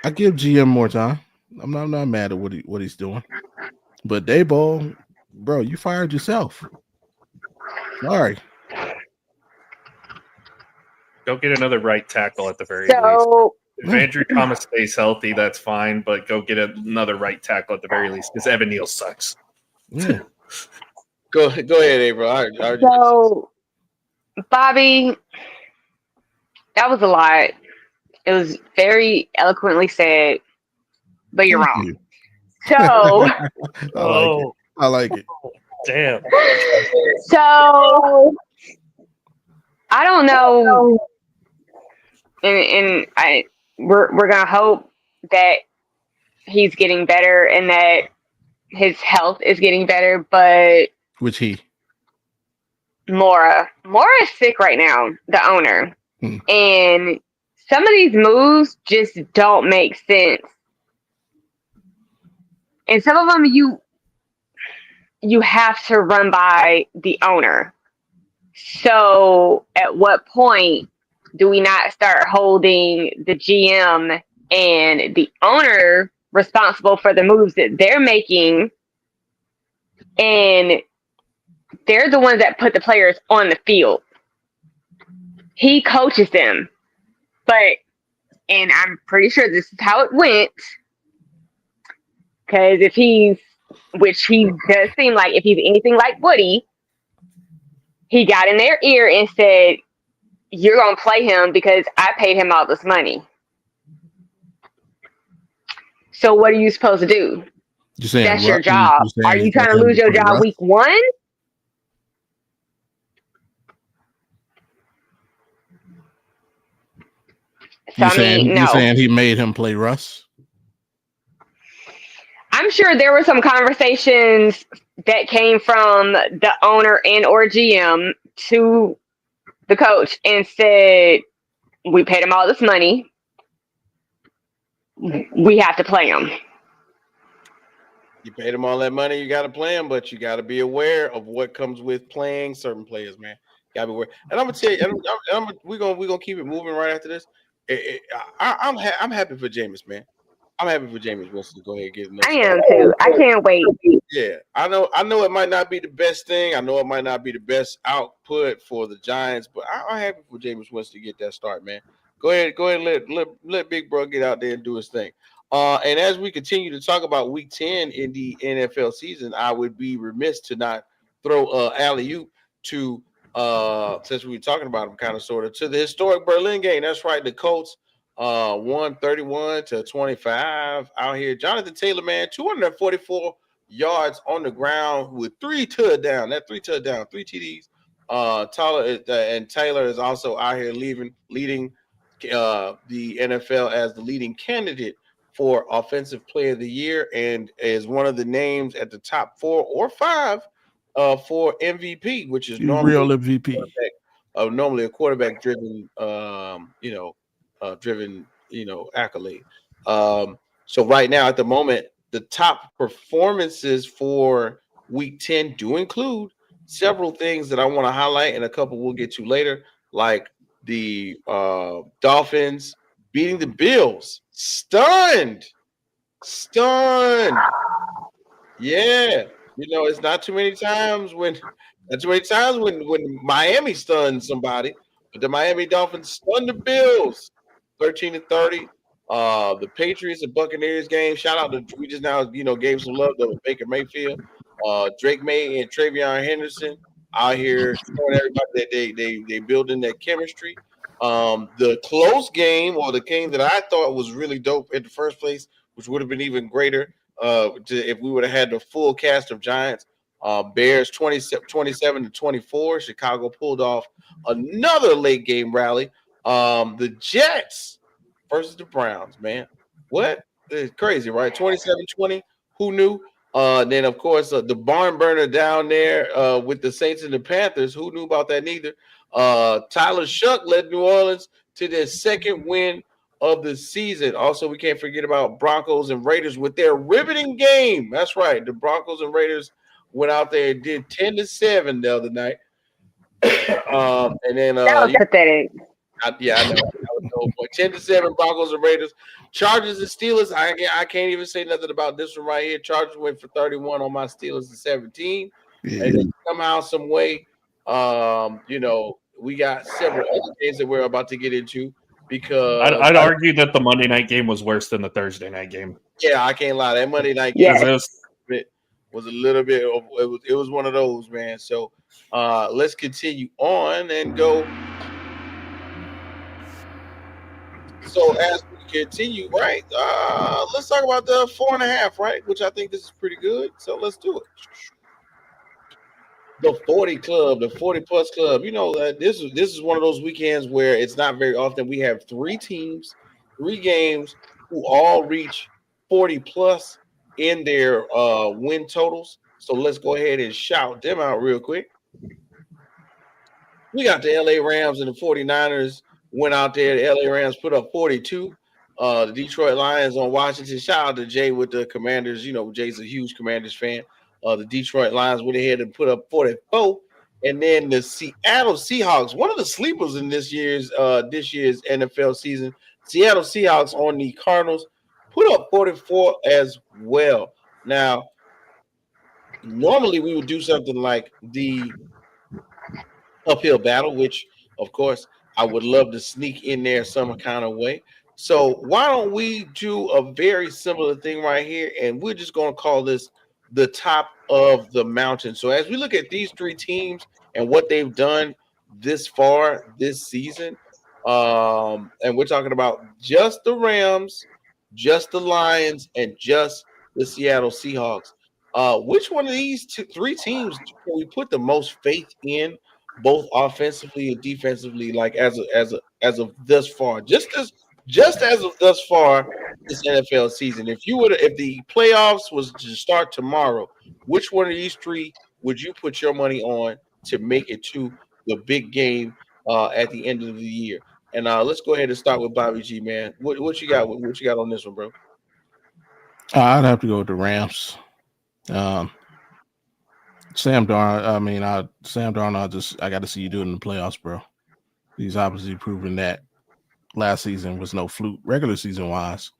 [SPEAKER 3] I give GM more time. I'm not mad at what he's doing. But Daboll, bro, you fired yourself. Sorry.
[SPEAKER 2] Go get another right tackle at the very least. If Andrew Thomas stays healthy, that's fine, but go get another right tackle at the very least because Evan Neal sucks.
[SPEAKER 3] Yeah.
[SPEAKER 1] Go ahead, April.
[SPEAKER 5] So, Bobby, that was a lot. It was very eloquently said, but you're
[SPEAKER 3] Thank
[SPEAKER 5] wrong.
[SPEAKER 3] you.
[SPEAKER 5] So,
[SPEAKER 3] I like it.
[SPEAKER 2] Damn.
[SPEAKER 5] so I don't know, and we're gonna hope that he's getting better and that his health is getting better. But
[SPEAKER 3] Which he?
[SPEAKER 5] Mora is sick right now, the owner,
[SPEAKER 3] Hmm.
[SPEAKER 5] and some of these moves just don't make sense. And some of them you have to run by the owner. So at what point do we not start holding the GM and the owner responsible for the moves that they're making? And they're the ones that put the players on the field. He coaches them. And I'm pretty sure this is how it went. Because which he does seem like, if he's anything like Woody, he got in their ear and said, "You're going to play him because I paid him all this money." So what are you supposed to do?
[SPEAKER 3] You saying
[SPEAKER 5] That's your
[SPEAKER 3] Russ?
[SPEAKER 5] job. Are you trying to lose your job week one? So,
[SPEAKER 3] You saying he made him play Russ?
[SPEAKER 5] I'm sure there were some conversations that came from the owner and or GM to the coach and said, "We paid him all this money. We have to play him."
[SPEAKER 1] You paid him all that money, you got to play him, but you got to be aware of what comes with playing certain players, man. Got to be aware. And I'm gonna tell you, we're gonna keep it moving right after this. I'm happy for Jameis, man. I'm happy for Jameis Winston to go ahead and get another.
[SPEAKER 5] I am too. I can't wait.
[SPEAKER 1] Yeah, I know it might not be the best thing. I know it might not be the best output for the Giants, but I'm happy for Jameis Winston to get that start, man. Go ahead, let Big Bro get out there and do his thing. And as we continue to talk about Week 10 in the NFL season, I would be remiss to not throw alley-oop to since we were talking about him, kind of sort of, to the historic Berlin game. That's right, the Colts won 31-25 out here. Jonathan Taylor, man, 244 yards on the ground with 3 touchdowns. That 3 touchdowns, 3 TDs. Taylor is also out here leading the NFL as the leading candidate for Offensive Player of the Year, and is one of the names at the top 4 or 5 for MVP, which is normally
[SPEAKER 3] real MVP.
[SPEAKER 1] Normally a quarterback-driven, accolade. So right now, at the moment, the top performances for Week 10 do include several things that I want to highlight, and a couple we'll get to later, like the Dolphins beating the Bills. Stunned. Yeah. It's not too many times when Miami stuns somebody, but the Miami Dolphins stunned the Bills 13-30. The Patriots and Buccaneers game. Shout out to, we just now gave some love to Baker Mayfield, Drake May and Travion Henderson out here showing everybody that they building that chemistry. The close game, or the game that I thought was really dope in the first place, which would have been even greater if we would have had the full cast of Giants. Bears 27-24. Chicago pulled off another late game rally. The Jets versus the Browns, man. What? It's crazy, right? 27-20. Who knew? Then, of course, the barn burner down there with the Saints and the Panthers. Who knew about that neither? Tyler Shuck led New Orleans to their second win of the season. Also, we can't forget about Broncos and Raiders with their riveting game. That's right. The Broncos and Raiders went out there and did 10-7 the other night. And then
[SPEAKER 5] that was pathetic.
[SPEAKER 1] I know. 10-7 Broncos and Raiders. Chargers and Steelers. I can't even say nothing about this one right here. Chargers went for 31 on my Steelers to 17.
[SPEAKER 3] Yeah.
[SPEAKER 1] And then somehow, some way, we got several other games that we're about to get into, because
[SPEAKER 2] I'd argue that the Monday night game was worse than the Thursday night game.
[SPEAKER 1] Yeah, I can't lie. That Monday night game was a little bit of, it was one of those, man. So let's continue on and go. So as we continue, right? Let's talk about the 4.5, right? Which I think this is pretty good. So let's do it. The 40 club, the 40 plus club. You know, this is one of those weekends where it's not very often. We have 3 teams, 3 games who all reach 40 plus in their win totals. So let's go ahead and shout them out real quick. We got the LA Rams and the 49ers went out there. The LA Rams put up 42. The Detroit Lions on Washington. Shout out to Jay with the Commanders. You know, Jay's a huge Commanders fan. The Detroit Lions went ahead and put up 44. And then the Seattle Seahawks, one of the sleepers in this year's NFL season, Seattle Seahawks on the Cardinals put up 44 as well. Now, normally we would do something like the uphill battle, which, of course, I would love to sneak in there some kind of way. So why don't we do a very similar thing right here, and we're just going to call this the top of the mountain. So as we look at these 3 teams and what they've done this far this season, and we're talking about just the Rams, just the Lions, and just the Seattle Seahawks. Which one of these 3 teams can we put the most faith in, both offensively and defensively, like as of thus far? Just as of thus far this NFL season. If the playoffs was to start tomorrow, which one of these 3 would you put your money on to make it to the big game at the end of the year? And let's go ahead and start with Bobby G, man. What you got? What you got on this one, bro?
[SPEAKER 3] I'd have to go with the Rams. Sam Darnold, I got to see you do it in the playoffs, bro. He's obviously proven that last season was no fluke, regular season wise,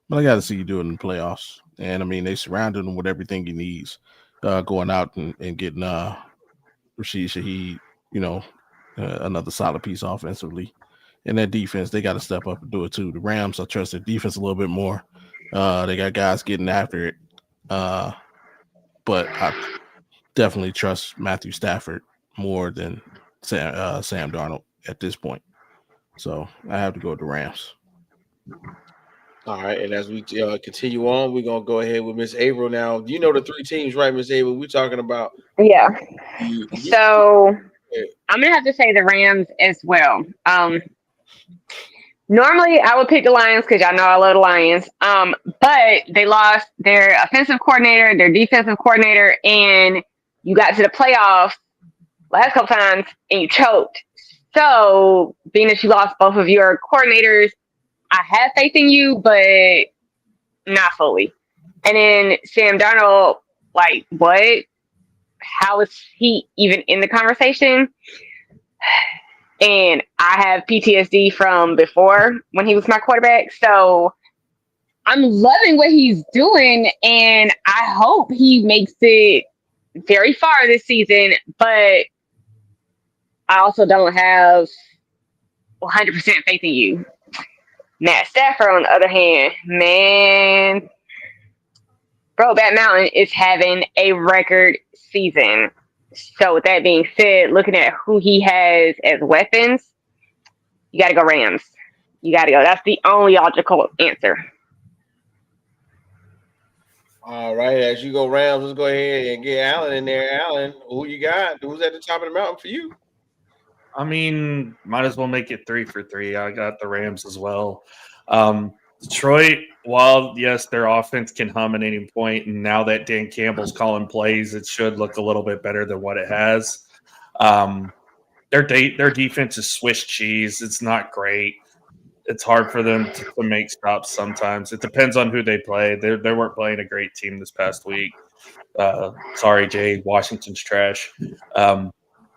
[SPEAKER 3] but I got to see you do it in the playoffs. And I mean, they surrounded him with everything he needs, going out and getting Rashid Shaheed, another solid piece offensively. And that defense, they got to step up and do it too. The Rams, I trust their defense a little bit more. They got guys getting after it, but I definitely trust Matthew Stafford more than Sam Darnold at this point. So I have to go with the Rams.
[SPEAKER 1] All right, and as we continue on, we're gonna go ahead with Miss April now. You know the 3 teams, right, Miss April? We're talking about.
[SPEAKER 5] Yeah. So I'm gonna have to say the Rams as well. Normally I would pick the Lions because y'all know I love the Lions. But they lost their offensive coordinator, their defensive coordinator, and you got to the playoffs last couple times and you choked. So being that you lost both of your coordinators, I have faith in you, but not fully. And then Sam Darnold, like, what? How is he even in the conversation? And I have PTSD from before when he was my quarterback. So I'm loving what he's doing, and I hope he makes it very far this season. But I also don't have 100% faith in you. Matt Stafford, on the other hand, man, Brokeback Mountain is having a record season. So with that being said, looking at who he has as weapons, you got to go Rams. You got to go. That's the only logical answer.
[SPEAKER 1] All right, as you go Rams, let's go ahead and get Allen in there. Allen, who you got? Who's at the top of the mountain for you?
[SPEAKER 2] I mean, might as well make it 3 for 3. I got the Rams as well. Detroit, while, yes, their offense can hum at any point, and now that Dan Campbell's calling plays, it should look a little bit better than what it has. Their defense is Swiss cheese. It's not great. It's hard for them to make stops sometimes. It depends on who they play. They weren't playing a great team this past week. Sorry, Jay. Washington's trash.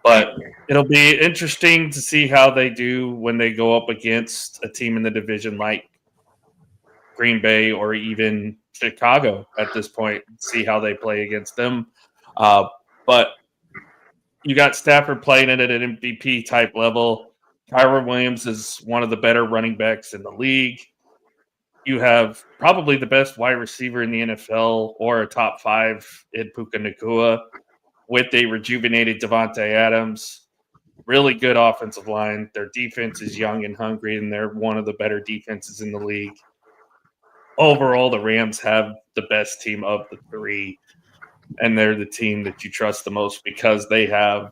[SPEAKER 2] But it'll be interesting to see how they do when they go up against a team in the division like Green Bay or even Chicago at this point. See how they play against them. But you got Stafford playing it at an MVP type level. Kyron Williams is one of the better running backs in the league. you have probably the best wide receiver in the NFL or a top 5 in Puka Nacua with a rejuvenated Devontae Adams. Really good offensive line. Their defense is young and hungry, and they're one of the better defenses in the league. Overall, the Rams have the best team of the 3, and they're the team that you trust the most because they have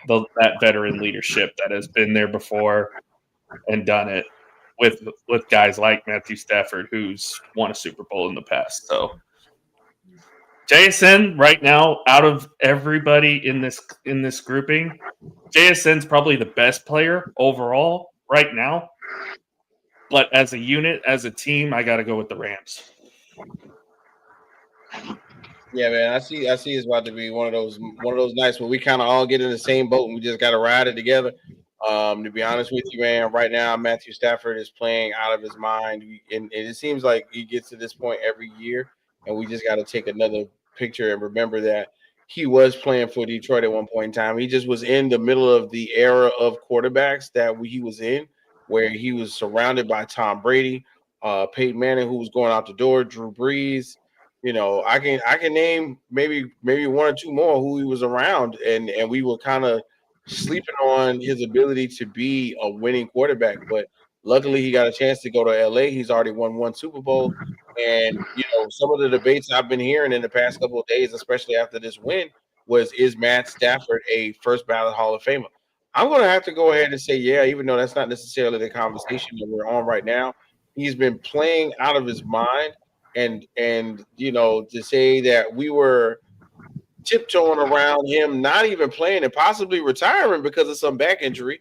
[SPEAKER 2] that veteran leadership that has been there before and done it with guys like Matthew Stafford, who's won a Super Bowl in the past. So JSN right now, out of everybody in this grouping, JSN's probably the best player overall right now. But as a unit, as a team, I got to go with the Rams.
[SPEAKER 1] Yeah, man, I see it's about to be one of those nights where we kind of all get in the same boat and we just got to ride it together. To be honest with you, man, right now Matthew Stafford is playing out of his mind, and it seems like he gets to this point every year, and we just got to take another picture and remember that he was playing for Detroit at one point in time. He just was in the middle of the era of quarterbacks that he was in, where he was surrounded by Tom Brady, Peyton Manning, who was going out the door, Drew Brees. You know, I can name maybe one or two more who he was around, and we were kind of sleeping on his ability to be a winning quarterback. But luckily, he got a chance to go to LA. He's already won 1 Super Bowl, and you know, some of the debates I've been hearing in the past couple of days, especially after this win, is Matt Stafford a first ballot Hall of Famer? I'm going to have to go ahead and say, yeah, even though that's not necessarily the conversation that we're on right now. He's been playing out of his mind. And you know, to say that we were tiptoeing around him not even playing and possibly retiring because of some back injury,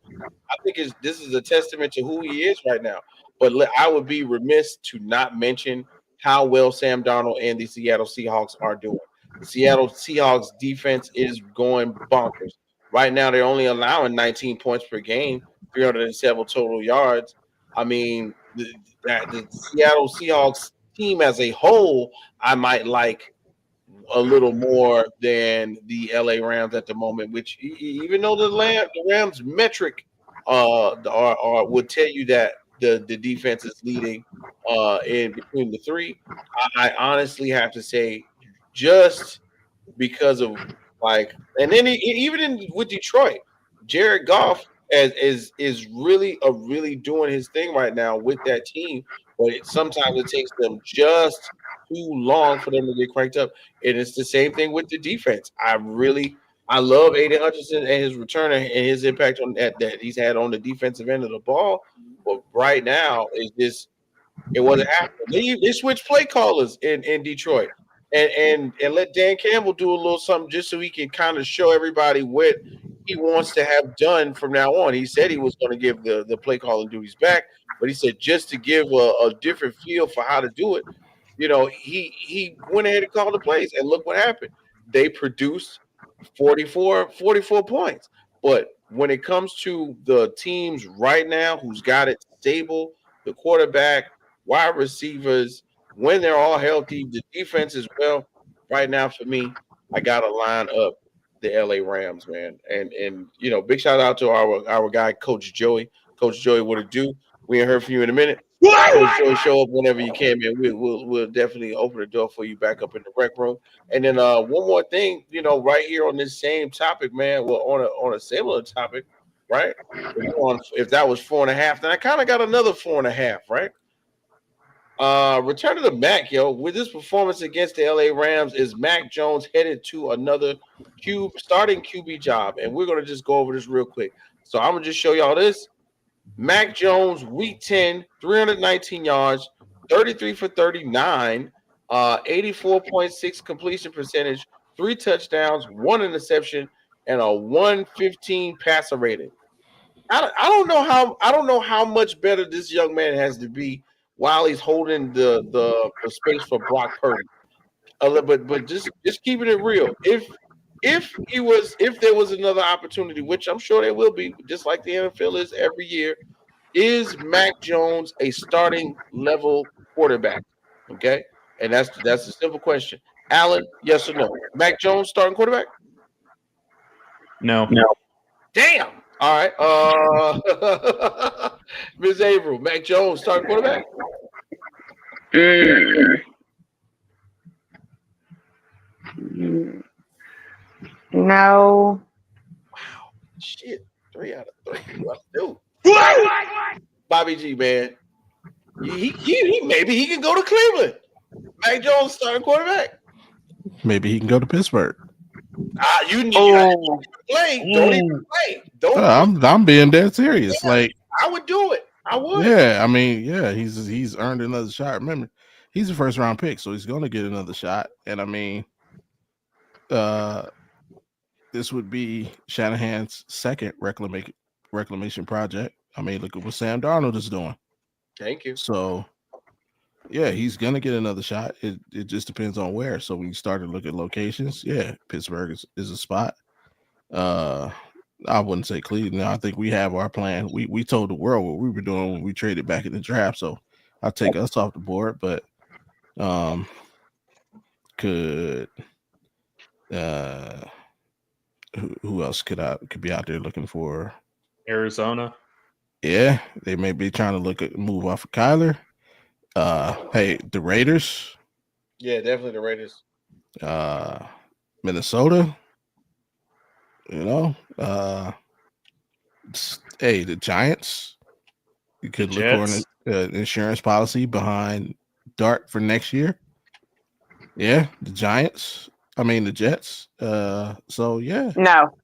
[SPEAKER 1] I think this is a testament to who he is right now. But I would be remiss to not mention how well Sam Darnold and the Seattle Seahawks are doing. The Seattle Seahawks defense is going bonkers. Right now, they're only allowing 19 points per game, 307 total yards. I mean, the Seattle Seahawks team as a whole, I might like a little more than the LA Rams at the moment, which even though the Rams metric would tell you that the defense is leading in between the 3, I honestly have to say just because of and then even with Detroit, Jared Goff is really doing his thing right now with that team. But sometimes it takes them just too long for them to get cranked up. And it's the same thing with the defense. I love Aiden Hutchinson and his return and his impact on that he's had on the defensive end of the ball. But right now, it wasn't happening. They switched play callers in Detroit. And let Dan Campbell do a little something just so he can kind of show everybody what he wants to have done from now on. He said he was going to give the play calling duties back, but he said just to give a different feel for how to do it, you know, he went ahead and called the plays, and look what happened. They produced 44 points. But when it comes to the teams right now who's got it stable, the quarterback, wide receivers, when they're all healthy, the defense as well, right now for me, I got to line up the LA Rams, man. And you know, big shout out to our guy, Coach Joey. Coach Joey, what it do? We ain't heard from you in a minute. Coach Joey, show up whenever you can, man. We'll definitely open the door for you back up in the rec room. And then one more thing, you know, right here on this same topic, man. Well, on a similar topic, right? If that was 4.5, then I kind of got another 4.5, right? Return to the Mac, yo. With this performance against the LA Rams, is Mac Jones headed to another starting QB job? And we're going to just go over this real quick. So I'm going to just show y'all this. Mac Jones, week 10, 319 yards, 33 for 39, 84.6 completion percentage, 3 touchdowns, 1 interception, and a 115 passer rating. I don't know how much better this young man has to be while he's holding the space for Brock Purdy. But just keeping it real. If there was another opportunity, which I'm sure there will be, just like the NFL is every year, is Mac Jones a starting level quarterback? Okay, and that's a simple question. Alan, yes or no? Mac Jones starting quarterback?
[SPEAKER 2] No.
[SPEAKER 1] Damn. All right. Ms. Averill, Mac Jones starting quarterback?
[SPEAKER 5] Mm. No.
[SPEAKER 1] Shit, 3 out of 3. What do? What? Bobby G, man. He maybe he can go to Cleveland. Mac Jones starting quarterback.
[SPEAKER 3] Maybe he can go to Pittsburgh.
[SPEAKER 1] You need
[SPEAKER 5] Oh.
[SPEAKER 1] to play. Don't even play. Don't.
[SPEAKER 3] I'm being dead serious.
[SPEAKER 1] Yeah,
[SPEAKER 3] Like,
[SPEAKER 1] I would do it. I would.
[SPEAKER 3] yeah, I mean, yeah, he's earned another shot. Remember, he's a first round pick, so he's going to get another shot. And I mean, this would be Shanahan's second reclamation project. I mean, look at what Sam Darnold is doing.
[SPEAKER 1] Thank you.
[SPEAKER 3] So, yeah, he's gonna get another shot. It just depends on where. So when you start to look at locations, yeah, Pittsburgh is a spot. I wouldn't say Cleveland. I think we have our plan. We told the world what we were doing when we traded back in the draft. So I'll take us off the board. But could who else could be out there looking for
[SPEAKER 2] Arizona?
[SPEAKER 3] Yeah, they may be trying to move off of Kyler. Hey, the Raiders.
[SPEAKER 1] Yeah, definitely the Raiders.
[SPEAKER 3] Minnesota. You know, hey, the Giants. You could look for an insurance policy behind Dart for next year. Yeah, the Giants. I mean the Jets. So yeah.
[SPEAKER 5] No,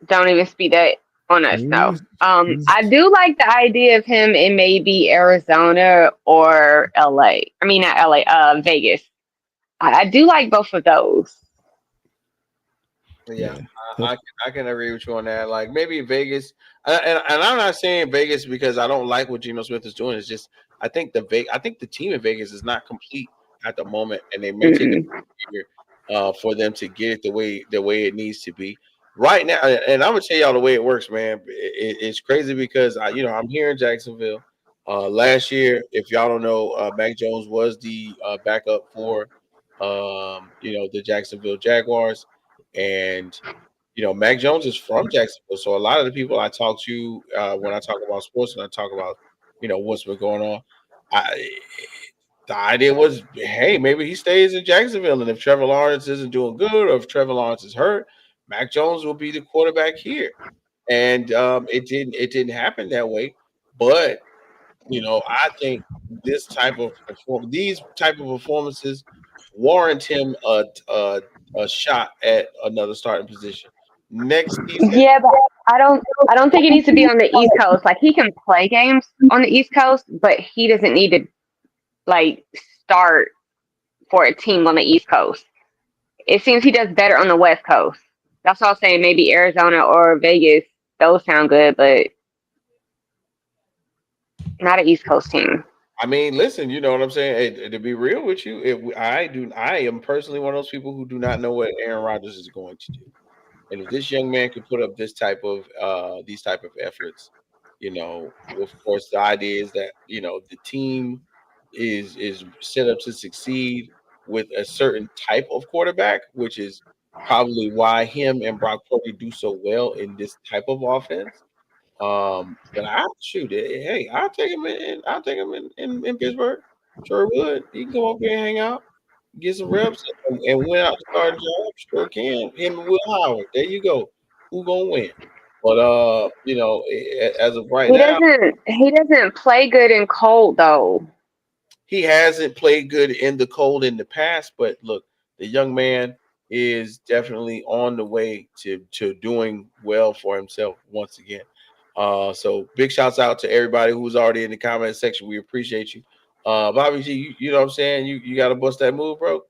[SPEAKER 5] don't even speak that on us. No. I do like the idea of him in maybe Arizona or LA. I mean not LA. Vegas. I do like both of those.
[SPEAKER 1] Yeah. I can agree with you on that. Like maybe Vegas, and I'm not saying Vegas because I don't like what Geno Smith is doing. It's just I think the team in Vegas is not complete at the moment, and they may take a year for them to get it the way it needs to be right now. And I'm gonna tell y'all the way it works, man. It's crazy because I'm here in Jacksonville. Last year, if y'all don't know, Mac Jones was the backup for the Jacksonville Jaguars, and Mac Jones is from Jacksonville, so a lot of the people I talk to when I talk about sports and I talk about what's been going on, the idea was, hey, maybe he stays in Jacksonville, and if Trevor Lawrence isn't doing good, or if Trevor Lawrence is hurt, Mac Jones will be the quarterback here. And it didn't happen that way. But I think these type of performances warrant him a shot at another starting position next season.
[SPEAKER 5] Yeah, but I don't think he needs to be on the East Coast. Like he can play games on the East Coast, but he doesn't need to start for a team on the East Coast. It seems he does better on the West Coast. That's all I'm saying. Maybe Arizona or Vegas. Those sound good, but not an East Coast team.
[SPEAKER 1] I mean, listen, you know what I'm saying? Hey, to be real with you, I am personally one of those people who do not know what Aaron Rodgers is going to do. And if this young man can put up these type of efforts, of course, the idea is that the team is set up to succeed with a certain type of quarterback, which is probably why him and Brock Purdy do so well in this type of offense. But I'll shoot it. Hey, I'll take him in Pittsburgh. Sure would. He can come up here and hang out, get some reps, and win out the starting job. Sure can. Him and Will Howard. There you go. Who gonna win? But as of right now,
[SPEAKER 5] he doesn't play good in cold though.
[SPEAKER 1] He hasn't played good in the cold in the past, but look, the young man is definitely on the way to doing well for himself once again. So big shouts out to everybody who's already in the comment section. We appreciate you. Bobby G, you know what I'm saying? You got to bust that move, bro.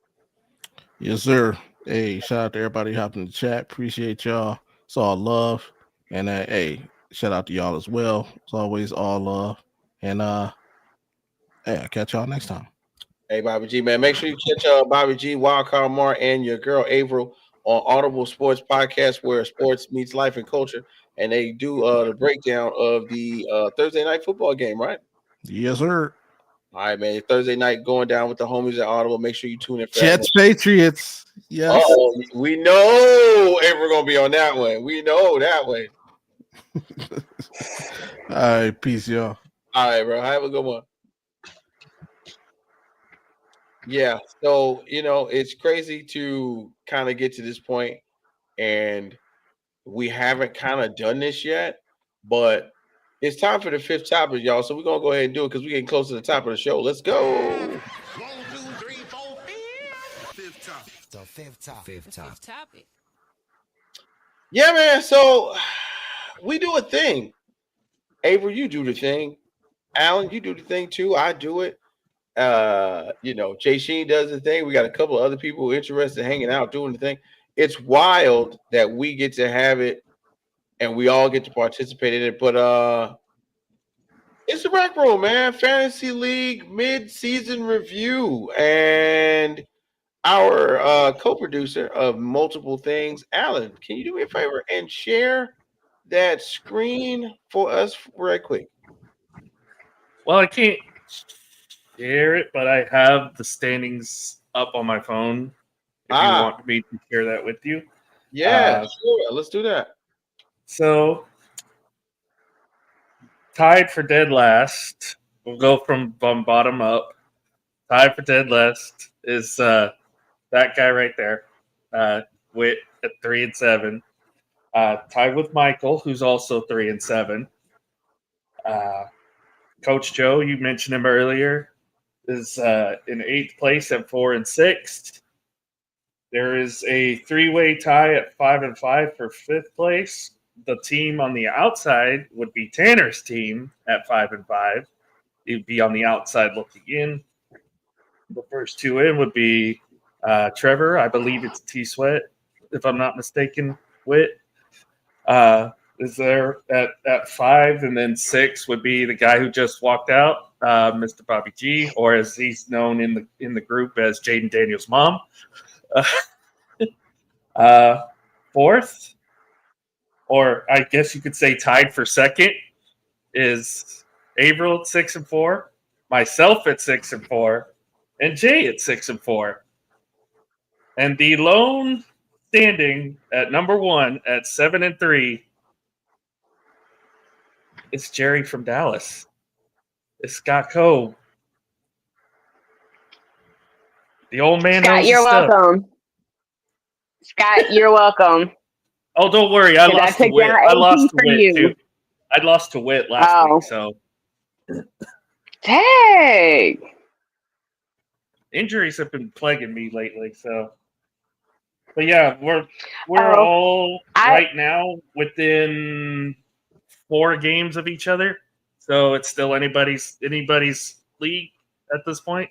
[SPEAKER 3] Yes, sir. Hey, shout out to everybody hopping in the chat. Appreciate y'all. It's all love. And hey, shout out to y'all as well. It's always all love. And hey, I'll catch y'all next time.
[SPEAKER 1] Hey, Bobby G, man. Make sure you catch Bobby G, Wildcard Mar, and your girl April on Audible Sports Podcast, where sports meets life and culture. And they do the breakdown of the Thursday night football game, right?
[SPEAKER 3] Yes, sir.
[SPEAKER 1] All right, man. Thursday night going down with the homies at Audible. Make sure you tune in for
[SPEAKER 3] Jets Patriots. Yes.
[SPEAKER 1] Oh, we know we're gonna be on that one. We know that way.
[SPEAKER 3] All right, peace, y'all.
[SPEAKER 1] All right, bro. Have a good one. Yeah. So, it's crazy to kind of get to this point, and we haven't kind of done this yet, but it's time for the fifth topic, y'all. So we're gonna go ahead and do it because we're getting close to the top of the show. Let's go.
[SPEAKER 4] 1, 2, 3, 4, 5. Fifth topic. The fifth topic.
[SPEAKER 1] Yeah, man. So we do a thing. Avery, you do the thing. Alan, you do the thing too. I do it. Jay Sheen does the thing. We got a couple of other people interested in hanging out, doing the thing. It's wild that we get to have it and we all get to participate in it. But it's the RecRoom, man. Fantasy League mid-season review. And our co-producer of multiple things, Alan, can you do me a favor and share that screen for us right quick?
[SPEAKER 2] Well, I can't share it, but I have the standings up on my phone. If you want me to share that with you.
[SPEAKER 1] Yeah, sure. Let's do that.
[SPEAKER 2] So, tied for dead last. We'll go from bottom up. Tied for dead last is that guy right there, Witt at 3-7. Tied with Michael, who's also 3-7. Coach Joe, you mentioned him earlier, is in 8th place at 4-6. There is a 3-way tie at 5-5 for 5th place. The team on the outside would be Tanner's team at 5-5. He'd be on the outside looking in. The first two in would be Trevor. I believe it's T-Sweat, if I'm not mistaken. Witt is there at 5, and then 6 would be the guy who just walked out, Mr. Bobby G, or as he's known in the group as Jaden Daniels' mom. 4th, or I guess you could say tied for 2nd, is Averill at 6-4, myself at 6-4, and Jay at 6-4. And the lone standing at number 1 at 7-3 is Jerry from Dallas. It's Scott Coe. The old man
[SPEAKER 5] Scott,
[SPEAKER 2] knows
[SPEAKER 5] you're
[SPEAKER 2] his stuff.
[SPEAKER 5] welcome. Scott, you're welcome.
[SPEAKER 2] Oh, don't worry. I lost to Witt. I lost to Witt, too. I lost to Witt last week, so.
[SPEAKER 5] Dang.
[SPEAKER 2] Injuries have been plaguing me lately, so. But yeah, we're all right now within 4 games of each other, so it's still anybody's league at this point.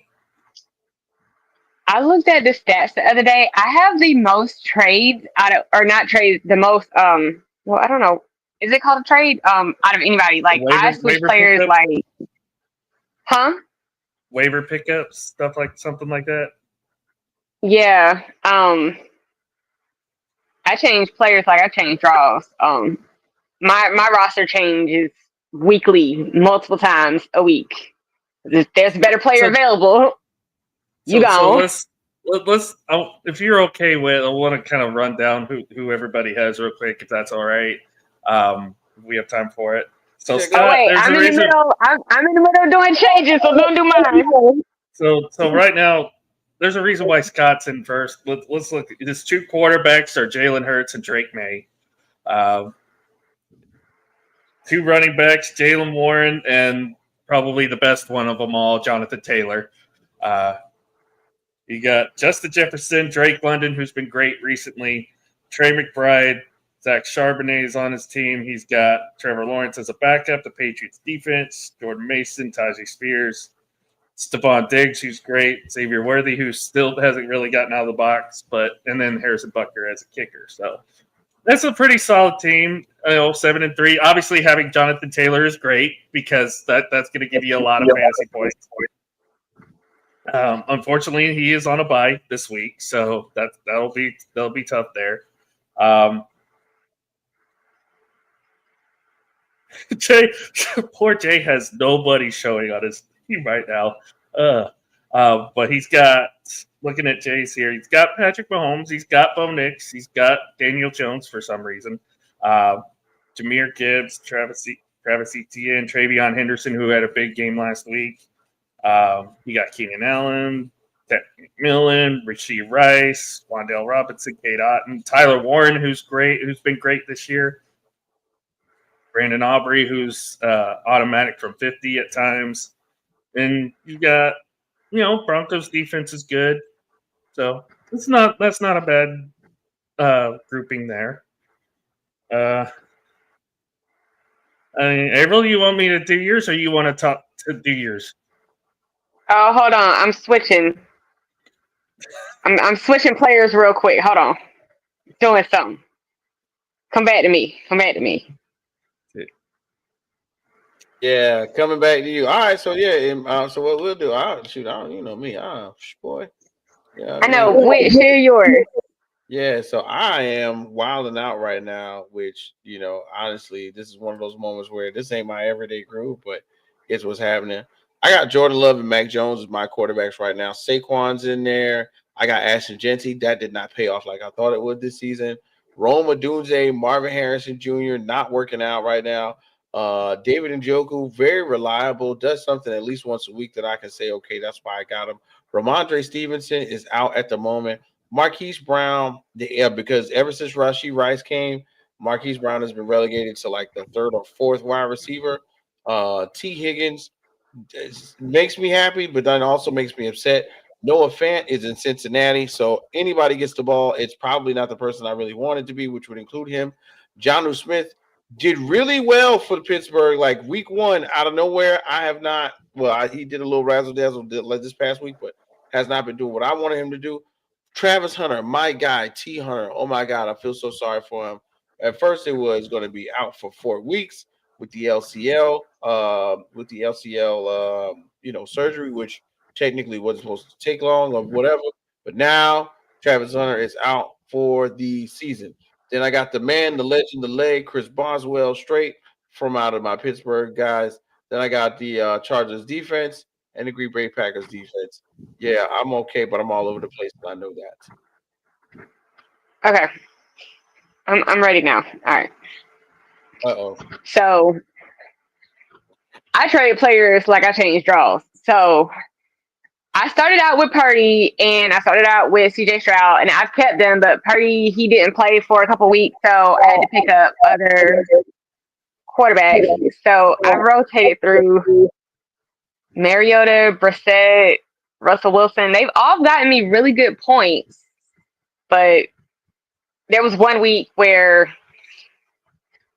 [SPEAKER 5] I looked at the stats the other day. I have the most trades the most well, I don't know. Is it called a trade? Out of anybody. Like I switch players
[SPEAKER 2] pickups?
[SPEAKER 5] like
[SPEAKER 2] Waiver pickups, something like that.
[SPEAKER 5] Yeah. I change players like I change draws. My roster changes weekly, multiple times a week. If there's a better player available.
[SPEAKER 2] Let's if you're okay with, I want to kind of run down who everybody has real quick, if that's all right. If we have time for it. So Scott,
[SPEAKER 5] I'm in the middle of doing changes, so don't do mine.
[SPEAKER 2] So right now, there's a reason why Scott's in first. Let's look. His 2 quarterbacks are Jalen Hurts and Drake May. 2 running backs, Jalen Warren, and probably the best one of them all, Jonathan Taylor. You got Justin Jefferson, Drake London, who's been great recently, Trey McBride, Zach Charbonnet is on his team. He's got Trevor Lawrence as a backup, the Patriots defense, Jordan Mason, Tajay Spears, Stephon Diggs, who's great, Xavier Worthy, who still hasn't really gotten out of the box, and then Harrison Butker as a kicker. So that's a pretty solid team. 7-3. Obviously, having Jonathan Taylor is great because that's going to give you a lot of fantasy points. Unfortunately, he is on a bye this week, so that'll be tough there. Poor Jay has nobody showing on his team right now. But he's got, looking at Jay's here, he's got Patrick Mahomes, he's got Bo Nix, he's got Daniel Jones for some reason, Jahmyr Gibbs, Travis Etienne, Travion Henderson, who had a big game last week. You got Keenan Allen, McMillan, Rasheed Rice, Wandale Robinson, Kate Otten, Tyler Warren, who's been great this year. Brandon Aubrey, who's automatic from 50 at times. And you got, Broncos defense is good. So that's not a bad grouping there. April, you want me to do yours or you want to do yours?
[SPEAKER 5] Oh, hold on. I'm switching. I'm switching players real quick. Hold on. Doing something. Come back to me.
[SPEAKER 1] Yeah, coming back to you. All right, so yeah, so what we'll do? You know me, boy. Yeah,
[SPEAKER 5] I know. Wait, share yours.
[SPEAKER 1] Yeah, so I am wilding out right now, which, honestly, this is one of those moments where this ain't my everyday group, but it's what's happening. I got Jordan Love and Mac Jones as my quarterbacks right now. Saquon's in there. I got Ashton Genty. That did not pay off like I thought it would this season. Rome Odunze, Marvin Harrison Jr. not working out right now. David Njoku, very reliable, does something at least once a week that I can say, okay, that's why I got him. Ramondre Stevenson is out at the moment. Marquise Brown, because ever since Rashee Rice came, Marquise Brown has been relegated to like the third or fourth wide receiver. T. Higgins makes me happy, but then also makes me upset. Noah Fant is in Cincinnati, so anybody gets the ball, it's probably not the person I really wanted to be, which would include him. Jonnu Smith did really well for Pittsburgh, like week one out of nowhere. I have not. Well, he did a little razzle dazzle this past week, but has not been doing what I wanted him to do. Travis Hunter, my guy, T. Hunter. Oh my God, I feel so sorry for him. At first, it was going to be out for 4 weeks with the LCL, surgery, which technically wasn't supposed to take long or whatever. But now Travis Hunter is out for the season. Then I got the man, the legend, the leg, Chris Boswell, straight from out of my Pittsburgh guys. Then I got the Chargers defense and the Green Bay Packers defense. Yeah, I'm okay, but I'm all over the place, and I know that.
[SPEAKER 5] Okay. I'm ready now. All right.
[SPEAKER 1] Uh-oh.
[SPEAKER 5] So I trade players like I change draws. So I started out with Purdy and I started out with CJ Stroud, and I've kept them, but Purdy, he didn't play for a couple weeks, so I had to pick up other quarterbacks. So I rotated through Mariota, Brissett, Russell Wilson. They've all gotten me really good points, but there was 1 week where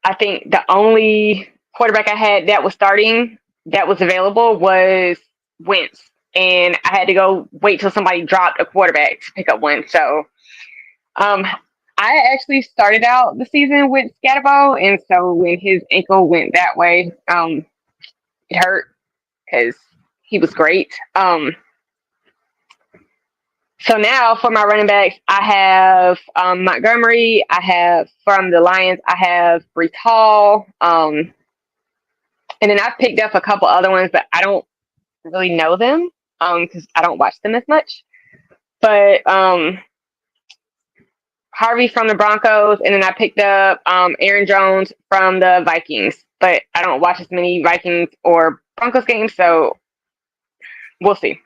[SPEAKER 5] I think the only quarterback I had that was starting that was available was Wentz. And I had to go wait till somebody dropped a quarterback to pick up one. So I actually started out the season with Scatterbo. And so when his ankle went that way, it hurt because he was great. So now for my running backs, I have Montgomery. I have from the Lions, I have Breece Hall. And then I've picked up a couple other ones, but I don't really know them because I don't watch them as much. But Harvey from the Broncos, and then I picked up Aaron Jones from the Vikings. But I don't watch as many Vikings or Broncos games, so we'll see.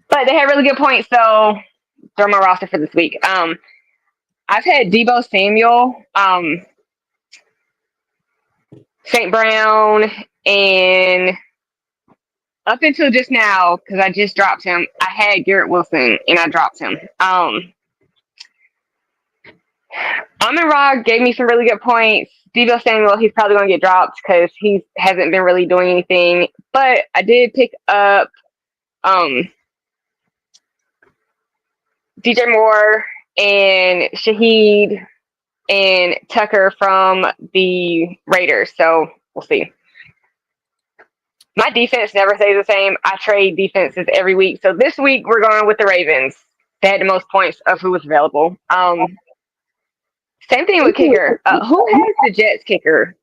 [SPEAKER 5] But they had really good points, so they're on my roster for this week. I've had Deebo Samuel, St. Brown, and up until just now, because I just dropped him, I had Garrett Wilson, and I dropped him. Amon-Ra gave me some really good points. Deebo Samuel, he's probably going to get dropped because he hasn't been really doing anything. But I did pick up DJ Moore and Shaheed and Tucker from the Raiders. So we'll see. My defense never stays the same. I trade defenses every week. So this week we're going with the Ravens. They had the most points of who was available. Same thing with kicker. Who has the Jets kicker?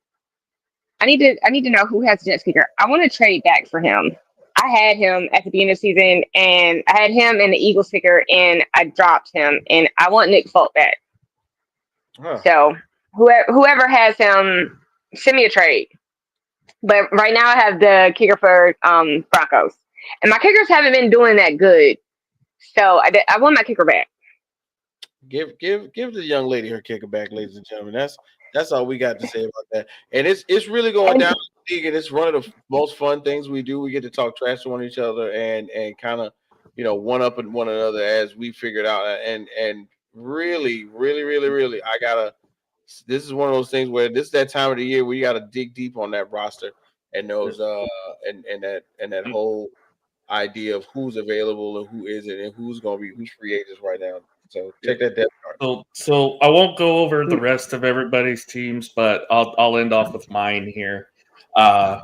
[SPEAKER 5] I need to know who has the Jets kicker. I want to trade back for him. I had him at the beginning of the season, and I had him and the Eagles kicker, and I dropped him, and I want Nick Folk back. Huh. So whoever has him, send me a trade. But right now I have the kicker for Broncos, and my kickers haven't been doing that good. So I want my kicker back.
[SPEAKER 1] Give the young lady her kicker back, ladies and gentlemen. That's all we got to say about that. And it's really going down the league, and it's one of the most fun things we do. We get to talk trash to one each other and kind of one up and one another as we figure it out. And really, I gotta. This is one of those things where this is that time of the year where you gotta dig deep on that roster and those and that whole idea of who's available and who isn't and who's free agents right now. So check that depth chart.
[SPEAKER 2] So I won't go over the rest of everybody's teams, but I'll end off with mine here. My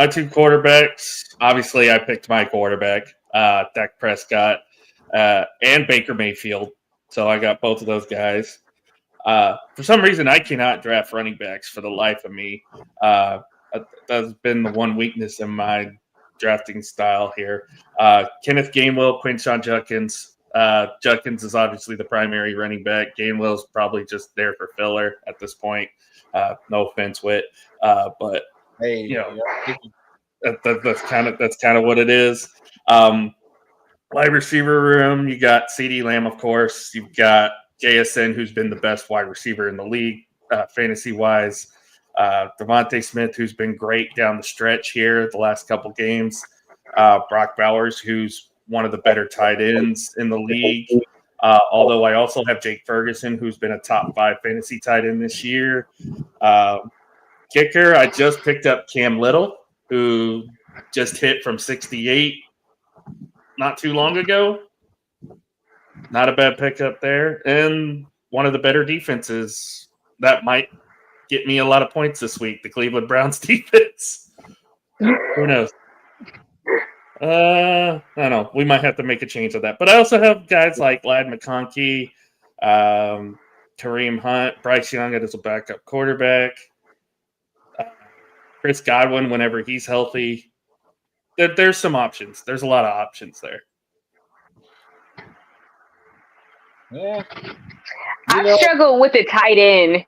[SPEAKER 2] two quarterbacks. Obviously, I picked my quarterback, Dak Prescott, and Baker Mayfield. So I got both of those guys. For some reason, I cannot draft running backs for the life of me. That's been the one weakness in my drafting style here. Kenneth Gainwell, Quinshon Judkins. Judkins is obviously the primary running back. Gainwell's probably just there for filler at this point. No offense, Whit, but
[SPEAKER 1] hey,
[SPEAKER 2] that's kind of what it is. Wide receiver room, you got CeeDee Lamb, of course. You've got JSN, who's been the best wide receiver in the league, fantasy-wise. Devontae Smith, who's been great down the stretch here the last couple games. Brock Bowers, who's one of the better tight ends in the league. Although I also have Jake Ferguson, who's been a top 5 fantasy tight end this year. Kicker, I just picked up Cam Little, who just hit from 68 not too long ago. Not a bad pickup there. And one of the better defenses that might get me a lot of points this week, the Cleveland Browns defense. Who knows? I don't know. We might have to make a change of that. But I also have guys like Ladd McConkey, Kareem Hunt, Bryce Young as a backup quarterback, Chris Godwin whenever he's healthy. There's some options. There's a lot of options there.
[SPEAKER 1] Yeah.
[SPEAKER 5] I've struggled with the tight end.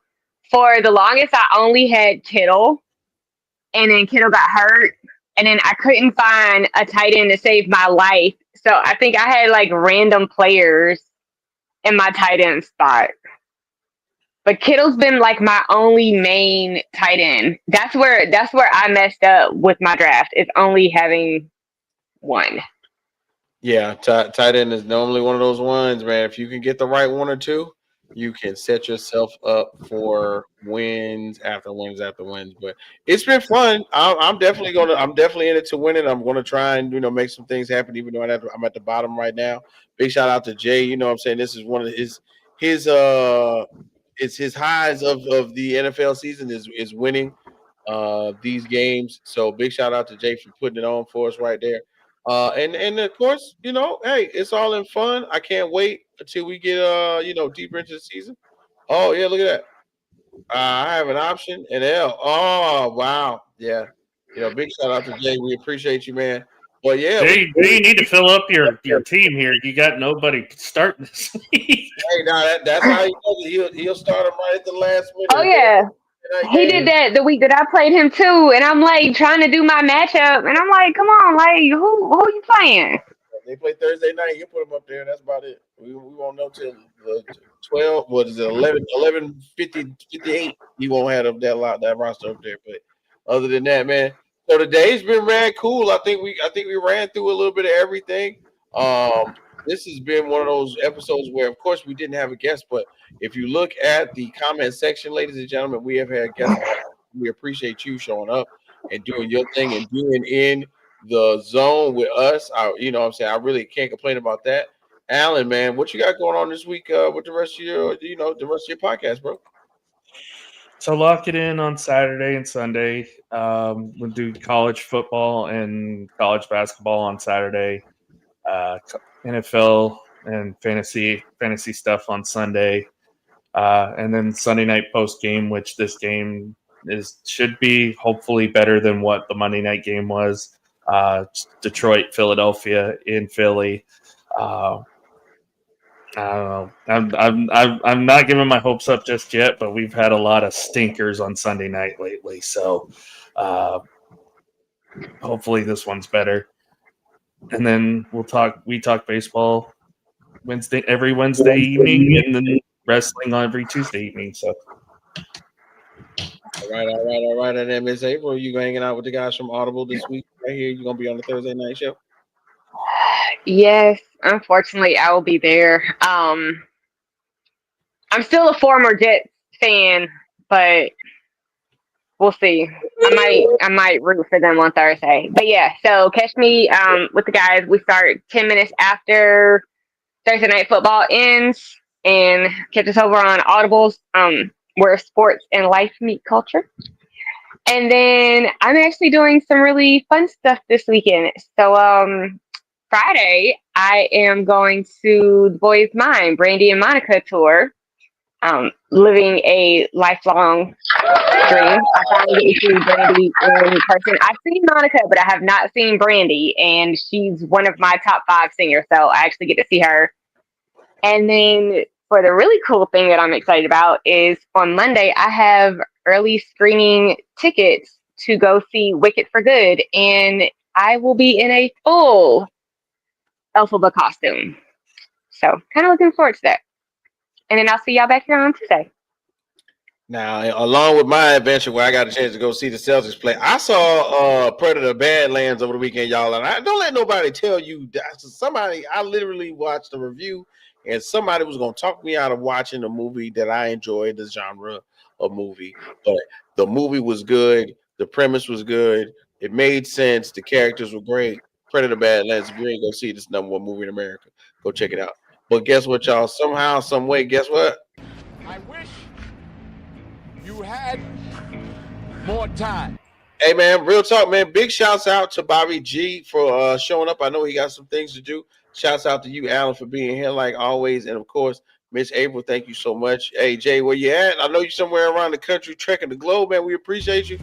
[SPEAKER 5] For the longest, I only had Kittle, and then Kittle got hurt, and then I couldn't find a tight end to save my life. So I think I had like random players in my tight end spot. But Kittle's been like my only main tight end. That's where I messed up with my draft, is only having one.
[SPEAKER 1] Yeah, tight end is normally one of those ones, man. If you can get the right one or two, you can set yourself up for wins after wins after wins. But it's been fun. I'm definitely in it to win it. I'm going to try and make some things happen, even though I'm at the bottom right now. Big shout out to Jay. You know what I'm saying? This is one of his it's his highs of the NFL season is winning these games. So big shout out to Jay for putting it on for us right there. And of course, hey, it's all in fun. I can't wait until we get deeper into the season. Oh yeah, look at that. I have an option and L. Oh wow, yeah. Big shout out to Jay. We appreciate you, man. But yeah,
[SPEAKER 2] Jay, you need to fill up your team here. You got nobody starting this week.
[SPEAKER 1] Hey, now that's how he does it. He'll start him right at the last minute.
[SPEAKER 5] Oh yeah. He did that the week that I played him too, and I'm like trying to do my matchup, and I'm like, come on, like who you playing?
[SPEAKER 1] They play Thursday night. You put them up there. That's about it. We won't know till 12. What is it? 11:58. You won't have that roster up there. But other than that, man. So the day's been ran cool. I think we ran through a little bit of everything. This has been one of those episodes where, of course, we didn't have a guest, but if you look at the comment section, ladies and gentlemen, we have had guests. We appreciate you showing up and doing your thing and being in the zone with us. You know what I'm saying? I really can't complain about that. Alan, man, what you got going on this week with the rest of your podcast, bro?
[SPEAKER 2] So lock it in on Saturday and Sunday. We'll do college football and college basketball on Saturday. NFL and fantasy stuff on Sunday, and then Sunday night post game, which this game should be hopefully better than what the Monday night game was. Detroit, Philadelphia in Philly. I don't know. I'm not giving my hopes up just yet, but we've had a lot of stinkers on Sunday night lately, so hopefully this one's better. and then we talk baseball every Wednesday evening, and then wrestling on every Tuesday evening. So
[SPEAKER 1] All right. And then Miss April, you hanging out with the guys from Audible this week right here? You gonna be on the Thursday night show?
[SPEAKER 5] Yes, unfortunately, I will be there. I'm still a former Jets fan, but we'll see. I might root for them on Thursday. But yeah, so catch me with the guys. We start 10 minutes after Thursday night football ends, and catch us over on Audibles, where sports and life meet culture. And then I'm actually doing some really fun stuff this weekend. So Friday, I am going to The Boys Mine, Brandy and Monica tour. Living a lifelong dream. I finally get to see Brandy in person. I've seen Monica, but I have not seen Brandy, and she's one of my top 5 singers, so I actually get to see her. And then for the really cool thing that I'm excited about is on Monday, I have early screening tickets to go see Wicked for Good, and I will be in a full Elphaba costume. So kind of looking forward to that. And then I'll see y'all back here on Tuesday.
[SPEAKER 1] Now, along with my adventure where I got a chance to go see the Celtics play, I saw Predator Badlands over the weekend, y'all. And I don't let nobody tell you that I literally watched the review, and somebody was going to talk me out of watching a movie that I enjoyed, the genre of movie. But the movie was good. The premise was good. It made sense. The characters were great. Predator Badlands, if you ain't go see this #1 movie in America, go check it out. But guess what, y'all? Somehow, some way, guess what?
[SPEAKER 7] I wish you had more time.
[SPEAKER 1] Hey, man, real talk, man. Big shouts out to Bobby G for showing up. I know he got some things to do. Shouts out to you, Alan, for being here like always. And, of course, Miss April, thank you so much. Hey, Jay, where you at? I know you're somewhere around the country trekking the globe, man. We appreciate you.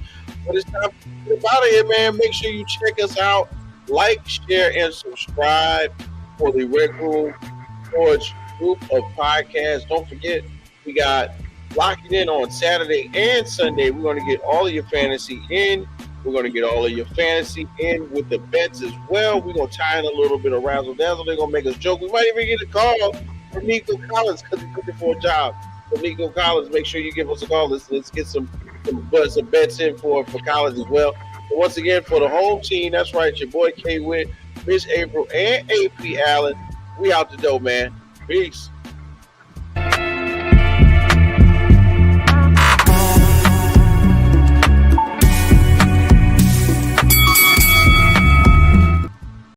[SPEAKER 1] But it's time to get out of here, man. Make sure you check us out. Like, share, and subscribe for the RecRoom Sports group of podcasts. Don't forget, we got Lock It In on Saturday and Sunday. We're going to get all of your fantasy in. We're going to get all of your fantasy in with the bets as well. We're going to tie in a little bit of razzle dazzle. They're going to make us joke. We might even get a call from Nico Collins because he's looking for a job. So Nico Collins, make sure you give us a call. Let's get some bets in for Collins as well. But once again, for the home team, that's right, your boy K Witt, Miss April, and AP Allen. We out the door, man. Peace.